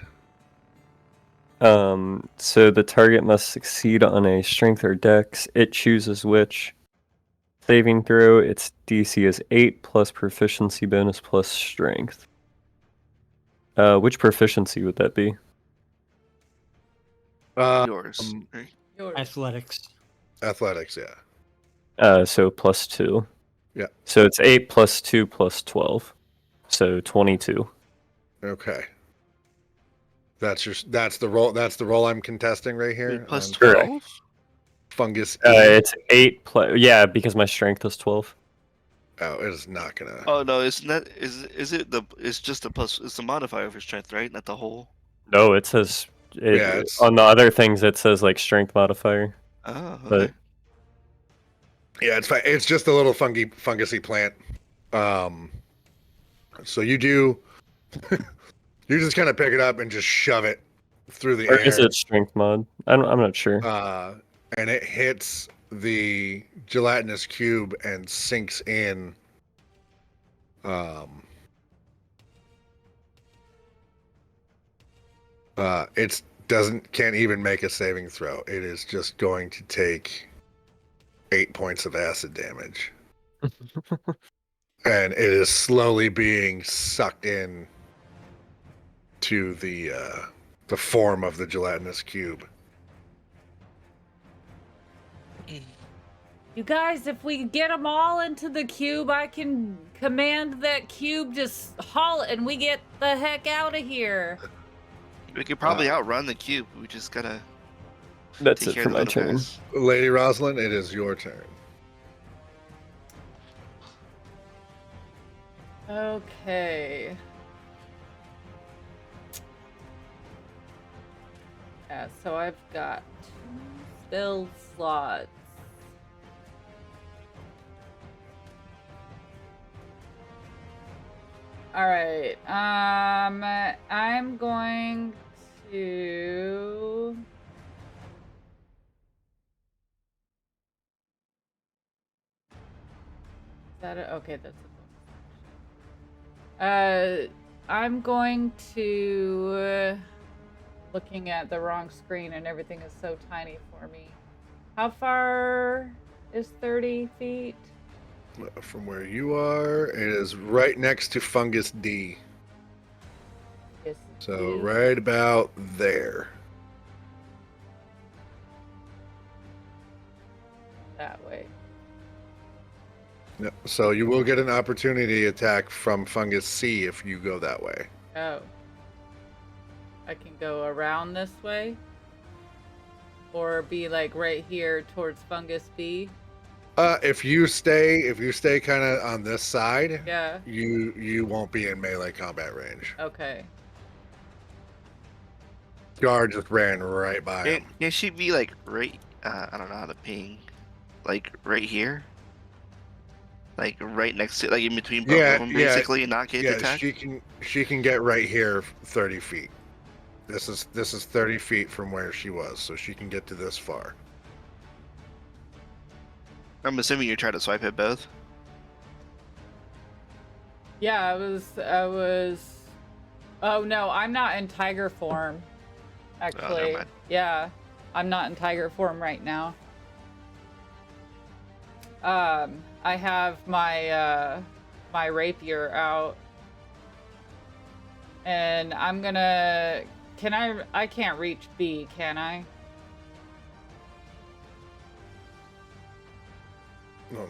So the target must succeed on a strength or dex. It chooses which. Saving throw, its DC is 8 plus proficiency bonus plus strength. Which proficiency would that be? Yours. Right? Yours. Athletics. Athletics, yeah. So plus 2. Yeah. So it's 8 plus 2 plus 12. So 22. Okay. That's the roll I'm contesting right here. Wait, plus on 12? fungus. It's 8 plus, yeah, because my strength is 12. Oh, it is not gonna. Oh no, it's not. Is it the? It's just the plus. It's the modifier for strength, right? Not the whole. No, it says, Yeah, it's- on the other things it says like strength modifier. Oh, But- okay. Yeah, it's fine. It's just a little fungusy plant. So you do. You just kind of pick it up and just shove it through the Or air. is it strength mod? I'm not sure. And it hits the gelatinous cube and sinks in. It can't even make a saving throw. It is just going to take 8 points of acid damage. And it is slowly being sucked in to the form of the gelatinous cube. You guys, if we get them all into the cube, I can command that cube just haul it and we get the heck out of here. We could probably outrun the cube. We just gotta. That's take it care for of the my little turn. guys. Lady Rosalyn, it is your turn. Okay. Yeah, so I've got 2 spell slots. All right. I'm going to. Is that it? Okay, that's a bonus action. I'm going to. Looking at the wrong screen and everything is so tiny for me. How far is 30 feet? From where you are, it is right next to Fungus D. Yes, So D. right about there. That way. Yep. So you will get an opportunity attack from Fungus C if you go that way. Oh. I can go around this way? Or be like right here towards Fungus B? If you stay kind of on this side, Yeah. you won't be in melee combat range. Okay. Guard just ran right by him. Can she be like right? I don't know how to ping. Like right here. Like right next to, like in between both of them, basically, and not get Yeah, attacked. she can get right here, 30 feet. This is 30 feet from where she was, so she can get to this far. I'm assuming you tried to swipe at both. Yeah, I was. Oh no, I'm not in tiger form. Actually, mind. yeah, I'm not in tiger form right now. I have my my rapier out, and I'm gonna. Can I can't reach B, can I? No,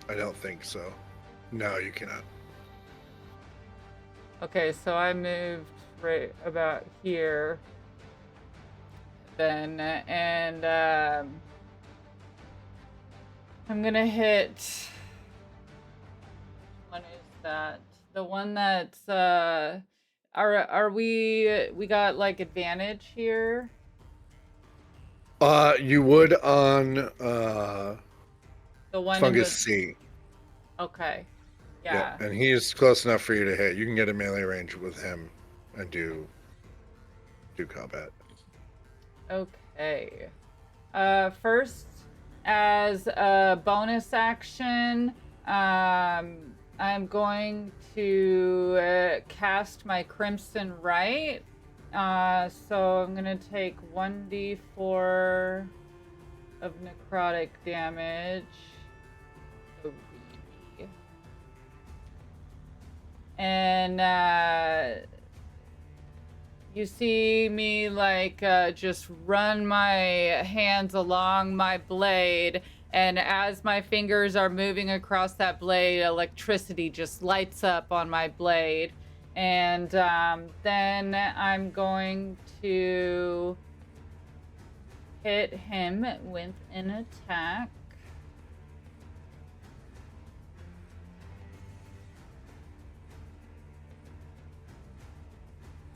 I don't think so. No, you cannot. Okay, so I moved right about here. Then and I'm gonna hit. What is that? The one that's are we got like advantage here? You would on The one Fungus in C. the okay. Yeah, Yeah. and he's close enough for you to hit. You can get a melee range with him and do combat. Okay. First, as a bonus action, I'm going to cast my Crimson Right. So I'm gonna take 1d4 of necrotic damage. And you see me like just run my hands along my blade, and as my fingers are moving across that blade, electricity just lights up on my blade. And then I'm going to hit him with an attack.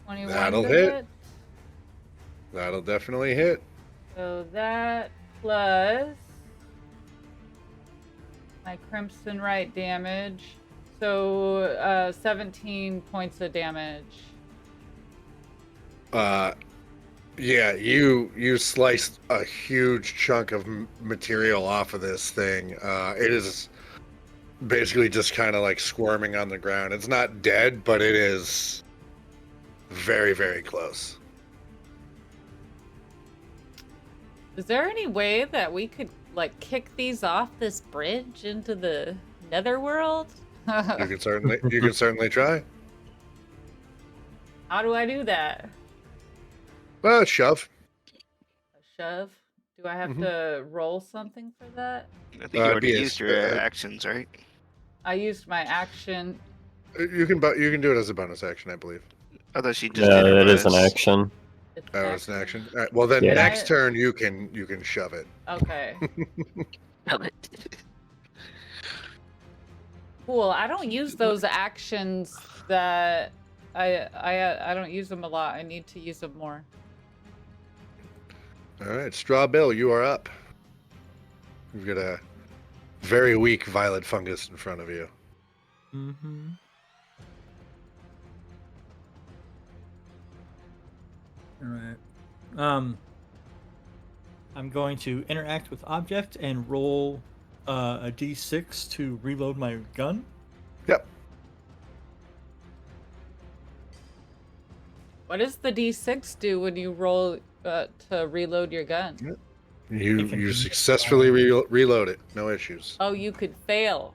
That'll to hit. That'll definitely hit. So that plus my Crimson Right damage. So 17 points of damage. Yeah, you sliced a huge chunk of material off of this thing. It is basically just kind of like squirming on the ground. It's not dead, but it is very, very close. Is there any way that we could like kick these off this bridge into the netherworld? You can certainly try. How do I do that? Well, shove. A shove? Do I have Mhm. to roll something for that? I think you already be a used sp- your actions, right? I used my action. You can do it as a bonus action, I believe. I thought she just Yeah, did her it is an bonus. action. It's Oh, it's an action. All right. Well, then Yeah. next turn you can shove it. Okay. Damn it. Cool. I don't use those actions that I don't use them a lot. I need to use them more. All right, Straw Bill, you are up. You've got a very weak violet fungus in front of you. Mm-hmm. All right. I'm going to interact with object and roll a d6 to reload my gun. Yep. What does the D6 do when you roll to reload your gun? You successfully reload it. No issues. Oh, you could fail.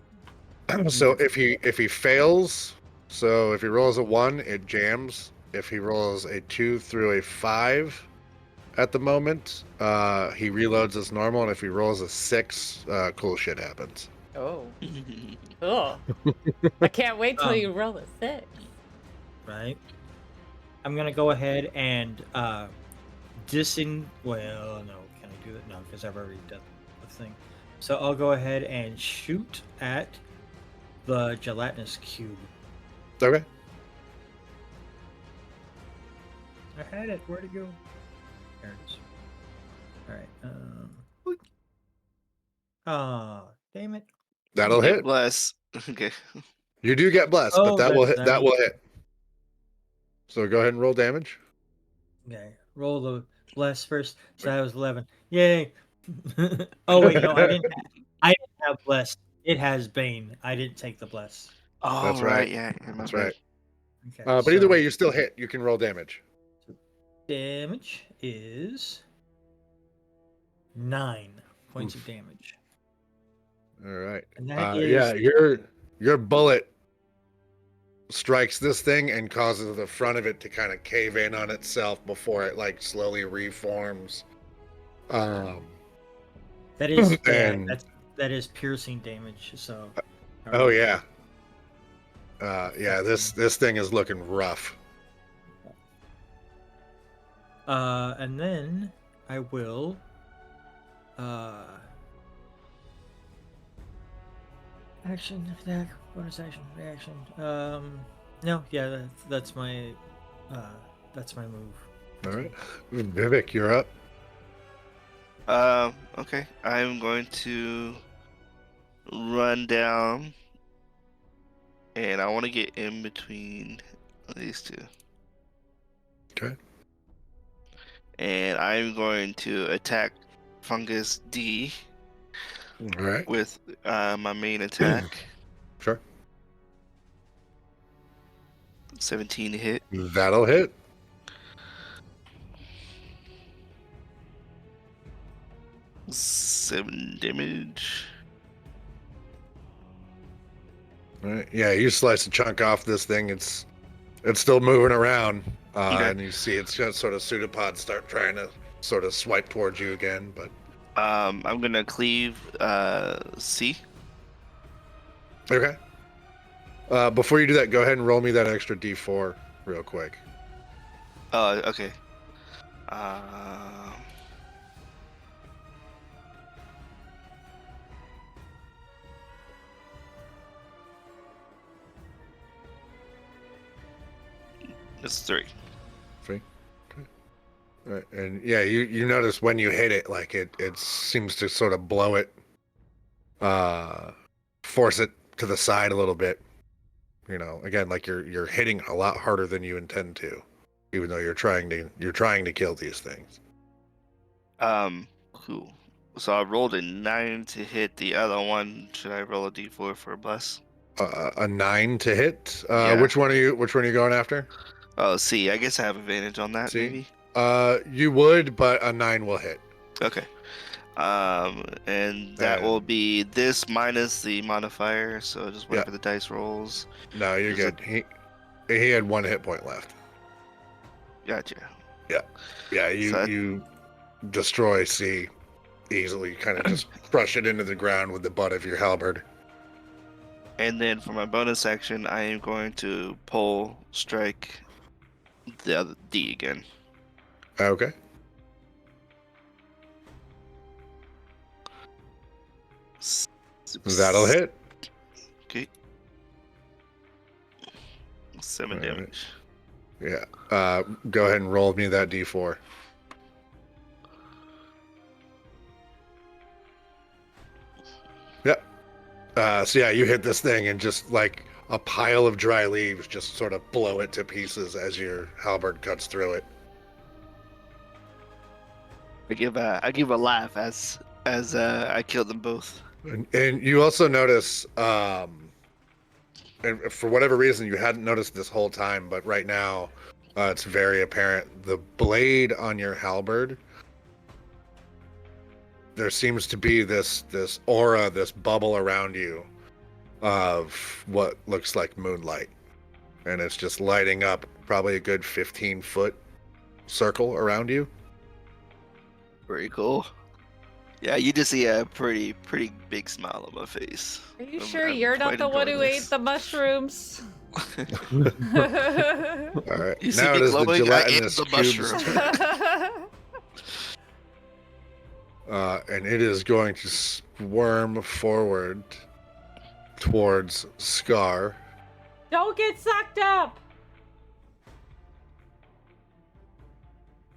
So if he fails, so if he rolls a 1, it jams. If he rolls a 2 through a 5 at the moment, he reloads as normal, and if he rolls a 6, cool shit happens. Oh. Oh. I can't wait till you roll a 6. Right. I'm gonna go ahead and well, no, can I do that? No, because I've already done the thing. So I'll go ahead and shoot at the gelatinous cube. Okay. I had it. Where'd it go? There it is. All right. Ah, damn it. That'll hit. Bless. Okay. You do get blessed, but Oh, that will that's hit. That nice. will hit. So go ahead and roll damage. Okay. Roll the bless first. So that was 11. Yay. Oh wait, no, I didn't have bless. It has bane. I didn't take the bless. Oh, That's right. right. Yeah, my That's bad. right. Okay. But either way, you still hit. You can roll damage. Damage is 9 points Oof. of damage. All right. And that Yeah, your bullet strikes this thing and causes the front of it to kind of cave in on itself before it like slowly reforms. That is and that is piercing damage. So. oh yeah. Yeah, this thing is looking rough. And then I will action, attack, bonus action, reaction. No, yeah, that's my move. All right. Vivhik, you're up. Okay. I'm going to run down, and I want to get in between these two. Okay. And I'm going to attack Fungus D All right. with my main attack. Sure. 17 to hit. That'll hit. Seven damage. All right. Yeah, you slice a chunk off this thing. It's still moving around, Okay. and you see its sort of pseudopods start trying to sort of swipe towards you again. But I'm gonna cleave C. okay. Before you do that, go ahead and roll me that extra D4 real quick. Okay. It's 3. Okay. All right. And yeah, you notice when you hit it, like it seems to sort of blow it, force it to the side a little bit. You know, again, like you're hitting a lot harder than you intend to, even though you're trying to kill these things. Cool. So I rolled a 9 to hit the other one. Should I roll a D4 for a bless? A 9 to hit. Yeah. Which one are you going after? Oh, C. I guess I have advantage on that. C? Maybe. You would, but a 9 will hit. Okay. And that will be this minus the modifier. So just wait for the dice rolls. No, you're good. He had 1 hit point left. Gotcha. Yeah, you destroy C easily. Kind of just crush it into the ground with the butt of your halberd. And then for my bonus action, I am going to pull strike the other D again. Okay. That'll hit. Okay. 7 All right. damage. Yeah. Go ahead and roll me that D4. So yeah, you hit this thing and just like a pile of dry leaves just sort of blow it to pieces as your halberd cuts through it. I give a laugh as I kill them both. And you also notice, and for whatever reason you hadn't noticed this whole time, but right now it's very apparent. The blade on your halberd, there seems to be this aura, this bubble around you of what looks like moonlight, and it's just lighting up probably a good 15-foot circle around you. Very cool. Yeah, you just see a pretty big smile on my face. Are you I'm- sure I'm you're not quite the one who enjoying ate this. the mushrooms? All right, You see now me it is the glowing? I am gelatinous the cube's mushroom. turn. And it is going to swarm forward towards Scar. Don't get sucked up!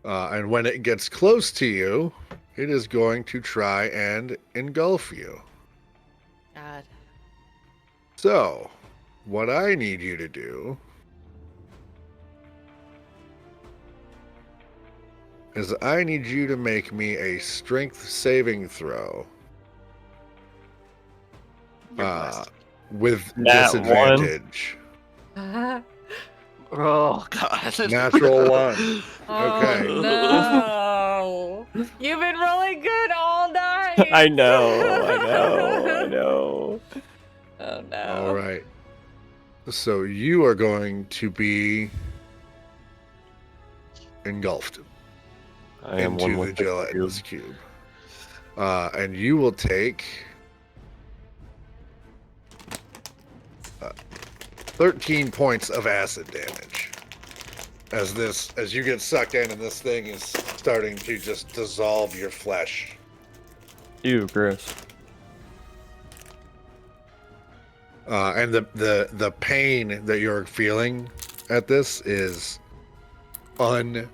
And when it gets close to you, it is going to try and engulf you. God. So, what I need you to do is I need you to make me a strength saving throw You're blessed. with Nat disadvantage. Oh god. Natural one. Oh Okay. no! You've been rolling good all night. I know. Oh no! All right. So you are going to be engulfed I am one into the with the gelatinous cube. cube. And you will take 13 points of acid damage as you get sucked in, and this thing is starting to just dissolve your flesh. Ew, gross. And the pain that you're feeling at this is unbearable.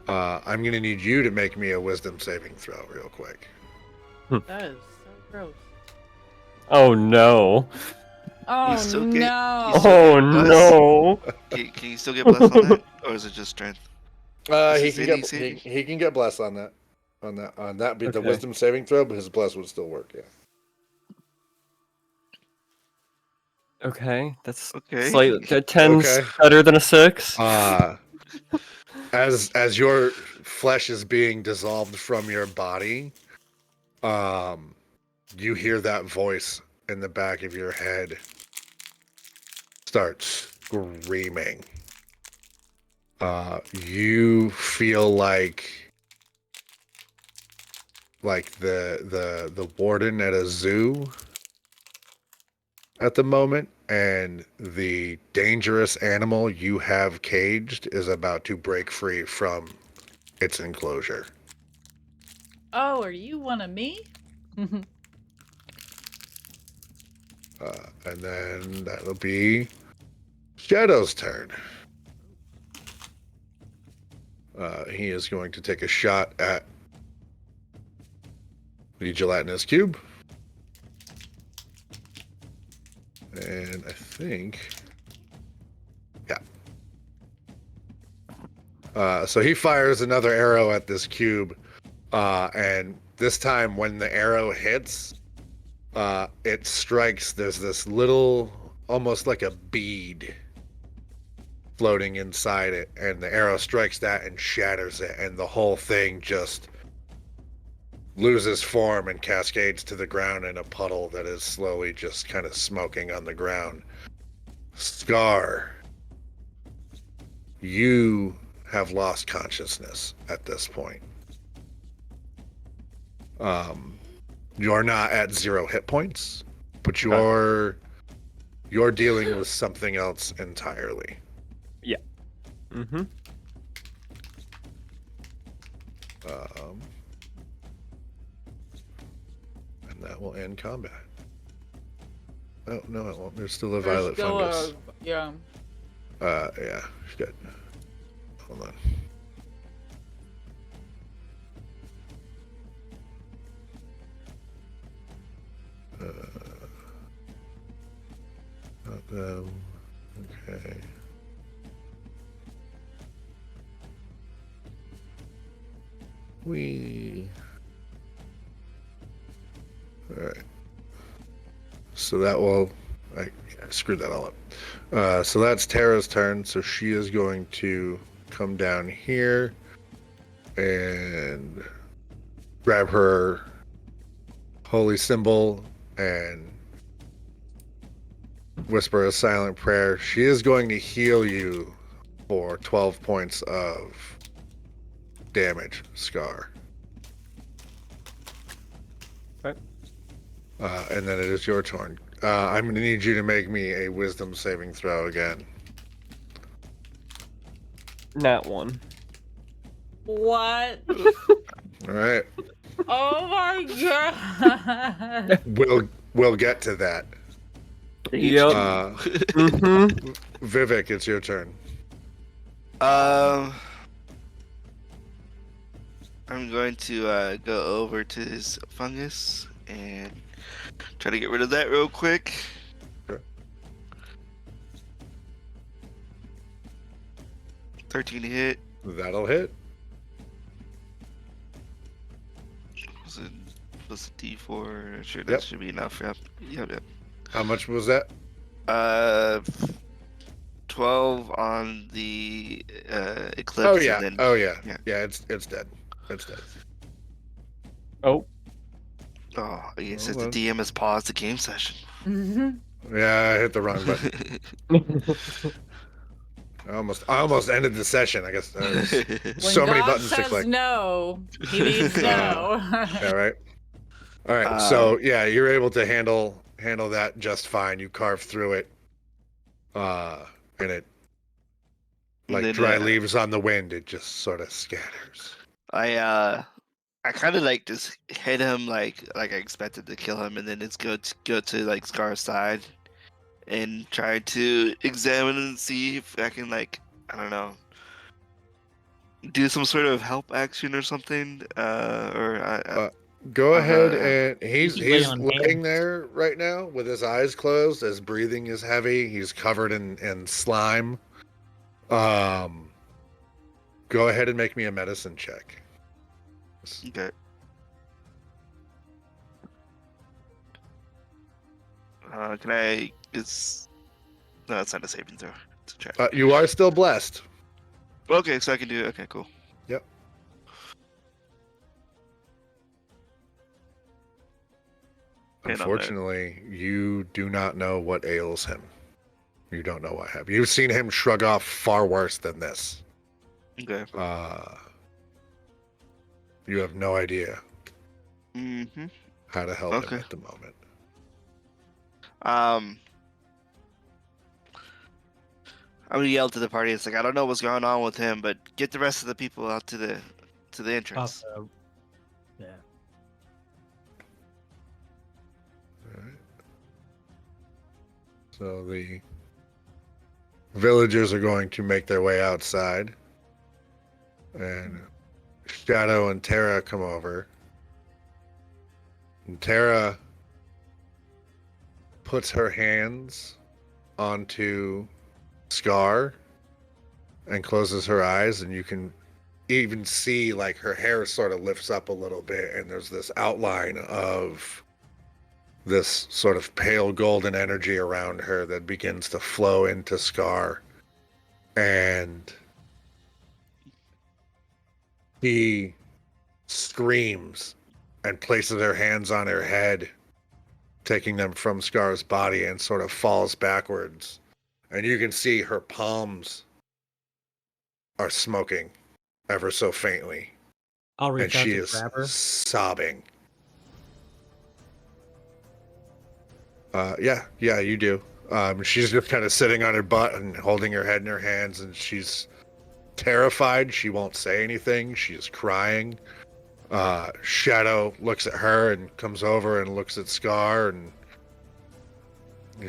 I'm gonna need you to make me a wisdom saving throw real quick. That is so gross. Oh no. Oh still get- no! you still- Oh bless. no. Can you still get blessed on that, or is it just strength? He Is can this get saving? he can get blessed on that. Be the Okay. wisdom saving throw, but his bless would still work. Yeah. Okay, that's Okay. slightly. A 10's Okay. better than a 6. As your flesh is being dissolved from your body, you hear that voice in the back of your head start screaming. You feel like the warden at a zoo at the moment, and the dangerous animal you have caged is about to break free from its enclosure. Oh, are you one of me? And then that'll be Shadow's turn. He is going to take a shot at the gelatinous cube. And I think... Yeah. So he fires another arrow at this cube. And this time when the arrow hits, it strikes, there's this little, almost like a bead floating inside it, and the arrow strikes that and shatters it, and the whole thing just loses form and cascades to the ground in a puddle that is slowly just kind of smoking on the ground. Scar, you have lost consciousness at this point. You're not at 0 hit points, but you're dealing with something else entirely. Mm-hmm. And that will end combat. Oh, no, it won't. There's still a violet fungus. Yeah. Yeah, good. Hold on. Okay. All right. So that will. I screwed that all up. So that's Tara's turn. So she is going to come down here and grab her holy symbol and whisper a silent prayer. She is going to heal you for 12 points of damage, Scar. Right. And then it is your turn. I'm going to need you to make me a wisdom saving throw again. Nat 1. What? All right. Oh my god. We'll get to that. Yep. Vivhik, it's your turn. I'm going to go over to his fungus and try to get rid of that real quick. Okay. 13 to hit. That'll hit. Was it D4? Sure, that should be enough. Yep. How much was that? 12 on the eclipse. Oh yeah. And then, Oh yeah. yeah. Yeah, it's dead. It's dead. Oh. Oh, it says well. the DM has paused the game session. Yeah, I hit the wrong button. I almost ended the session. I guess When so many God buttons to says click. no, he means no. Yeah, right. All right. So yeah, you're able to handle that just fine. You carve through it, and it like then, dry leaves on the wind. It just sort of scatters. I kind of like just hit him like I expected to kill him, and then it's go to like Scar's side and try to examine and see if I can I don't know, do some sort of help action or something. Go ahead and he's lay on laying hands. there right now with his eyes closed. His breathing is heavy. He's covered in slime. Go ahead and make me a medicine check. Okay. Can I? No, it's not a saving throw. It's a check. You are still blessed. Okay, so I can do it. Okay, cool. Yep. Unfortunately, you do not know what ails him. You don't know what happened. You've seen him shrug off far worse than this. Okay. You have no idea Mm-hmm. how to help him at the moment. I'm gonna yell to the party. It's like, I don't know what's going on with him, but get the rest of the people out to the entrance. Yeah. All right. So the villagers are going to make their way outside, and Shadow and Tara come over. And Tara puts her hands onto Scar and closes her eyes, and you can even see like her hair sort of lifts up a little bit, and there's this outline of this sort of pale golden energy around her that begins to flow into Scar. And he screams and places her hands on her head, taking them from Scar's body, and sort of falls backwards. And you can see her palms are smoking ever so faintly. I'll reach And out she to is grab her. sobbing. Yeah, you do. She's just kind of sitting on her butt and holding her head in her hands, and she's terrified. She won't say anything. She's crying. Shadow looks at her and comes over and looks at Scar, and he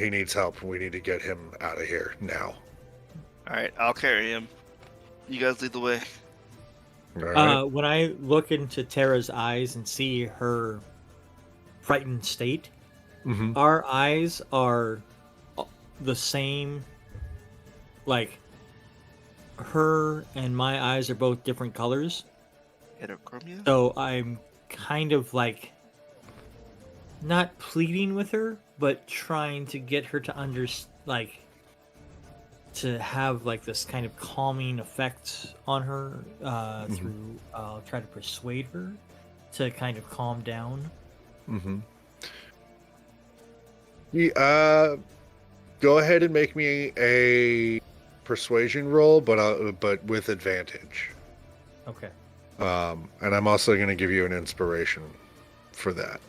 needs help. We need to get him out of here now. All right, I'll carry him. You guys lead the way. All right. When I look into Tara's eyes and see her frightened state, Mm-hmm. Our eyes are the same. Like, her and my eyes are both different colors. Heterochromia? So I'm kind of like not pleading with her, but trying to get her to to have like this kind of calming effect on her through I'll try to persuade her to kind of calm down. Mm-hmm. Go ahead and make me a persuasion roll, but with advantage. Okay. And I'm also going to give you an inspiration for that.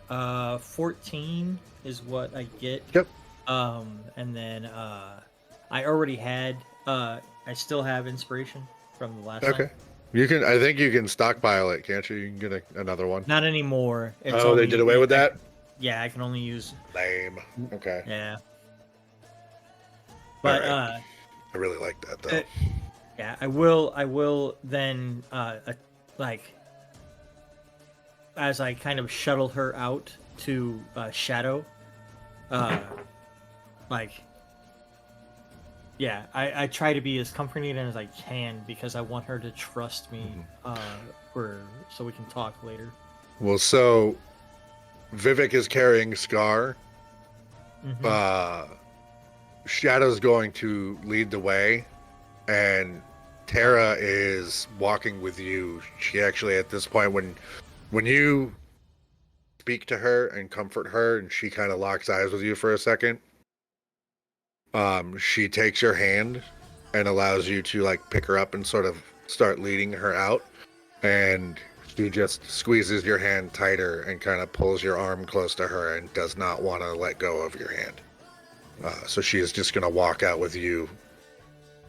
Okay. 14 is what I get. Yep. And then I already had I still have inspiration from the last Okay. time. You can. I think you can stockpile it, can't you? You can get another one. Not anymore. It's Oh, they did away with that? Yeah, I can only use. Lame. Okay. Yeah. But Alright. I really like that though. yeah, I will then like as I kind of shuttle her out to Shadow, like yeah, I try to be as comforting as I can because I want her to trust me so we can talk later. Well, so Vivhik is carrying Scar. Shadow's going to lead the way, and Tara is walking with you. She actually, at this point, when you speak to her and comfort her, and she kind of locks eyes with you for a second, she takes your hand and allows you to like pick her up and sort of start leading her out, and she just squeezes your hand tighter and kind of pulls your arm close to her and does not want to let go of your hand. So she is just going to walk out with you,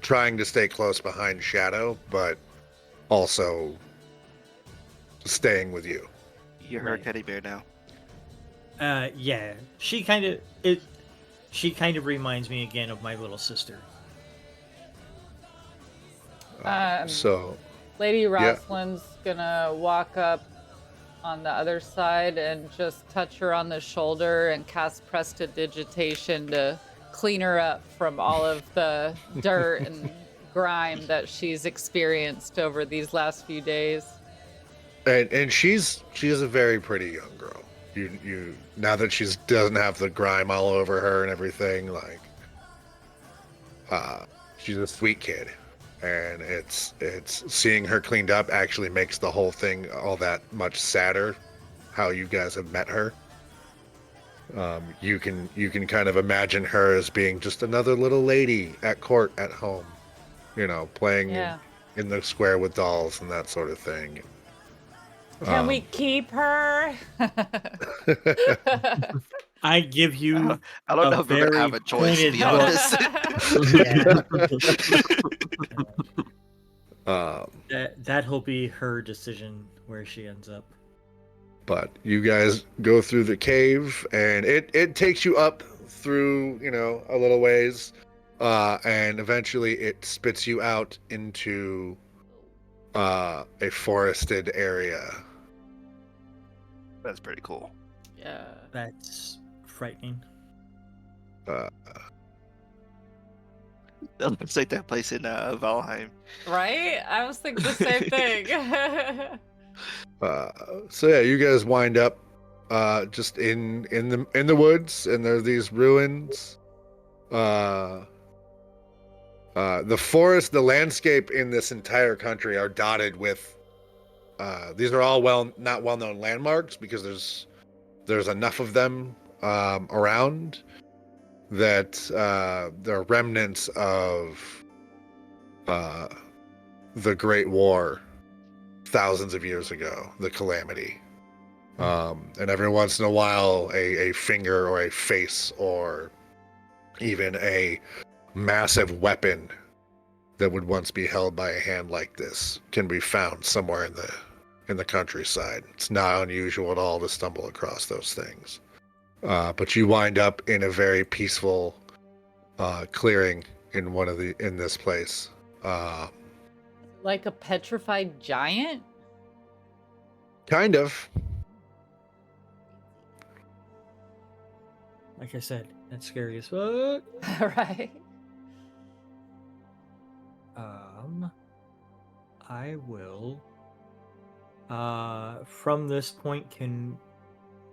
trying to stay close behind Shadow, but also staying with you. You're her teddy bear now. Yeah, she kind of reminds me again of my little sister. So Lady Rosalyn's gonna walk up on the other side and just touch her on the shoulder and cast Prestidigitation to clean her up from all of the dirt and grime that she's experienced over these last few days. and she is a very pretty young girl. You now that she doesn't have the grime all over her and everything, like she's a sweet kid, and it's seeing her cleaned up actually makes the whole thing all that much sadder. How you guys have met her. You can kind of imagine her as being just another little lady at court at home, playing in the square with dolls and that sort of thing. Can we keep her? I give you I don't know if we're gonna have a choice, to be honest. That'll be her decision where she ends up. But you guys go through the cave, and it takes you up through, a little ways, and eventually it spits you out into a forested area. That's pretty cool. Yeah. That's frightening. Uh, That looks like that place in Valheim. Right? I was thinking the same thing. So yeah, you guys wind up just in the woods, and there are these ruins. The forest, the landscape in this entire country are dotted with. These are all not well-known landmarks because there's enough of them around that they're remnants of the Great War thousands of years ago, the Calamity. And every once in a while, a finger or a face or even a massive weapon that would once be held by a hand like this can be found somewhere in the countryside. It's not unusual at all to stumble across those things. But you wind up in a very peaceful clearing in this place. Like a petrified giant? Kind of. like I said, that's scary as fuck. Right. I will. From this point,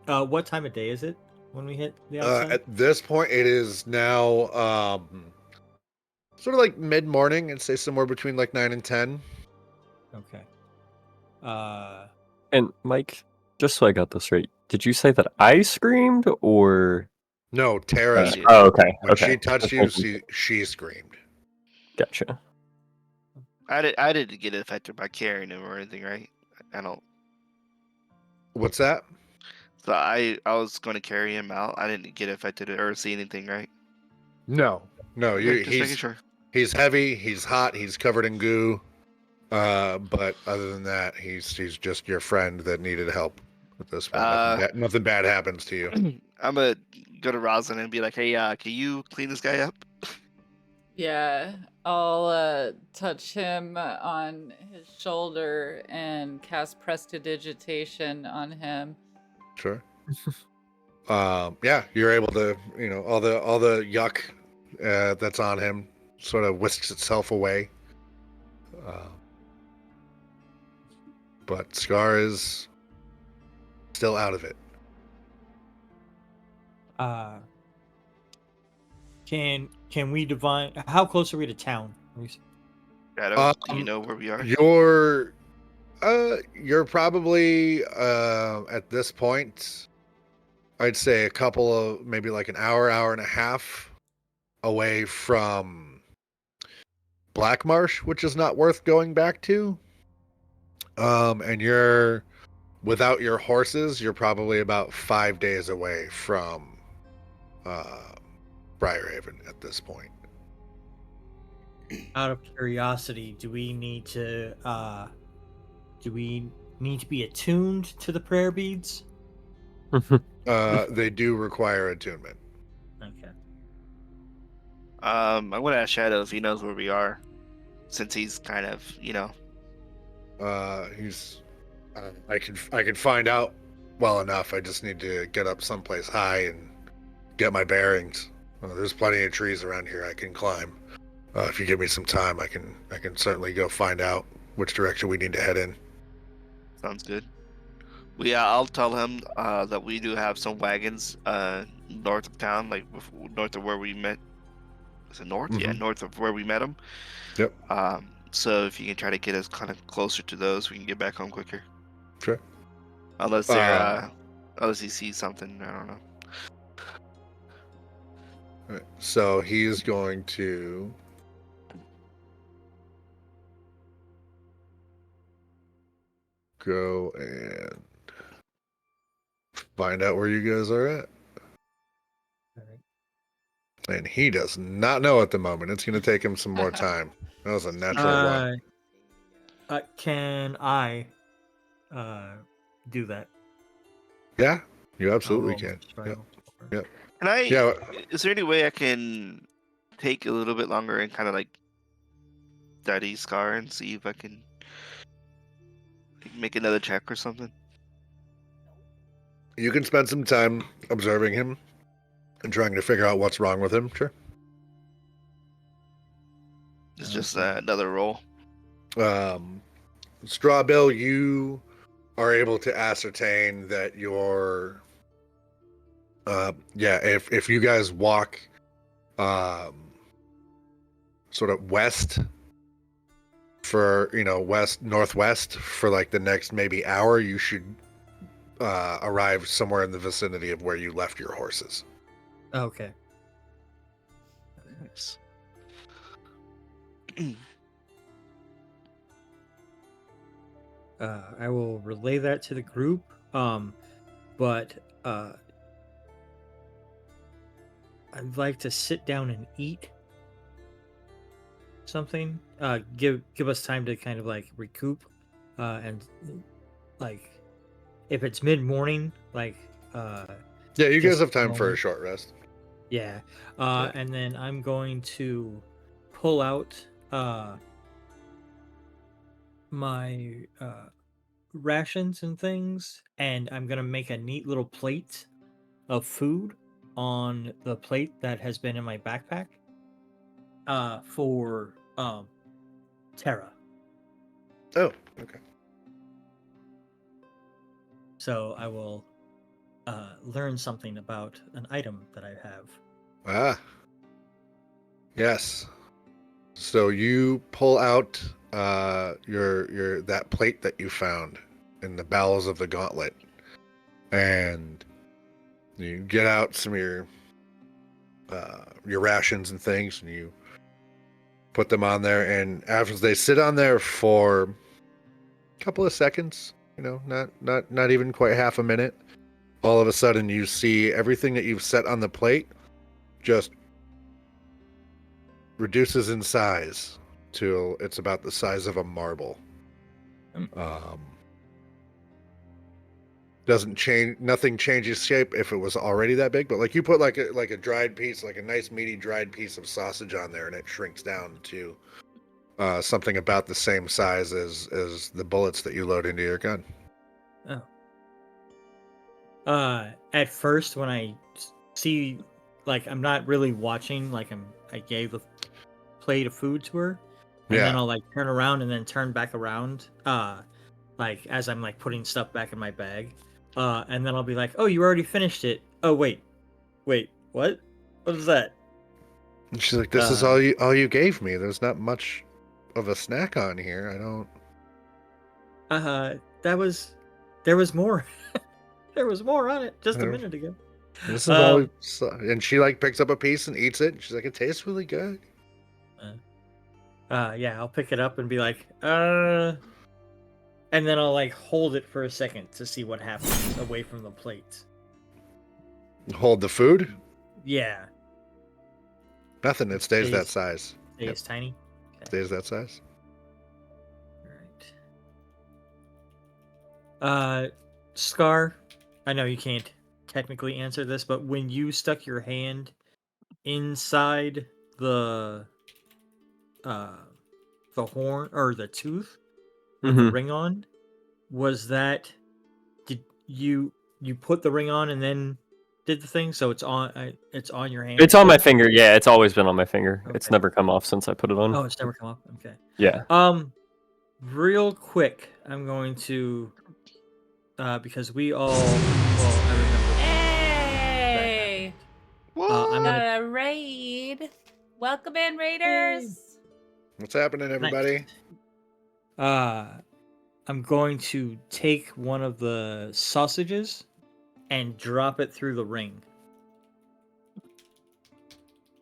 what time of day is it when we hit the outside? At this point, it is now sort of like mid morning, and say somewhere between like 9 and 10. Okay. And Mike, just so I got this right, did you say that I screamed or? No, Tara. She did. Oh, okay. When Okay. she touched you, she screamed. Gotcha. I didn't get affected by carrying him or anything, right? I don't. What's that? So I was going to carry him out. I didn't get affected or see anything, right? No. Okay, just making sure. He's heavy. He's hot. He's covered in goo. But other than that, he's just your friend that needed help at this point. Nothing bad happens to you. I'm gonna go to Rosalyn and be like, "Hey, can you clean this guy up?" Yeah, I'll touch him on his shoulder and cast prestidigitation on him. Sure. Yeah, you're able to, all the yuck that's on him sort of whisks itself away. But Scar is still out of it. Can we divine? How close are we to town? Shadow, do you know where we are? You're probably at this point, I'd say a couple of maybe like an hour and a half away from Black Marsh, which is not worth going back to. And you're without your horses, you're probably about 5 days away from Briarhaven at this point. Out of curiosity, do we need to be attuned to the prayer beads? They do require attunement. Okay. I'm gonna ask Shadow if he knows where we are, since he's kind of, He's. I can find out well enough. I just need to get up someplace high and get my bearings. There's plenty of trees around here I can climb. If you give me some time, I can certainly go find out which direction we need to head in. Sounds good. I'll tell him that we do have some wagons north of town, like north of where we met. Is it north? Yeah, north of where we met him. Yep. So if you can try to get us kind of closer to those, we can get back home quicker. Sure. Unless they're unless he sees something, I don't know. All right. So he's going to go and find out where you guys are at. All right. And he does not know at the moment. It's going to take him some more time. That was a natural one. Can I do that? Yeah, you absolutely I'll roll can. survival. Yep. Can I? Yeah. Is there any way I can take a little bit longer and kind of like study Scar and see if I can make another check or something? You can spend some time observing him and trying to figure out what's wrong with him. Sure. It's just another roll. Strawbill, you are able to ascertain that you're if you guys walk sort of west for northwest for like the next maybe hour, you should arrive somewhere in the vicinity of where you left your horses. Okay. Nice. I will relay that to the group. But I'd like to sit down and eat something. Give us time to kind of like recoup, and like if it's mid morning, like Yeah, you guys just have time for a moment. short rest. Yeah. Yeah. And then I'm going to pull out my rations and things, and I'm gonna make a neat little plate of food on the plate that has been in my backpack for Terra. Oh, okay. So I will learn something about an item that I have. Ah, yes. So you pull out your that plate that you found in the bowels of the gauntlet, and you get out some of your rations and things, and you put them on there. And after they sit on there for a couple of seconds, not even quite half a minute, all of a sudden you see everything that you've set on the plate just reduces in size till it's about the size of a marble. Doesn't change, nothing changes shape if it was already that big, but like you put like a dried piece, like a nice meaty dried piece of sausage on there, and it shrinks down to something about the same size as the bullets that you load into your gun. At first, when I see, like, I'm not really watching, like I gave the plate of food to her, and then I'll like turn around and then turn back around, like as I'm like putting stuff back in my bag, and then I'll be like, "Oh, you already finished it. Oh, wait, what? What is that?" And she's like, "This is all you gave me. There's not much of a snack on here. I don't." There was more. There was more on it just a minute ago. This is all, and she like picks up a piece and eats it. And she's like, "It tastes really good." Yeah, I'll pick it up and be like, and then I'll like hold it for a second to see what happens away from the plate. Hold the food? Yeah. Nothing. It stays that size. Stays tiny. Okay. Stays that size. All right. Scar, I know you can't technically answer this, but when you stuck your hand inside the horn or the tooth with the ring on, was that, did you put the ring on and then did the thing, so it's on your hand? It's on my finger. Yeah, it's always been on my finger. Okay. It's never come off since I put it on. Oh, it's never come off. Okay. Yeah. Real quick, I'm going to because we all, well, I remember. Hey! I'm Got gonna a raid. Welcome in, raiders. What's happening, everybody? I'm going to take one of the sausages and drop it through the ring.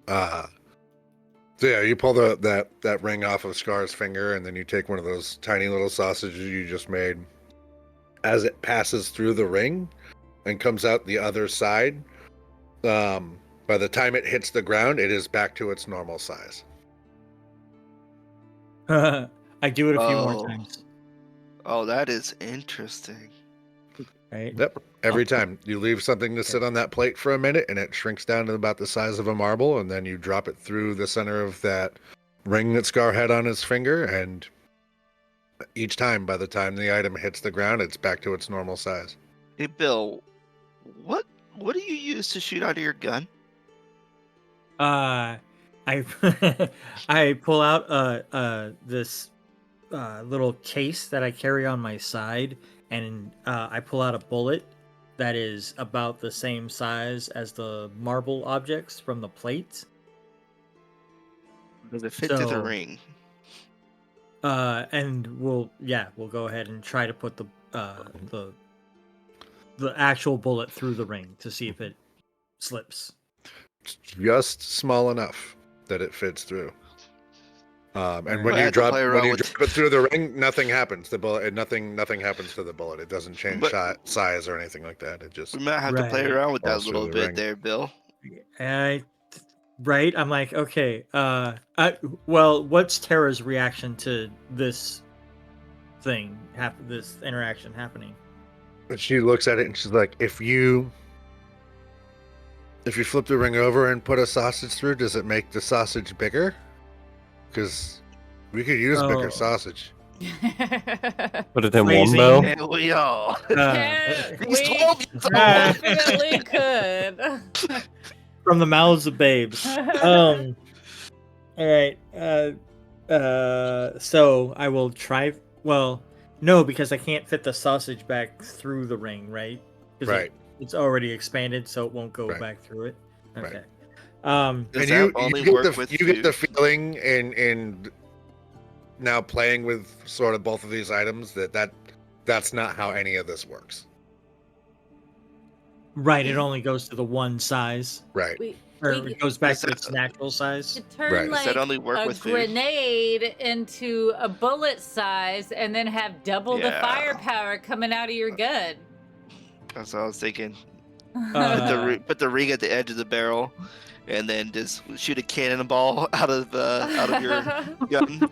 So yeah, you pull that ring off of Scar's finger, and then you take one of those tiny little sausages you just made. As it passes through the ring and comes out the other side, by the time it hits the ground, it is back to its normal size. I do it a few more times. Oh, that is interesting. Right? Yep. Every time you leave something to sit on that plate for a minute, and it shrinks down to about the size of a marble, and then you drop it through the center of that ring that Scar had on his finger, and each time, by the time the item hits the ground, it's back to its normal size. Hey, Bill, what do you use to shoot out of your gun? I I pull out this little case that I carry on my side, and I pull out a bullet that is about the same size as the marble objects from the plate. Does it fit to the ring? And we'll go ahead and try to put the actual bullet through the ring to see if it slips. Just small enough that it fits through. And when I you have to drop play around with- it through the ring, nothing happens. The bullet, nothing happens to the bullet. It doesn't change size or anything like that. It just We might have to play around with that a falls through little the bit ring. there, Bill. Right? I'm like, okay. Well, what's Terra's reaction to this thing, this interaction happening? But she looks at it and she's like, if you flip the ring over and put a sausage through, does it make the sausage bigger? Because we could use bigger sausage. Put it in one Phrasing. bow. And we all. Uh, He's 12 years old. Definitely could. from the mouths of babes. All right. So I will try. Well, no, because I can't fit the sausage back through the ring, right? 'Cause Right. It's already expanded, so it won't go Right. back through it. Right. Okay. Does And that only get work the with you get the food? feeling in now playing with sort of both of these items that's not how any of this works. Right. It only goes to the one size, Right. or We it goes back Does to that- its natural size. could turn Right. Does that like only work a with food? grenade into a bullet size and then have double the Yeah. firepower coming out of your gun. That's what I was thinking. Uh, Put the ring at the edge of the barrel, and then just shoot a cannonball out of your gun.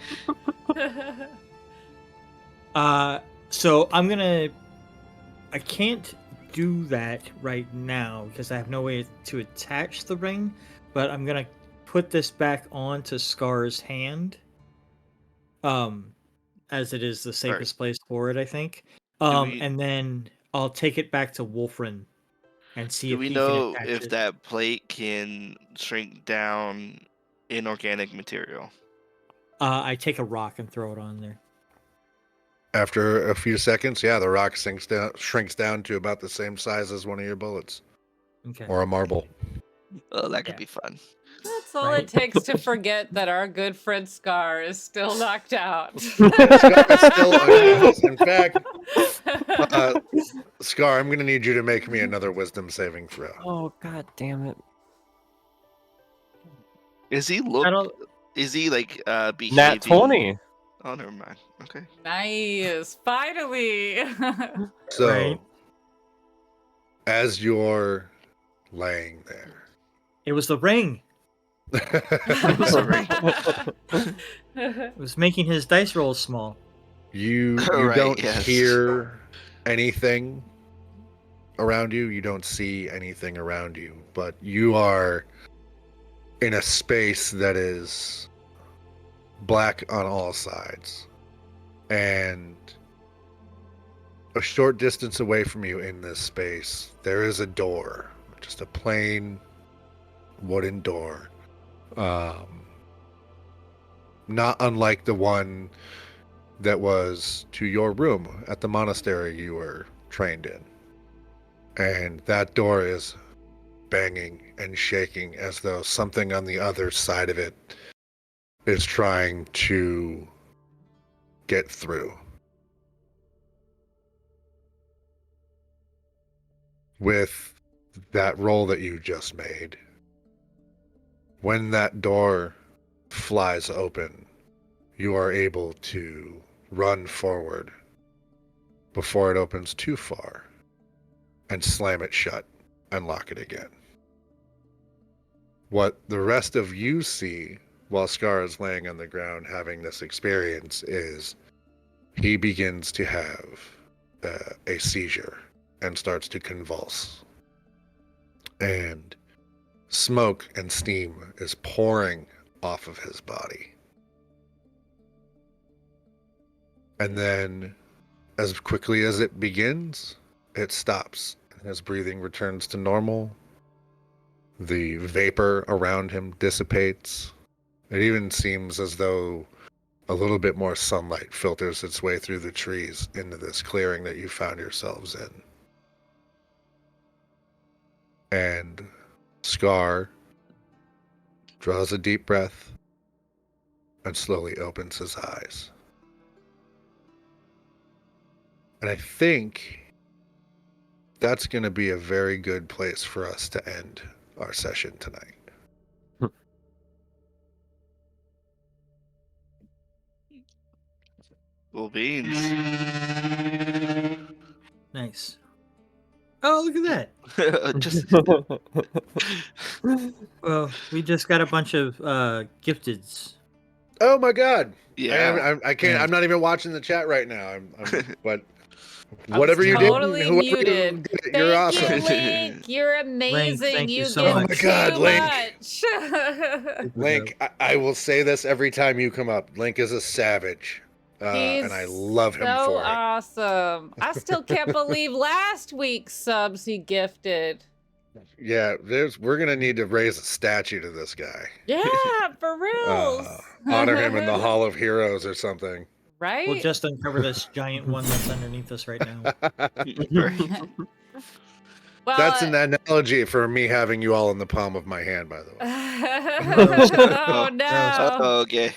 So I can't do that right now because I have no way to attach the ring, but I'm gonna put this back onto Scar's hand. As it is the safest place for it, I think. we- And then I'll take it back to Wolfrin and see Do if we he know can attach if it. that plate can shrink down inorganic material? I take a rock and throw it on there. After a few seconds, yeah, the rock shrinks down to about the same size as one of your bullets Okay. or a marble. Oh, that could Yeah. be fun. That's all Right. it takes to forget that our good friend Scar is still knocked out. Scar is still unconscious. In fact, Scar, I'm going to need you to make me another wisdom saving throw. Oh god damn it! Is he like behaving? Nat 20. Oh, never mind. Okay. Nice. Finally. So, Right. as you're laying there, It was the ring. Sorry. It was making his dice rolls small. you Right, don't yes. hear anything around you. You don't see anything around you, but you are in a space that is black on all sides. And a short distance away from you in this space, there is a door, just a plain wooden door. Not unlike the one that was to your room at the monastery you were trained in. And that door is banging and shaking as though something on the other side of it is trying to get through. With that roll that you just made, when that door flies open, you are able to run forward before it opens too far and slam it shut and lock it again. What the rest of you see while Scar is laying on the ground having this experience is he begins to have a seizure and starts to convulse. And smoke and steam is pouring off of his body. And then, as quickly as it begins, it stops. His breathing returns to normal. The vapor around him dissipates. It even seems as though a little bit more sunlight filters its way through the trees into this clearing that you found yourselves in. And Scar draws a deep breath and slowly opens his eyes. And I think that's going to be a very good place for us to end our session tonight. Cool beans. Nice. Oh, look at that. Just Well, we just got a bunch of gifteds. Oh my God! yeah. I can't. Yeah. I'm not even watching the chat right now. But I whatever was you totally did, whoever you muted. did, you're Thank awesome. you, Link. You're amazing. thank you you so give much. Oh my God, too Link. much. Link, I will say this every time you come up. Link is a savage. and I love him so for it. awesome. I still can't believe last week's subs he gifted. Yeah, we're gonna need to raise a statue to this guy. Yeah, for reals. Honor him in the Hall of Heroes or something. Right? We'll just uncover this giant one that's underneath us right now. Well, That's an analogy for me having you all in the palm of my hand, by the way. oh no. Okay.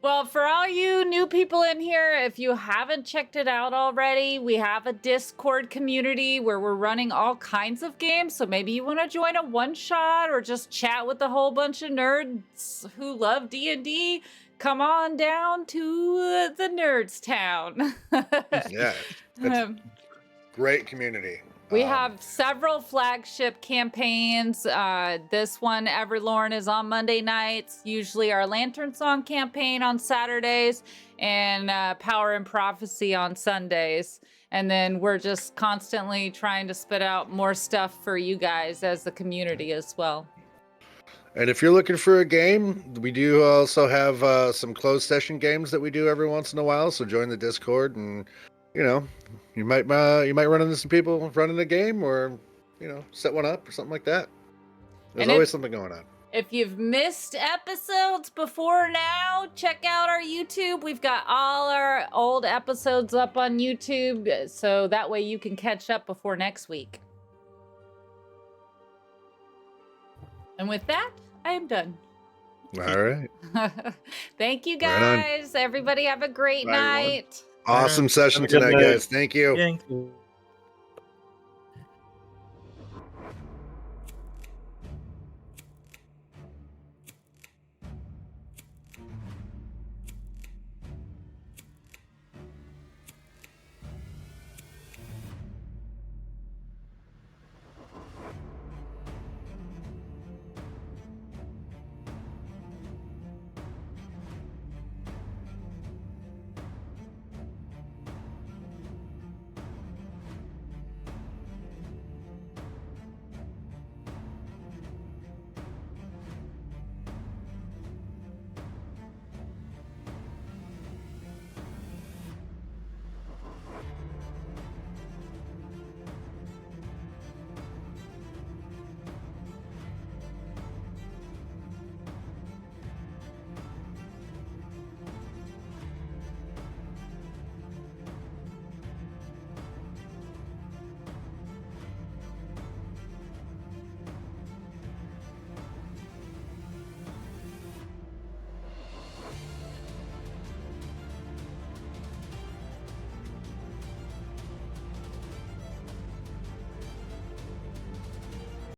Well, for all you new people in here, if you haven't checked it out already, we have a Discord community where we're running all kinds of games. So maybe you want to join a one-shot or just chat with a whole bunch of nerds who love D&D. Come on down to the Nerdz town. Yeah, it's great community. We have several flagship campaigns. This one, Everlorn, is on Monday nights. Usually our Lantern Song campaign on Saturdays, and Power and Prophecy on Sundays. And then we're just constantly trying to spit out more stuff for you guys as the community as well. And if you're looking for a game, we do also have some closed session games that we do every once in a while. So join the Discord, and you might run into some people running a game, or set one up or something like that. There's always something going on. If you've missed episodes before now, check out our YouTube. We've got all our old episodes up on YouTube, so that way you can catch up before next week. And with that, I am done. All right. Thank you, Right on. guys. Everybody have a great Bye, everyone. night. Awesome session Have a good tonight, night. guys. Thank you. Thank you.